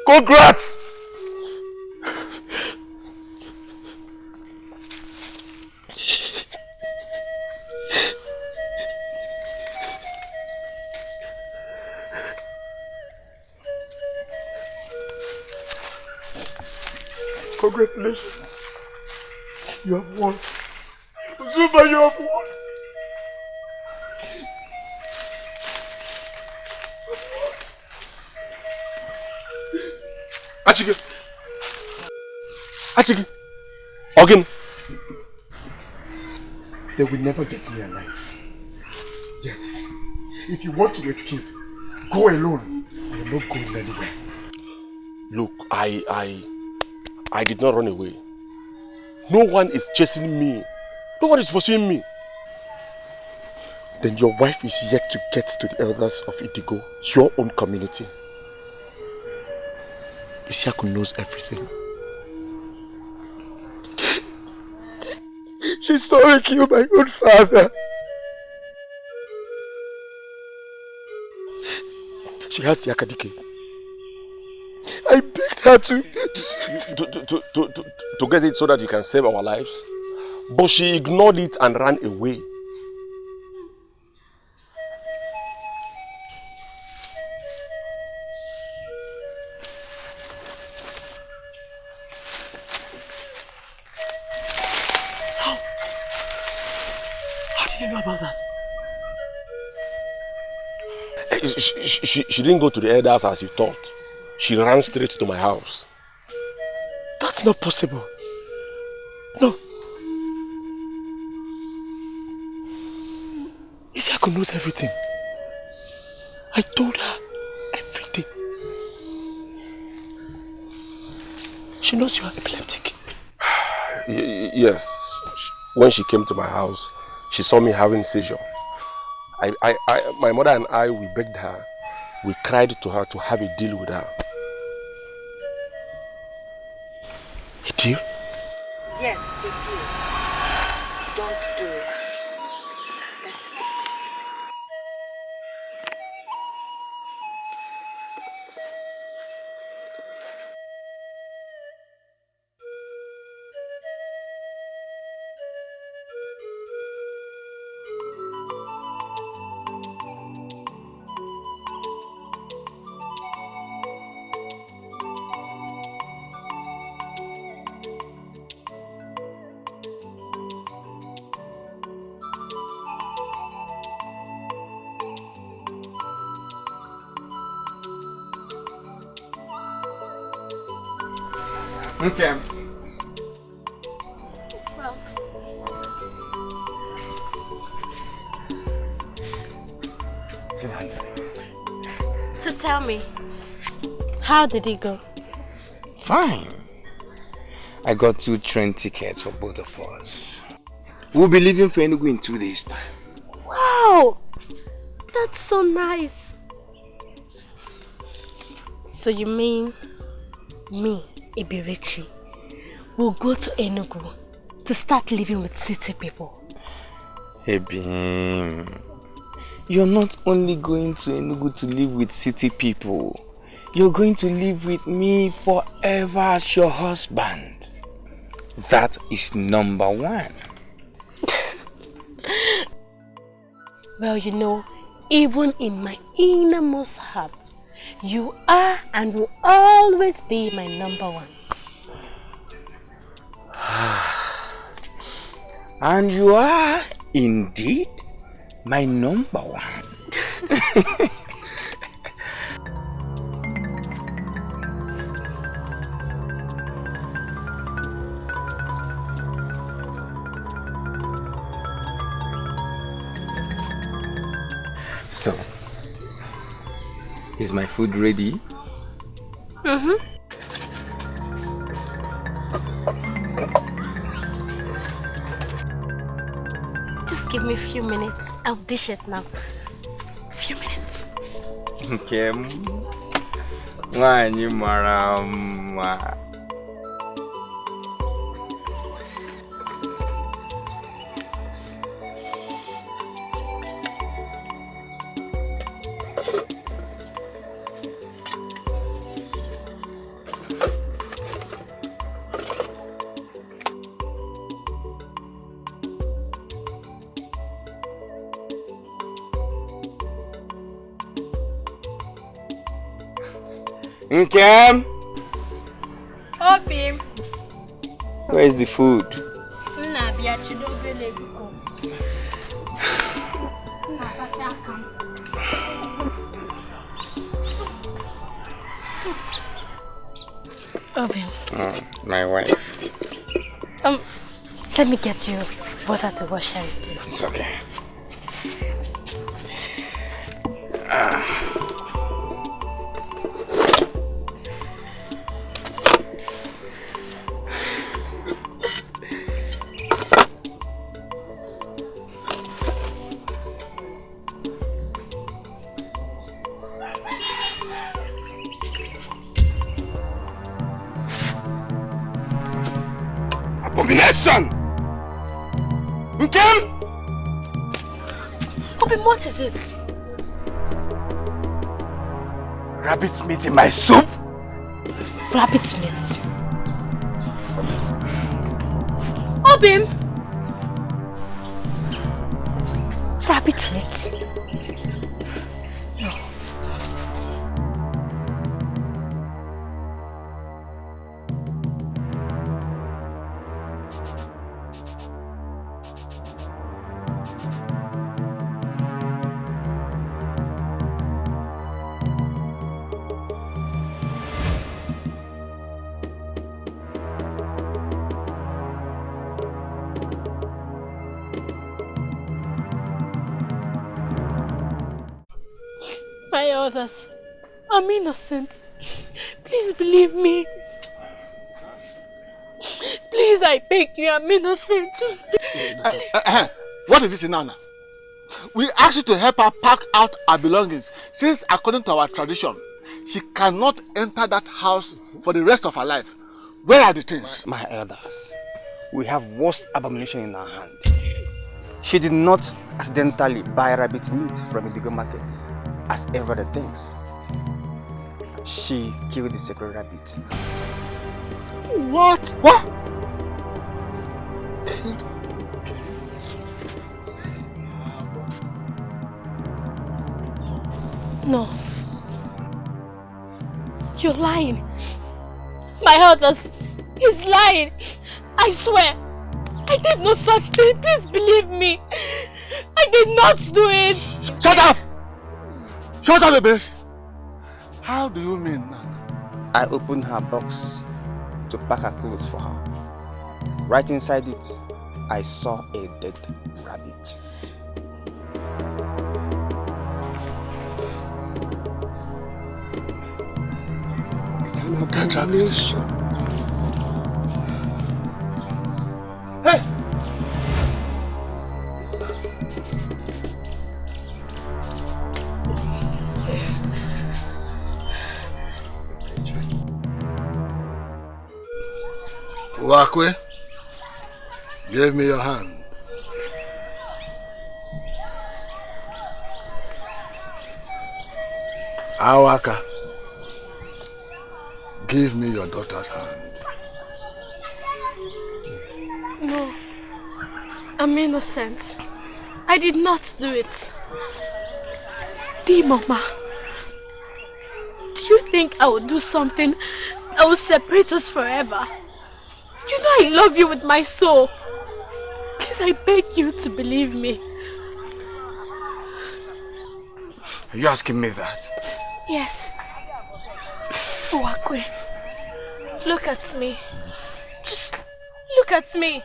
Congrats! Congratulations. You have won. Zuma, you have won. Achike. Achike. Again. They will never get me alive. Yes. If you want to escape, go alone. I am not going anywhere. Look, I did not run away. No one is chasing me. No one is pursuing me. then your wife is yet to get to the elders of Etiko, your own community. Isiaku knows everything. She saw me kill my own father. She has the Akadike. I begged her to get it so that you can save our lives. But she ignored it and ran away. How did you know about that? She didn't go to the elders as you thought. She ran straight to my house. That's not possible. No. Isiaku knows everything. I told her everything. She knows you are epileptic. Yes. When she came to my house, she saw me having seizure. My mother and I, we begged her. We cried to her to have a deal with her. A deal? Yes, a deal. Don't do it. Let's discuss it. Okay. Well. Sit down. So tell me, how did it go? Fine. I got 2 train tickets for both of us. We'll be leaving for Enugu in 2 days' time. Wow! That's so nice. So you mean me, Ibirichi, will go to Enugu to start living with city people? Ebim, you're not only going to Enugu to live with city people, you're going to live with me forever as your husband. That is number 1. Well, you know, even in my innermost heart, you are and will always be my number 1. And you are indeed my number 1. So, is my food ready? Mm-hmm. Just give me a few minutes. I'll dish it now. A few minutes. Okay. Nwanyi mara mma. Nkem! Obi! Where is the food? Obi. My wife. Let me get you water to wash it. It's okay. question! Okay? Open, what is it? Rabbit meat in my soup? Rabbit meat. Obim! Rabbit meat. No. My elders, I'm innocent. Please believe me. Please, I beg you, I'm innocent. Just What is this, Nana? We asked you to help her pack out her belongings, since according to our tradition, she cannot enter that house for the rest of her life. Where are the things? My elders, we have worse abomination in our hand. She did not accidentally buy rabbit meat from a legal market, as ever the things. She killed the sacred rabbit herself. What? What? No. You're lying. My elders, he's lying. I swear. I did no such thing. Please believe me. I did not do it. Shut up! Shut up, baby. How do you mean, Nana? I opened her box to pack her clothes for her. Right inside it, I saw a dead rabbit. Dead rabbit. Hey! Wakwe, give me your hand. Awaka, give me your daughter's hand. No. I'm innocent. I did not do it. Dear Mama, do you think I would do something that will separate us forever? You know I love you with my soul. Please, I beg you to believe me. Are you asking me that? Yes. Wakwe, look at me. Just look at me.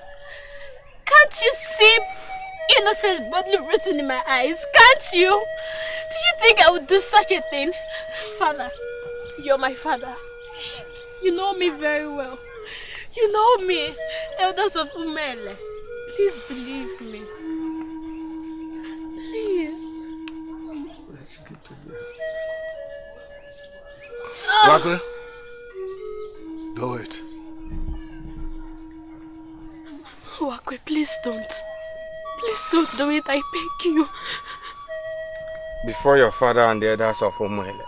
Can't you see innocent bodily written in my eyes? Can't you? Do you think I would do such a thing? Father, you're my father. You know me very well. You know me, elders of Umele. Please believe me. Please. Wakwe, do it. Wakwe, please don't. Please don't do it, I beg you. Before your father and the others of Umele,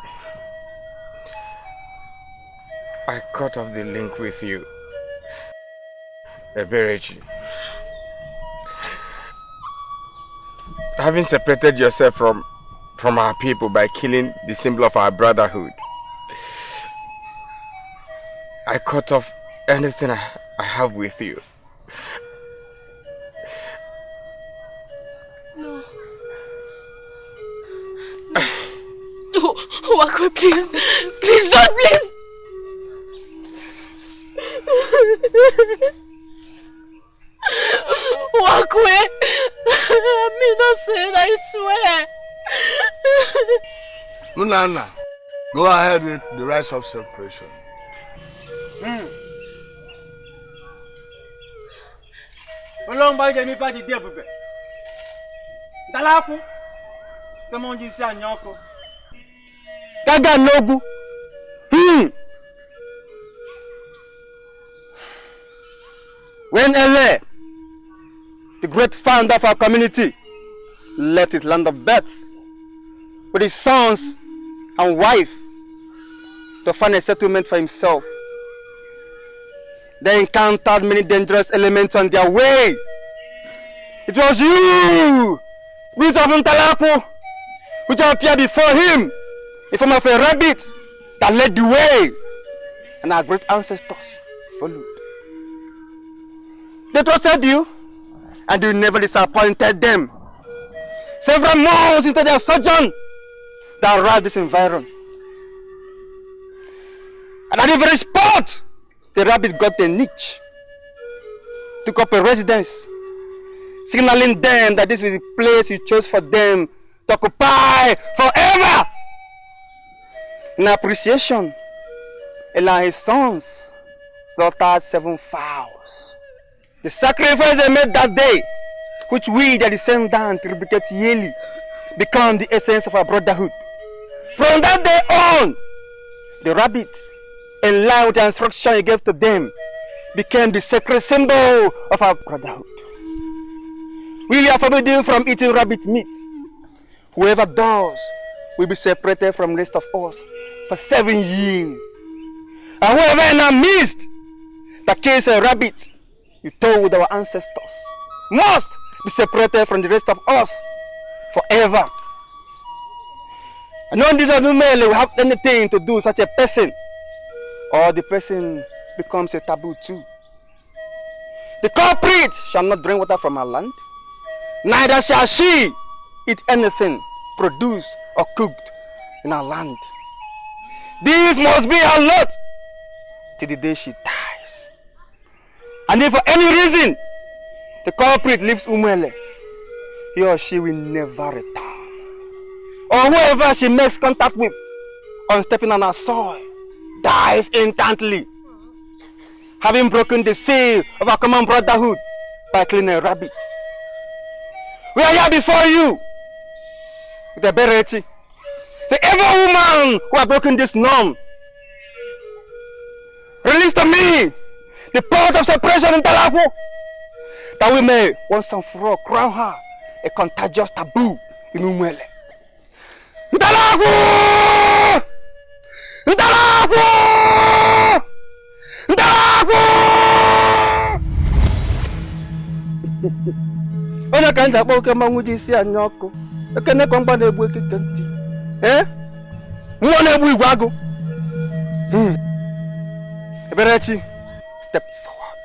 I cut off the link with you. Eberechi. Having separated yourself from our people by killing the symbol of our brotherhood, I cut off anything I have with you. No. No. Wakwe, please. Please don't, please. Wakwe, I'm innocent, I swear. Nana, go ahead with the rites of separation. Olong ba je mi pa di debube. Dalafu. Ke mon ji si anyoko. Gaga nogu. When Ele, the great founder of our community, left his land of birth with his sons and wife to find a settlement for himself, they encountered many dangerous elements on their way. It was you, spirit of Ntalaku, which appeared before him in form of a rabbit, that led the way, and our great ancestors followed. They trusted you, and you never disappointed them. Several months into their sojourn, they arrived this environment. And at the very spot, the rabbit got a niche, took up a residence, signaling them that this is the place he chose for them to occupy forever. In appreciation, Eli and his sons slaughtered 7 fowls. The sacrifice they made that day, which we, their descendants, replicate yearly, become the essence of our brotherhood. From that day on, the rabbit, in line with the instruction he gave to them, became the sacred symbol of our brotherhood. We are forbidden from eating rabbit meat. Whoever does will be separated from the rest of us for 7 years. And whoever in our midst that kills a rabbit, you told our ancestors, must be separated from the rest of us forever. And none of the male will have anything to do with such a person, or the person becomes a taboo too. The culprit shall not drink water from our land, neither shall she eat anything produced or cooked in our land. This must be her lot till the day she dies. And if for any reason the culprit leaves Umwele, he or she will never return. Or whoever she makes contact with on stepping on our soil dies instantly, having broken the seal of our common brotherhood by killing a rabbit. We are here before you with the Bereti, the evil woman who has broken this norm. Release to me the pot of separation in Talaku, that we may once and for all crown her a contagious taboo in Umwele. Ntalaku! Ntalaku! Ntalaku! Onya kanja boke manguji si anyoko. Ekene kwamba na ebu ekike nti. Mwa na ebu igwago. Eberechi, step forward.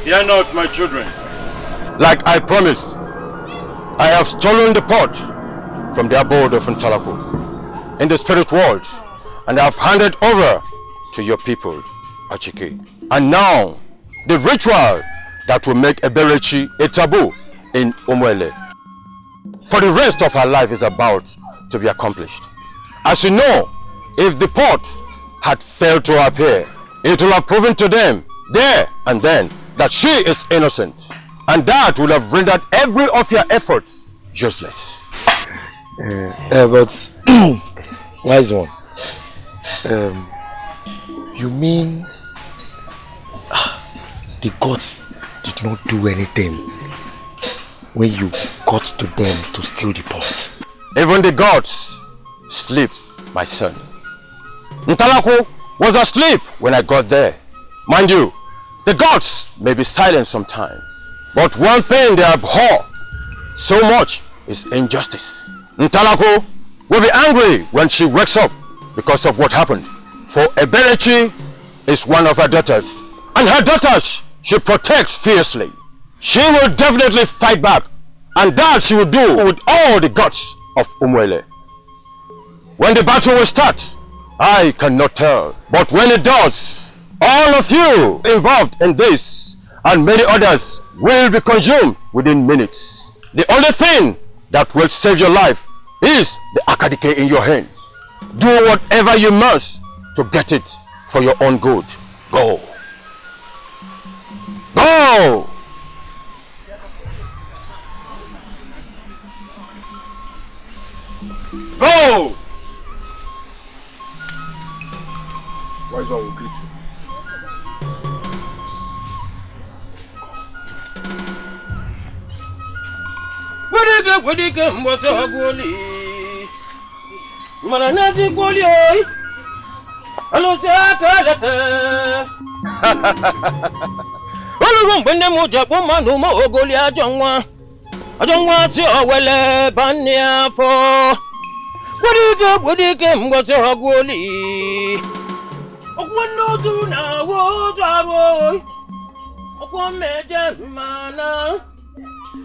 Fear not, my children. Like I promised, I have stolen the pot from the abode of Ntalaku in the spirit world, and I have handed over to your people, Achike. And now, the ritual that will make Eberechi a taboo in Umwele for the rest of her life is about to be accomplished. As you know, if the pot had failed to appear, it will have proven to them there and then that she is innocent, and that will have rendered every of your efforts useless. But wise one, you mean the gods did not do anything when you got to them to steal the pot? Even the gods slept, my son. Ntalaku was asleep when I got there. Mind you, the gods may be silent sometimes, but one thing they abhor so much is injustice. Ntalaku will be angry when she wakes up because of what happened, for Eberechi is one of her daughters And her daughters she protects fiercely. She will definitely fight back, and that she will do with all the guts of Umuele. When the battle will start, I cannot tell. But when it does, all of you involved in this and many others will be consumed within minutes. The only thing that will save your life is the akadike in your hands. Do whatever you must to get it for your own good. Go. Go! Go! Wise one will greet you. Wedike mboso gwoli. Mana nazi gwoli oi. Alo se akalete. Olu mbende moja po manu mo ogoli ajonwa. Ajonwa si owele bani afo. Wedike mboso gwoli. Okwo no tu na wo jaro. Okwo meje mana.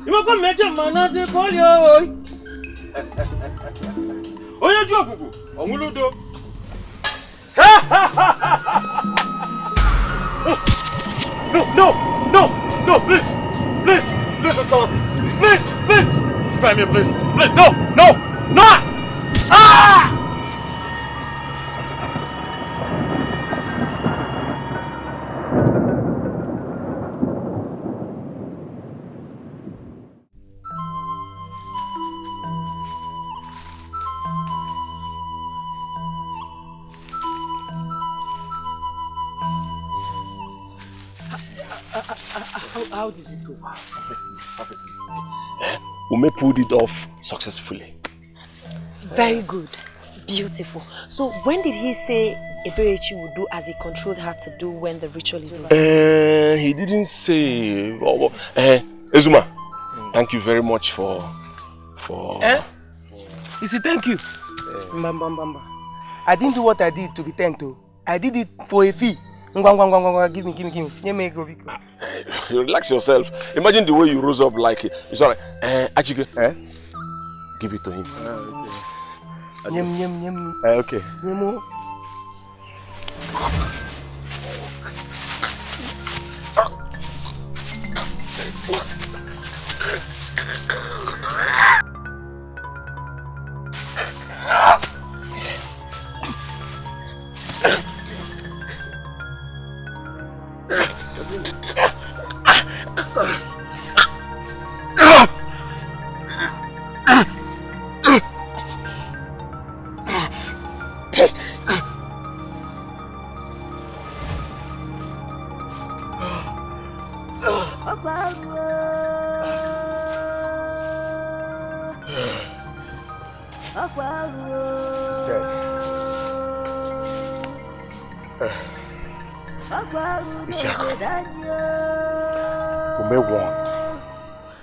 You go meje mana se koli oi. Oya ju ogugu, onwuludo. No, please, Uncle. Please, spare me, please, no! Ah! How did it go? Perfectly. Ume pulled it off successfully. Very good. Beautiful. So when did he say Eberechi would do as he controlled her to do when the ritual is over? He didn't say. Ezuma, thank you very much for. You say thank you. I didn't do what I did to be thanked. I did it for a fee. Give me. Relax yourself. Imagine the way you rose up like it. It's alright. Achike, give it to him. Okay.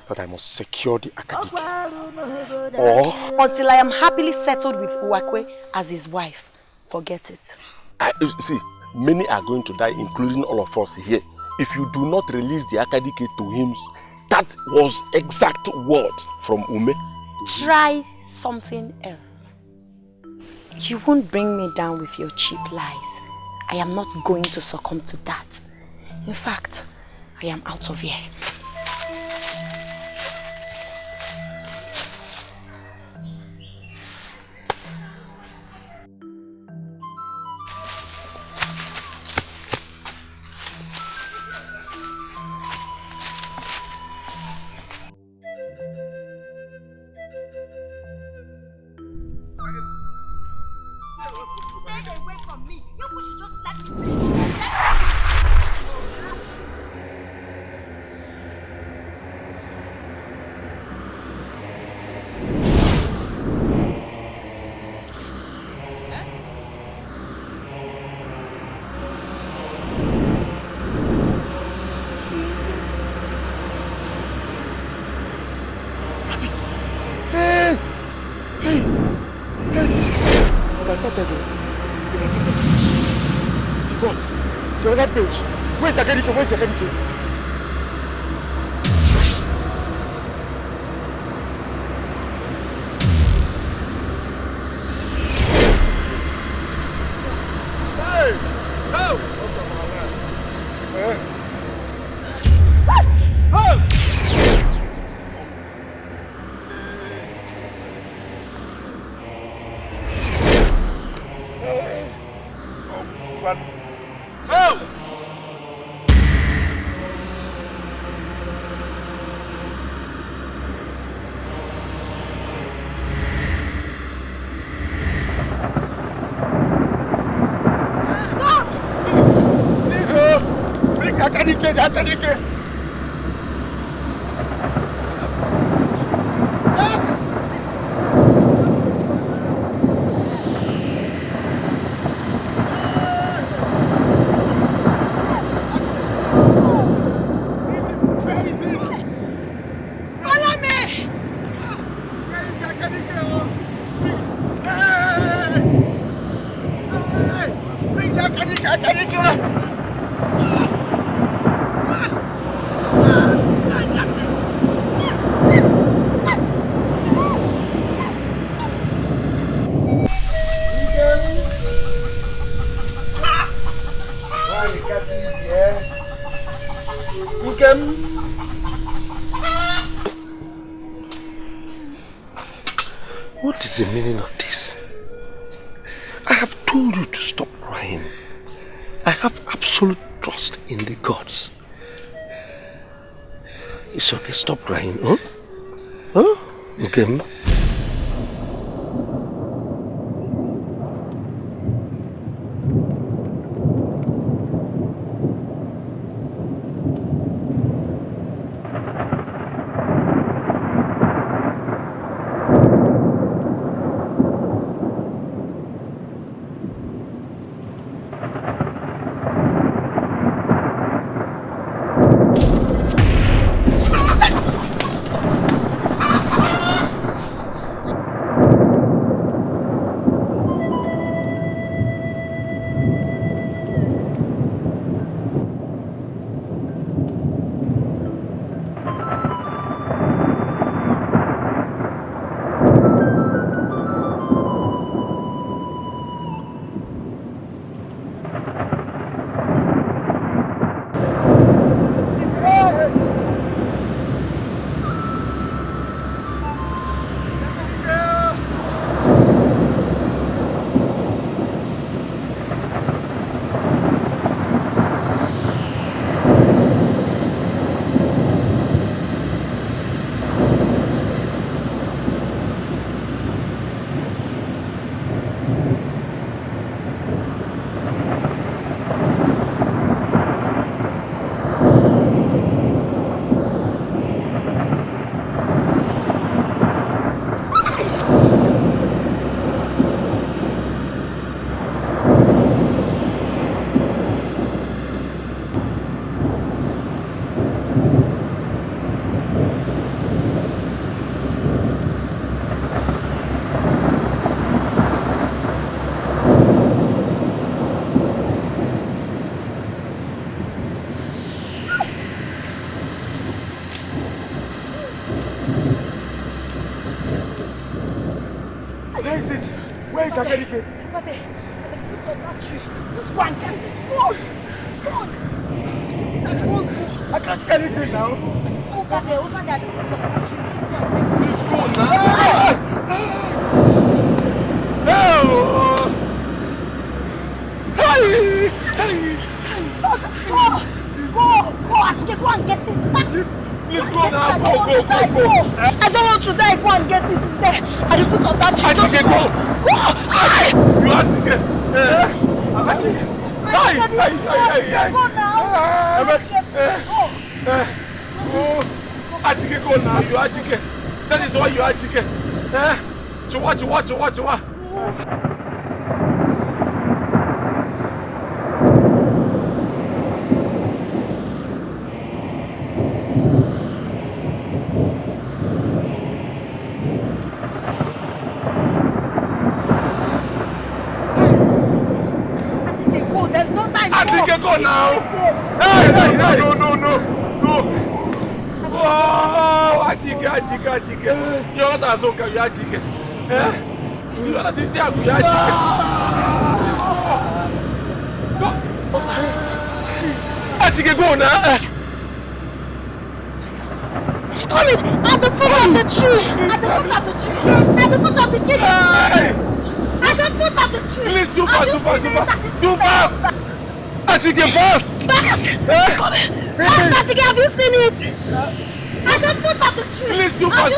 But I must secure the Akadike. Or until I am happily settled with Uwakwe as his wife. Forget it. See, many are going to die, including all of us here. If you do not release the Akadike to him, that was exact word from Ume. Try something else. You won't bring me down with your cheap lies. I am not going to succumb to that. In fact, I am out of here. The other page. Where's the Akadike? Where's the Akadike? Akadike. Follow me! Bring the Akadike. What is the meaning of this? I have told you to stop crying. I have absolute trust in the gods. It's okay, stop crying, huh? Huh? Okay. Where is the Akadike? Over there. At the foot of that tree. Just go and get it. Go on. Go on. Get it and go. I can't see anything now. Over there. Over there. At the foot of that tree. Please go now. No! Hey! Hey! Go, Atike, go and get it. Please go now. Go. I don't want to die. Go and get it. It's there. At the foot of that tree. Atike, Just go. Go. You Atike. Atike. Hey. Go now. Atike, go now. You Atike. That is why you Atike. Chiwa. Atike, go. There's no time. Atike, go now. No. Oh, Achike. You're not Azoka, you're Achike. You are not this year, you're Achike. Achike, go now. It's coming at the foot of the tree. At the foot of the tree. At the foot of the tree. At the foot of the tree. Please do fast. Do fast. Achike, fast. It's coming. Fast, Achike, have you seen it? At the foot of the tree. Please do fast.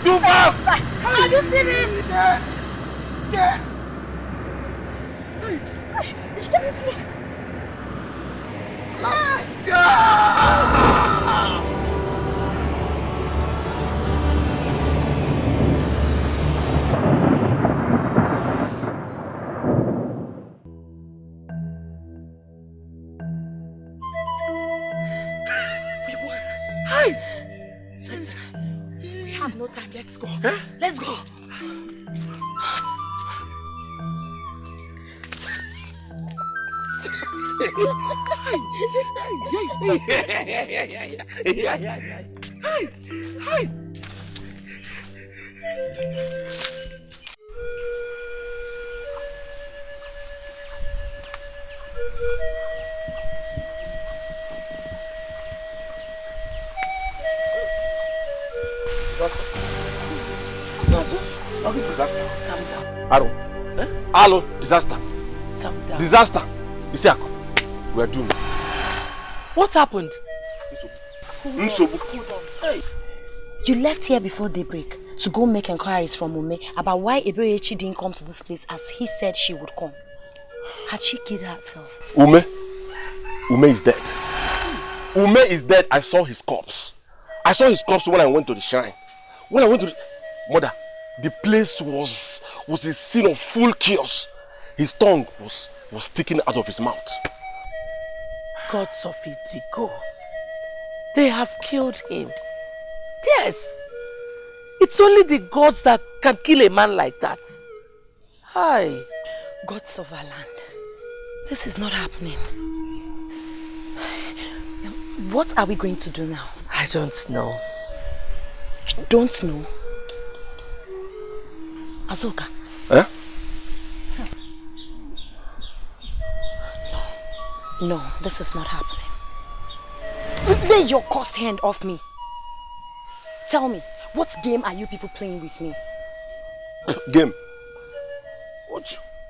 Do fast. Have you seen it? Yes. It's coming, please. Hi! Listen, we have no time. Let's go. Let's go. Hi! Disaster. Calm down. Hello, disaster. Calm down. Disaster. Etiko, we are doomed. What happened? You left here before daybreak to go make inquiries from Ume about why Eberechi didn't come to this place as he said she would come. Had she killed herself? Ume is dead. Ume is dead. I saw his corpse. When I went to the shrine. Mother, the place was a scene of full chaos. His tongue was sticking out of his mouth. Gods of Etiko. They have killed him. Yes. It's only the gods that can kill a man like that. Hi. Gods of our land. This is not happening. What are we going to do now? I don't know. Don't know? Azoka. No, this is not happening. Lay your cursed hand off me. Tell me, what game are you people playing with me? Game?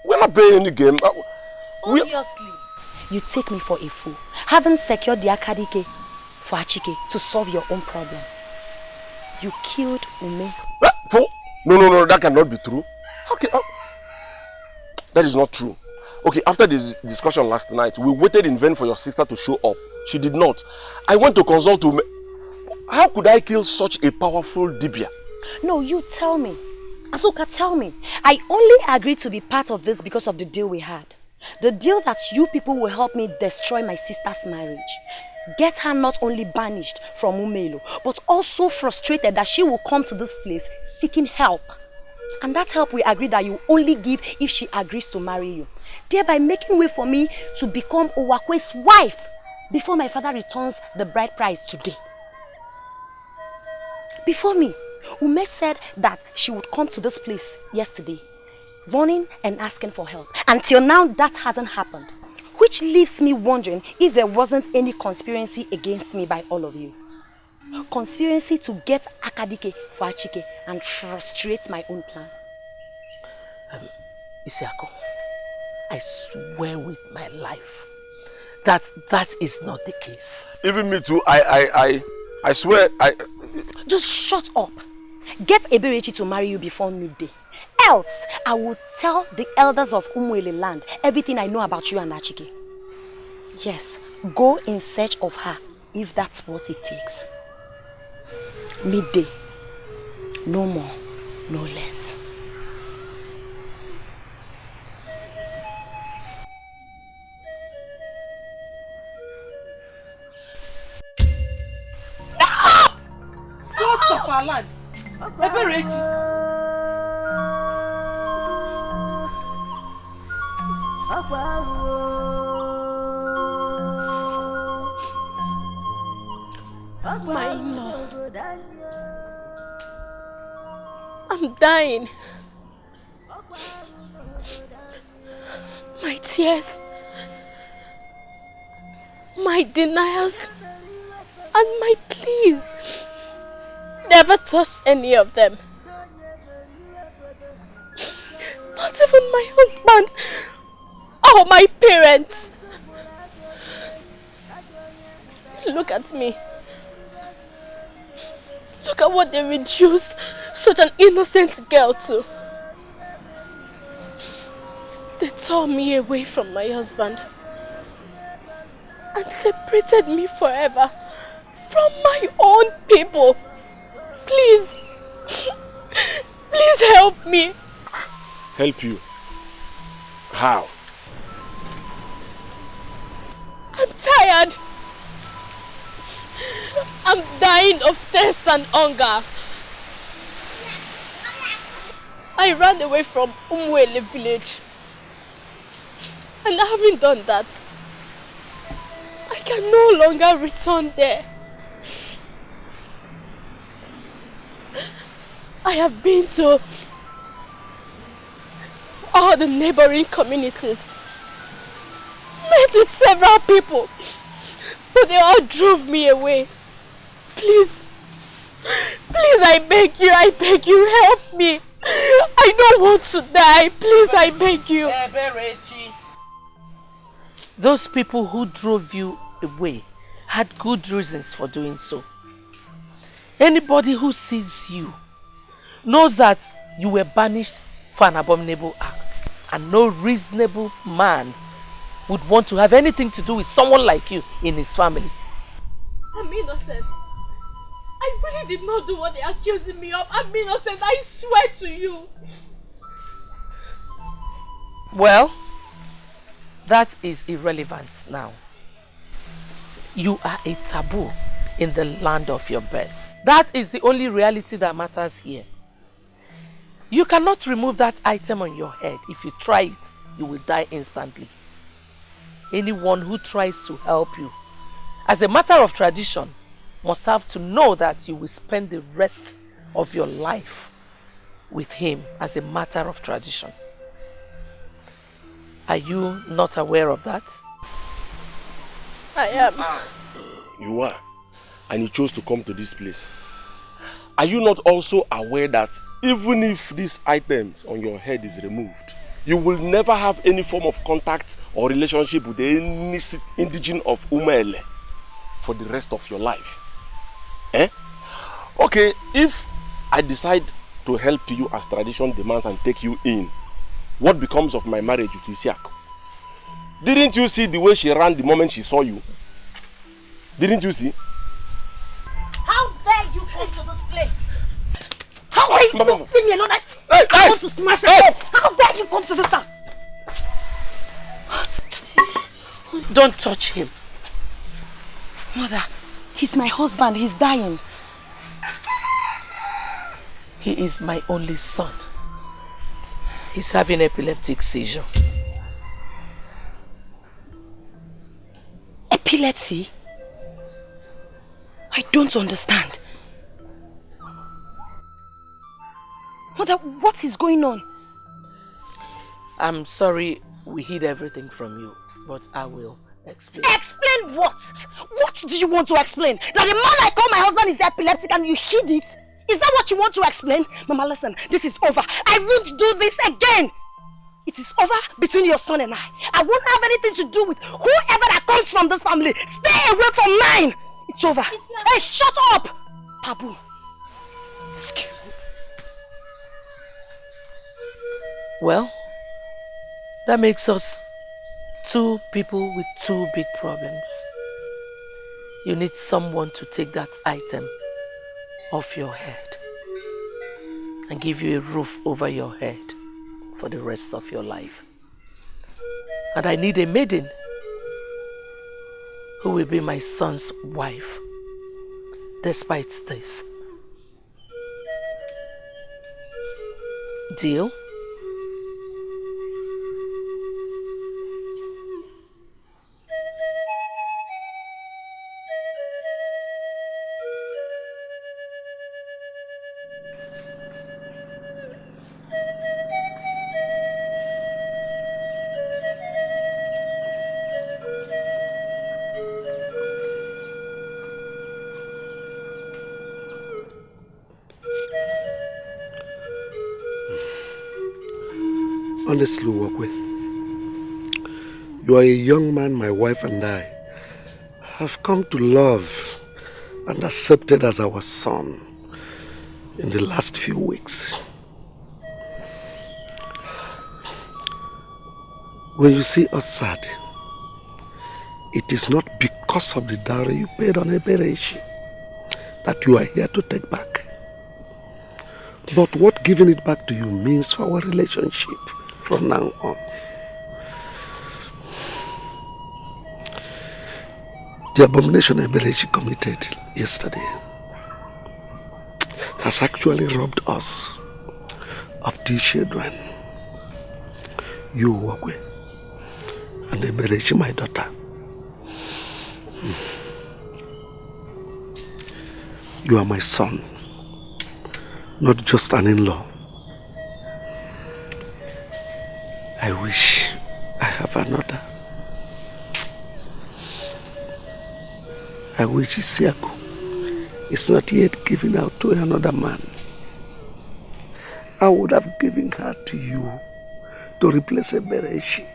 We're not playing any game. Obviously. You take me for a fool. Haven't secured the Akadike for Achike to solve your own problem. You killed Ume. Fool? No, that cannot be true. Okay, that is not true. Okay, after this discussion last night, we waited in vain for your sister to show up. She did not. I went to consult Ume. How could I kill such a powerful Dibia? No, you tell me. Azoka, tell me. I only agreed to be part of this because of the deal we had. The deal that you people will help me destroy my sister's marriage. Get her not only banished from Umelo, but also frustrated that she will come to this place seeking help. And that help we agreed that you only give if she agrees to marry you. Thereby making way for me to become Owakwe's wife before my father returns the bride price today. Before me, Ume said that she would come to this place yesterday, running and asking for help. Until now, that hasn't happened. Which leaves me wondering if there wasn't any conspiracy against me by all of you. Conspiracy to get Akadike for Achike and frustrate my own plan. Isiako, I swear with my life that is not the case. Even me too, I swear, Just shut up. Get Eberechi to marry you before midday. Else, I will tell the elders of Umuele land everything I know about you and Achike. Yes, go in search of her if that's what it takes. Midday. No more, no less. Gods of our land. Eberechi. My in-law. I'm dying. My tears, my denials, and my pleas never touched any of them. Not even my husband or my parents. Look at me. Look at what they reduced such an innocent girl to. They tore me away from my husband and separated me forever from my own people. Please, please help me. Help you? How? I'm tired. I'm dying of thirst and hunger. I ran away from Umuele village. And having done that, I can no longer return there. I have been to all the neighboring communities, met with several people, but they all drove me away. Please, please, I beg you, help me. I don't want to die. Please, I beg you. Those people who drove you away had good reasons for doing so. Anybody who sees you knows that you were banished for an abominable act, and no reasonable man would want to have anything to do with someone like you in his family. I'm innocent. I really did not do what they're accusing me of. I'm innocent, I swear to you. Well, that is irrelevant now. You are a taboo in the land of your birth. That is the only reality that matters here. You cannot remove that item on your head. If you try it, you will die instantly. Anyone who tries to help you, as a matter of tradition, must have to know that you will spend the rest of your life with him as a matter of tradition. Are you not aware of that? I am. You are. And you chose to come to this place. Are you not also aware that even if these items on your head is removed, you will never have any form of contact or relationship with any indigene of Umele for the rest of your life? Eh? Okay, if I decide to help you as tradition demands and take you in, what becomes of my marriage with Isiaku? Didn't you see the way she ran the moment she saw you? Didn't you see? How dare you come to this place? How dare you leave me alone? I want to smash your head. How dare you come to this house? Don't touch him. Mother, he's my husband. He's dying. He is my only son. He's having epileptic seizure. Epilepsy? I don't understand. Mother, what is going on? I'm sorry we hid everything from you, but I will explain. Explain what? What do you want to explain? That the man I call my husband is epileptic and you hid it? Is that what you want to explain? Mama, listen, this is over. I won't do this again. It is over between your son and I. I won't have anything to do with whoever that comes from this family. Stay away from mine. It's over. Hey, shut up! Taboo. Excuse me. Well, that makes us two people with two big problems. You need someone to take that item off your head and give you a roof over your head for the rest of your life. And I need a maiden who will be my son's wife despite this. Deal? Honestly, Wakwe, you are a young man my wife and I have come to love and accepted as our son in the last few weeks. When you see us sad, it is not because of the dowry you paid on Eberechi that you are here to take back, but what giving it back to you means for our relationship from now on. The abomination Eberechi committed yesterday has actually robbed us of 2 children. You, Wakwe, and Eberechi, my daughter. You are my son, not just an in-law. I wish I have another. I wish Isiaku is not yet given out to another man. I would have given her to you to replace Eberechi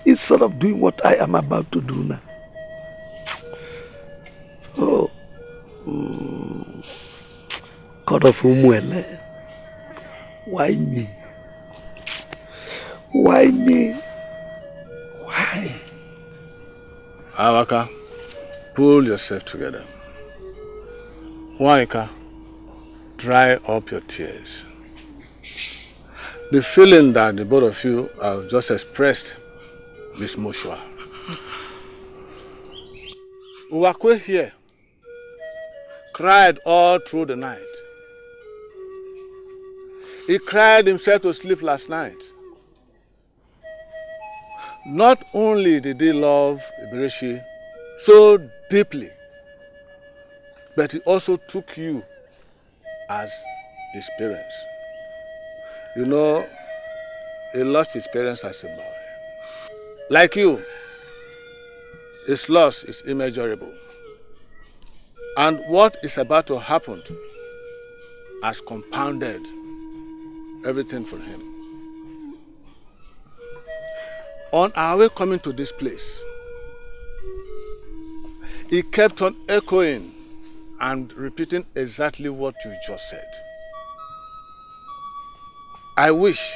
instead of doing what I am about to do now. Oh, God of Umuele, why me? Why me? Why? Awaka, pull yourself together. Waika, dry up your tears. The feeling that the both of you have just expressed is mutual. Uwakwe here cried all through the night. He cried himself to sleep last night. Not only did he love Eberechi so deeply, but he also took you as his parents. You know, he lost his parents as a boy. Like you, his loss is immeasurable. And what is about to happen has compounded everything for him. On our way coming to this place, he kept on echoing and repeating exactly what you just said. I wish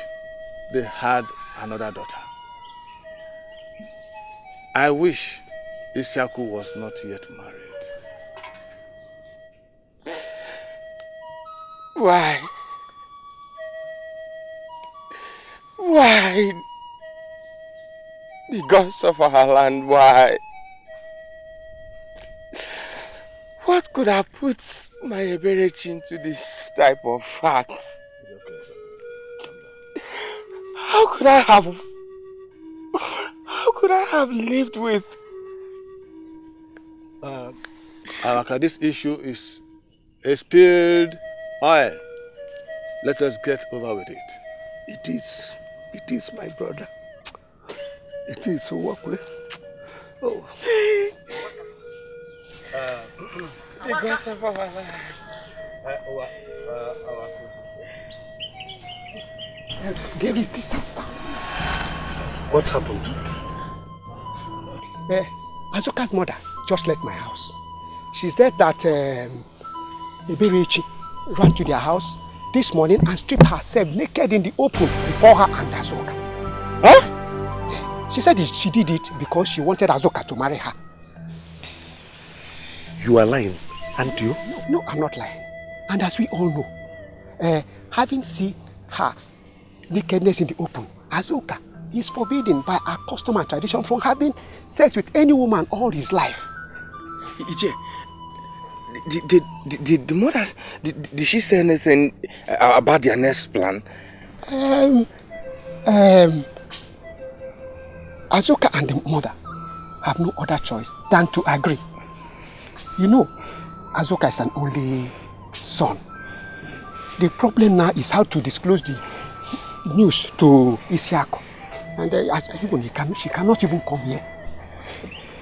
they had another daughter. I wish Isiaku was not yet married. Why? Why? The gods of our land, why? What could have put my Eberechi into this type of fact? How could I have lived with? Alaka, this issue is a spilled oil. Let us get over with it. It is my brother. It is Wakwe. Oh. The gods of our land. There is disaster. What happened? Azuka's mother just left my house. She said that Eberechi ran to their house this morning and stripped herself naked in the open before her and Azuka. Huh? She said she did it because she wanted Azuka to marry her. You are lying, aren't you? No, I'm not lying. And as we all know, having seen her nakedness in the open, Azuka is forbidden by our custom and tradition from having sex with any woman all his life. Ije, did the mother, did she say anything about their next plan? Azuka and the mother have no other choice than to agree. You know, Azuka is an only son. The problem now is how to disclose the news to Isiako. And as even she cannot even come here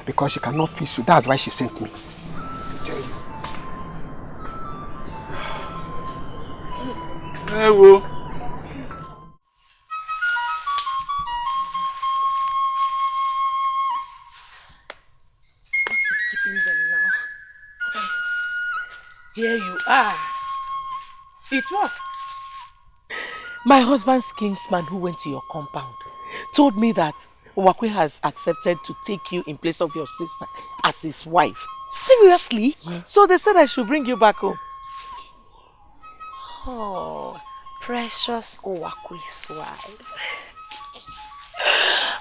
because she cannot feel so. That's why she sent me. Hey, wo. What is keeping them now? Here you are. It worked. My husband's kinsman who went to your compound told me that Wakwe has accepted to take you in place of your sister as his wife. Seriously? So they said I should bring you back home. Oh, precious Owakwe's wife.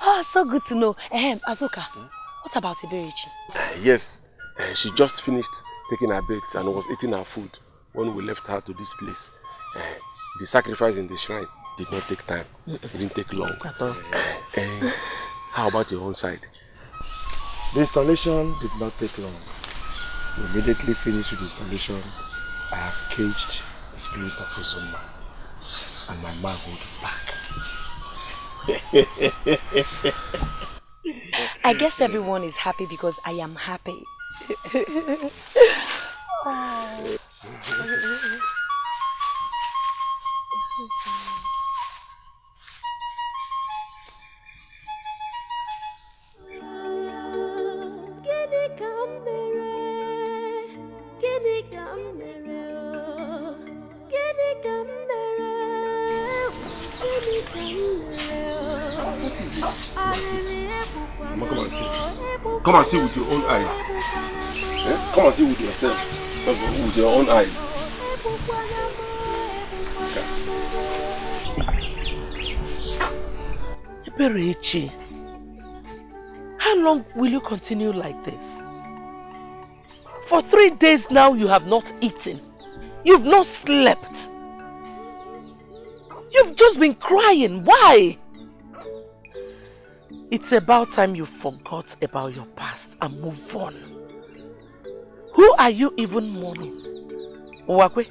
Oh, so good to know. Azoka, what about Iberichi? Yes, she just finished taking her bath and was eating her food when we left her to this place. The sacrifice in the shrine did not take time. It didn't take long. At all. How about your own side? The installation did not take long. We immediately finished with the installation. I have caged the spirit of Uzuma, and my manhood is back. I guess everyone is happy because I am happy. Oh. Come and see. Come and see with your own eyes. Come and see with yourself. With your own eyes. Iberichi, how long will you continue like this? For 3 days now you have not eaten. You've not slept. You've just been crying. Why? It's about time you forgot about your past and move on. Who are you even mourning? Uwakwe?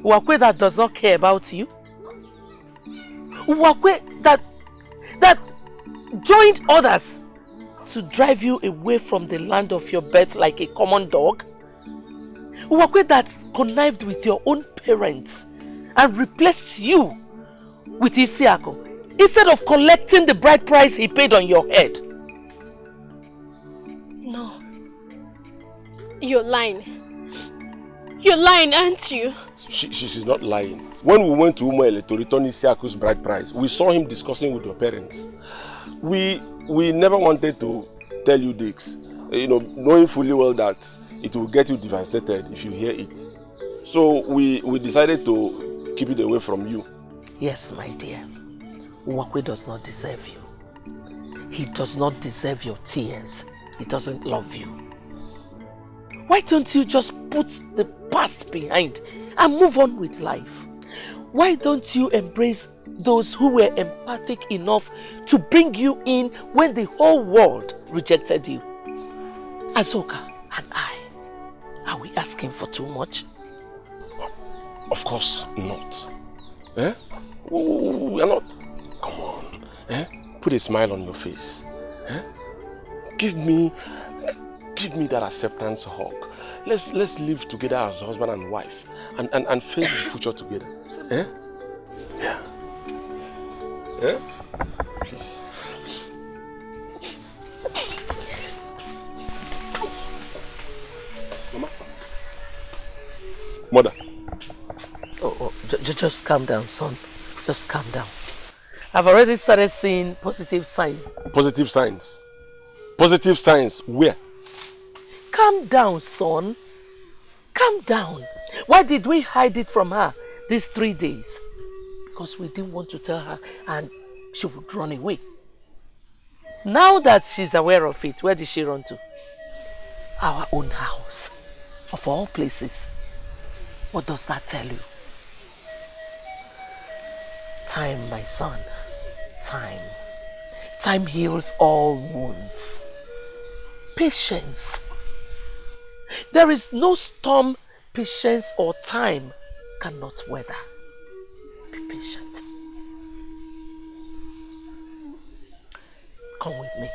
Uwakwe that does not care about you? Uwakwe that joined others to drive you away from the land of your birth like a common dog? Uwakwe that connived with your own parents and replaced you with Isiako instead of collecting the bride price he paid on your head? No. You're lying. You're lying, aren't you? She's not lying. When we went to Umuele to return Isiako's bride price, we saw him discussing with your parents. We never wanted to tell you this, knowing fully well that it will get you devastated if you hear it. So we decided to keep it away from you. Yes, my dear. Uwakwe does not deserve you. He does not deserve your tears. He doesn't love you. Why don't you just put the past behind and move on with life? Why don't you embrace those who were empathic enough to bring you in when the whole world rejected you? Azoka and I, are we asking for too much? Of course not. We are not. Come on. Put a smile on your face. Give me that acceptance hug. Let's live together as husband and wife and face the future together. Yeah. Please. Mother. Just calm down, son. Just calm down. I've already started seeing positive signs. Positive signs? Positive signs where? Calm down, son. Calm down. Why did we hide it from her these 3 days? Because we didn't want to tell her and she would run away. Now that she's aware of it, where did she run to? Our own house. Of all places. What does that tell you? Time, my son. Time. Time heals all wounds. Patience. There is no storm, patience, or time cannot weather. Be patient. Come with me.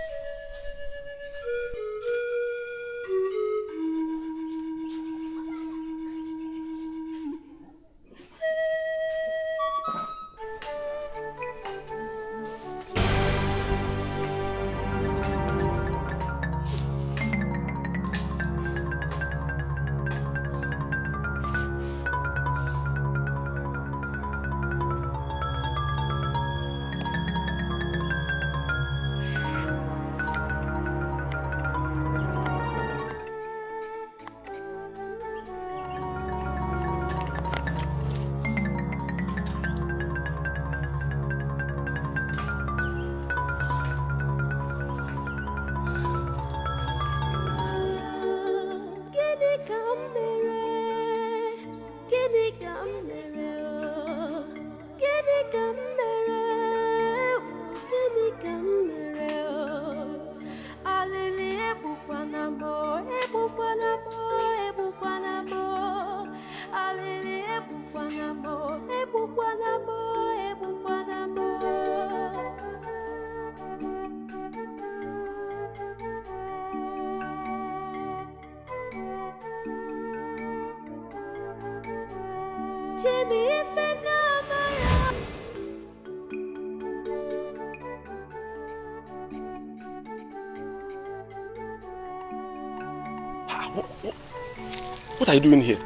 What are you doing here?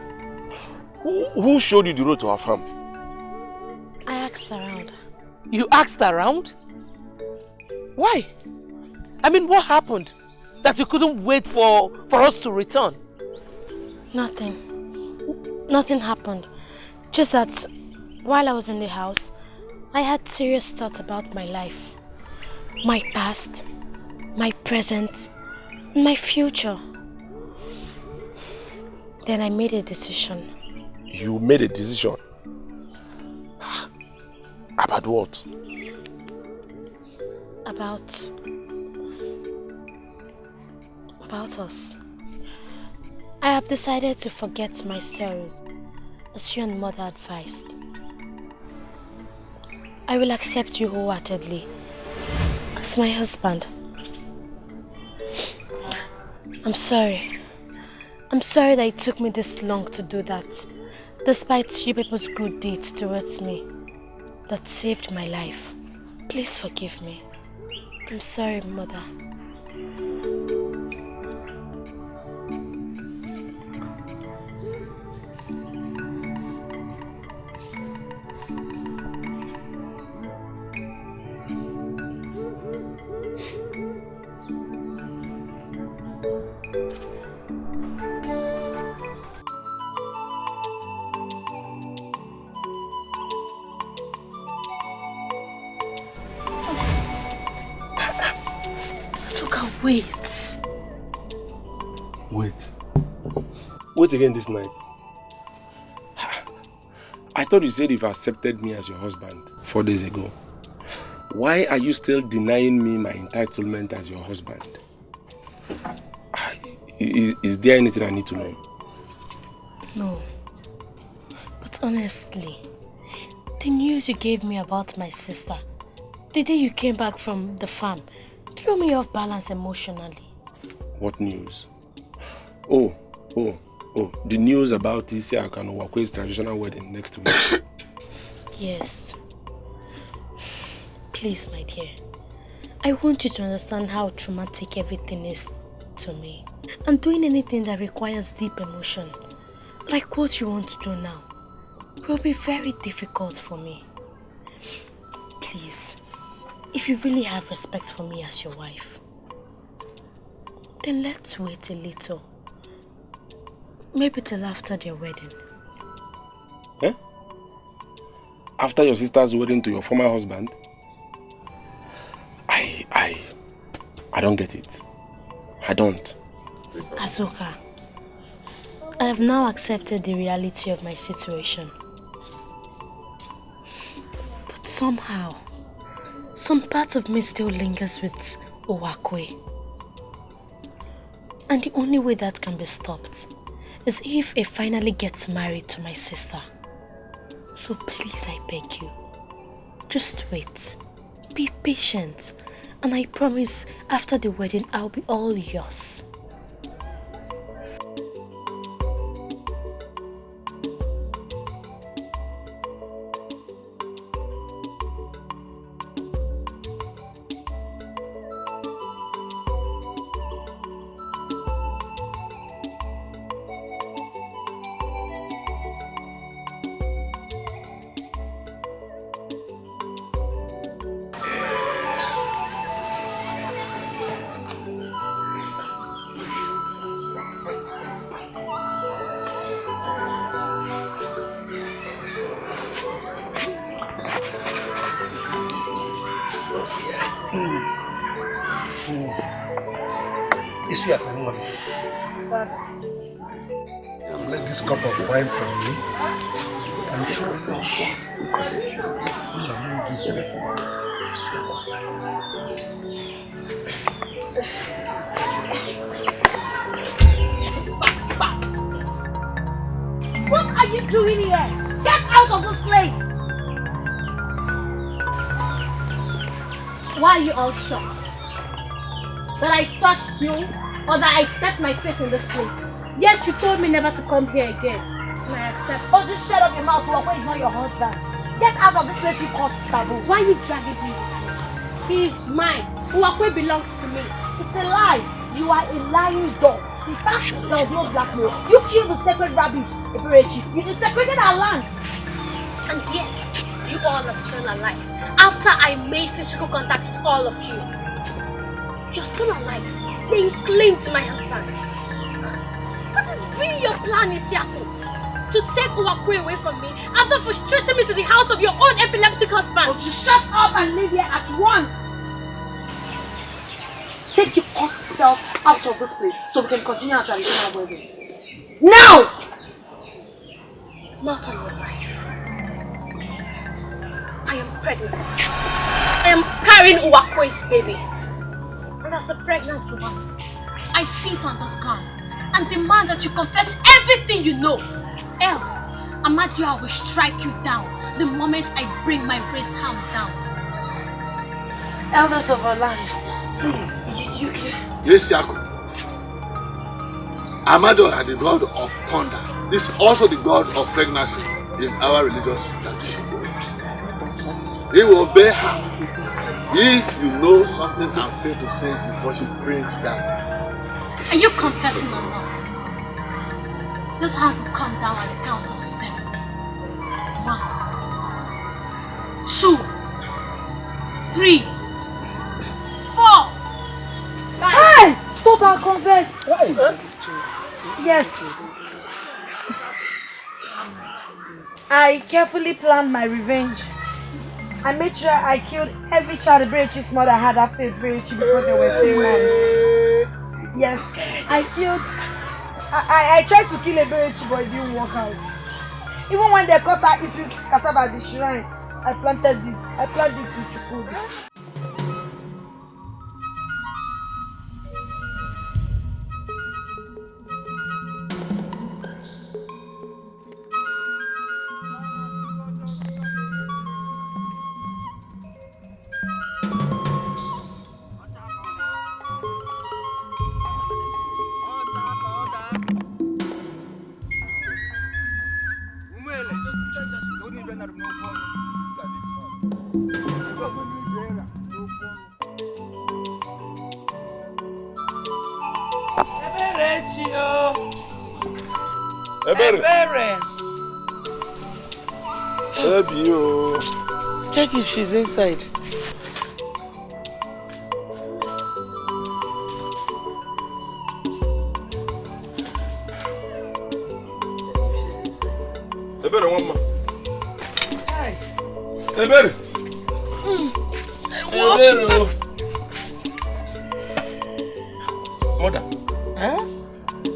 Who showed you the road to our farm? I asked around. You asked around? Why? I mean, what happened? That you couldn't wait for us to return? Nothing. Nothing happened. Just that while I was in the house, I had serious thoughts about my life. My past, my present, and my future. Then I made a decision. You made a decision? About what? About us. I have decided to forget my sorrows, as you and Mother advised. I will accept you wholeheartedly as my husband. I'm sorry. I'm sorry that it took me this long to do that, despite you people's good deeds towards me that saved my life. Please forgive me. I'm sorry, Mother. Wait. Wait again this night. I thought you said you've accepted me as your husband 4 days ago. Why are you still denying me my entitlement as your husband? Is there anything I need to know? No. But honestly, the news you gave me about my sister, the day you came back from the farm, threw me off balance emotionally. What news? Oh, the news about Isiaka and Owakwe's traditional wedding next week. Yes. Please, my dear. I want you to understand how traumatic everything is to me. And doing anything that requires deep emotion, like what you want to do now, will be very difficult for me. Please, if you really have respect for me as your wife, then let's wait a little. Maybe till after their wedding. Eh? After your sister's wedding to your former husband? I don't get it. I don't. Azuka, I have now accepted the reality of my situation. But somehow, some part of me still lingers with Owakwe. And the only way that can be stopped is if I finally get married to my sister. So please, I beg you, just wait. Be patient. And I promise, after the wedding, I'll be all yours. Let this cup of wine from me and show fish. What are you doing here? Get out of this place! Why are you all shocked? That I touched you or that I stepped my foot in this place? Yes, you told me never to come here again. And I accept. Oh, just shut up your mouth. Uwakwe is not your husband. Get out of this place you call taboo. Why are you dragging me? He is mine. Uwakwe belongs to me. It's a lie. You are a lying dog. In fact, there was no blackmail. You killed the sacred rabbit, Preperations. You desecrated our land. And yet, you all are still alive. After I made physical contact with all of you, you're still alive. Laying claim to my husband. What is really your plan, Isiako? To take Uwakwe away from me after frustrating me to the house of your own epileptic husband? Oh, just shut up and leave here at once! Take your cursed self out of this place so we can continue our traditional wedding. Now! Not on your life. I am pregnant. I am carrying Uwakwe's baby. And as a pregnant woman, I sit on this ground and demand that you confess everything you know. Else, Amadioha will strike you down the moment I bring my raised hand down. Elders of our land, please, Yes, Yako. Amadioha, the god of thunder, is also the god of pregnancy in our religious tradition. He will obey her if you know something and fail to say before she breaks down. Are you confessing or not? This hand will come down at the count of 7. 1, 2, 3, 4, 5. Hey! Stop and confess! Hey. Yes. I carefully planned my revenge. I made sure I killed every child Eberechi's mother had after Eberechi before they were 3 months. Yes, I tried to kill Eberechi, but it didn't work out. Even when they caught her eating cassava at the shrine, I planted it. I planted it with Chukudi. Check if she's inside. Ebere, one more. Hi. Ebere. Ebere. Mother. Huh?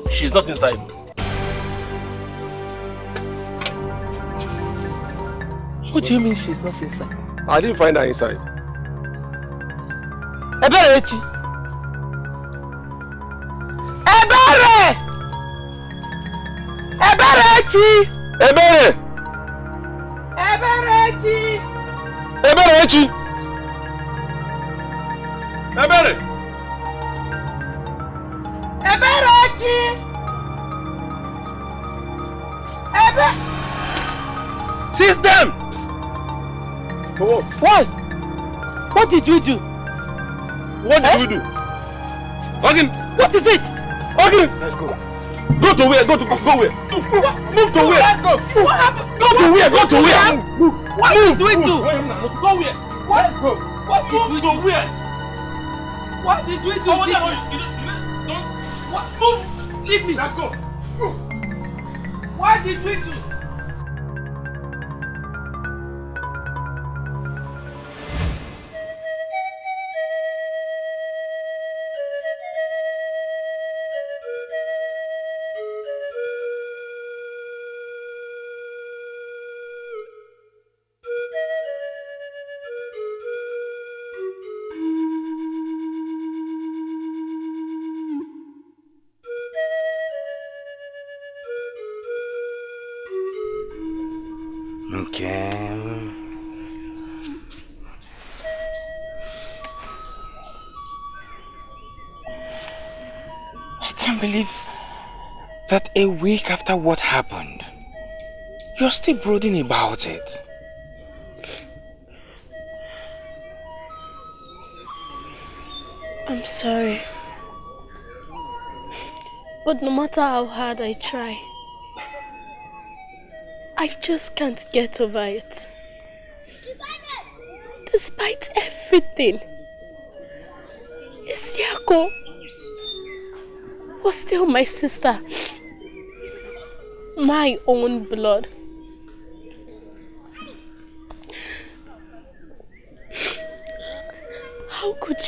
She's not inside. What do you mean she's not inside? I didn't find her inside. Eberechi! Ebere! Eberechi! Ebere! Eberechi! Ebere! Eberechi! Seize them! For what? Why? What did we do? What did we do? Ogin! What is it? Ogin! Let's go. Go to where? Go where? Move to where? Let's go. What happened? Go to where? Go to where? Move. What did we do? Go where? Let's go. What did we do? Where? What did we do? Don't. What? Move. Leave me. Let's go. What did we do? I can't believe that a week after what happened, you're still brooding about it. I'm sorry. But no matter how hard I try, I just can't get over it. Despite everything, Isiako was still my sister. My own blood. How could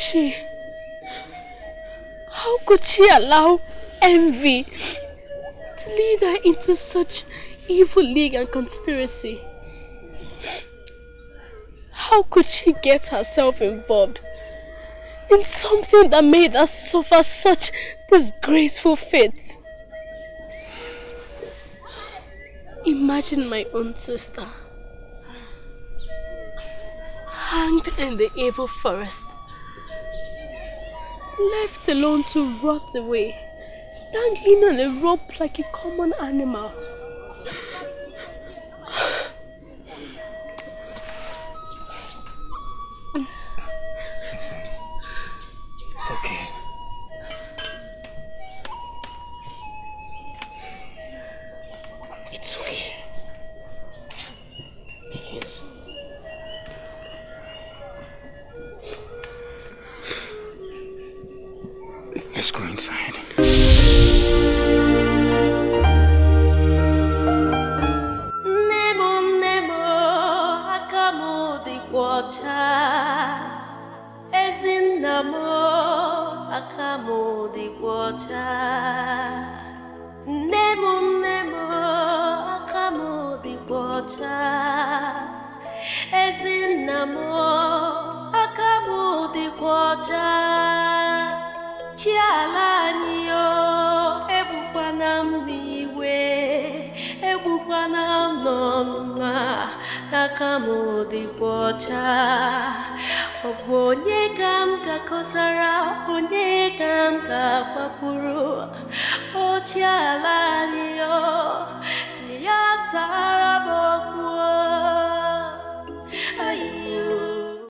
she allow envy to lead her into such evil league and conspiracy? How could she get herself involved in something that made her suffer such disgraceful fate? Imagine my own sister, hanged in the evil forest, left alone to rot away, dangling on a rope like a common animal. It's okay. It's okay. Please. Let's go inside. Nemo, akamu di kwacha. Ezinamo, akamu di kwacha. Nemo, akamu di kwacha. Ezinamo, akamu di kwacha. Chialanyo, ebukwanam niwe, ebukwanam nonma, akamu di kwacha. Onye kam ka kosara, onye kam ka papuru, o chialanyo, ya sara bokwo.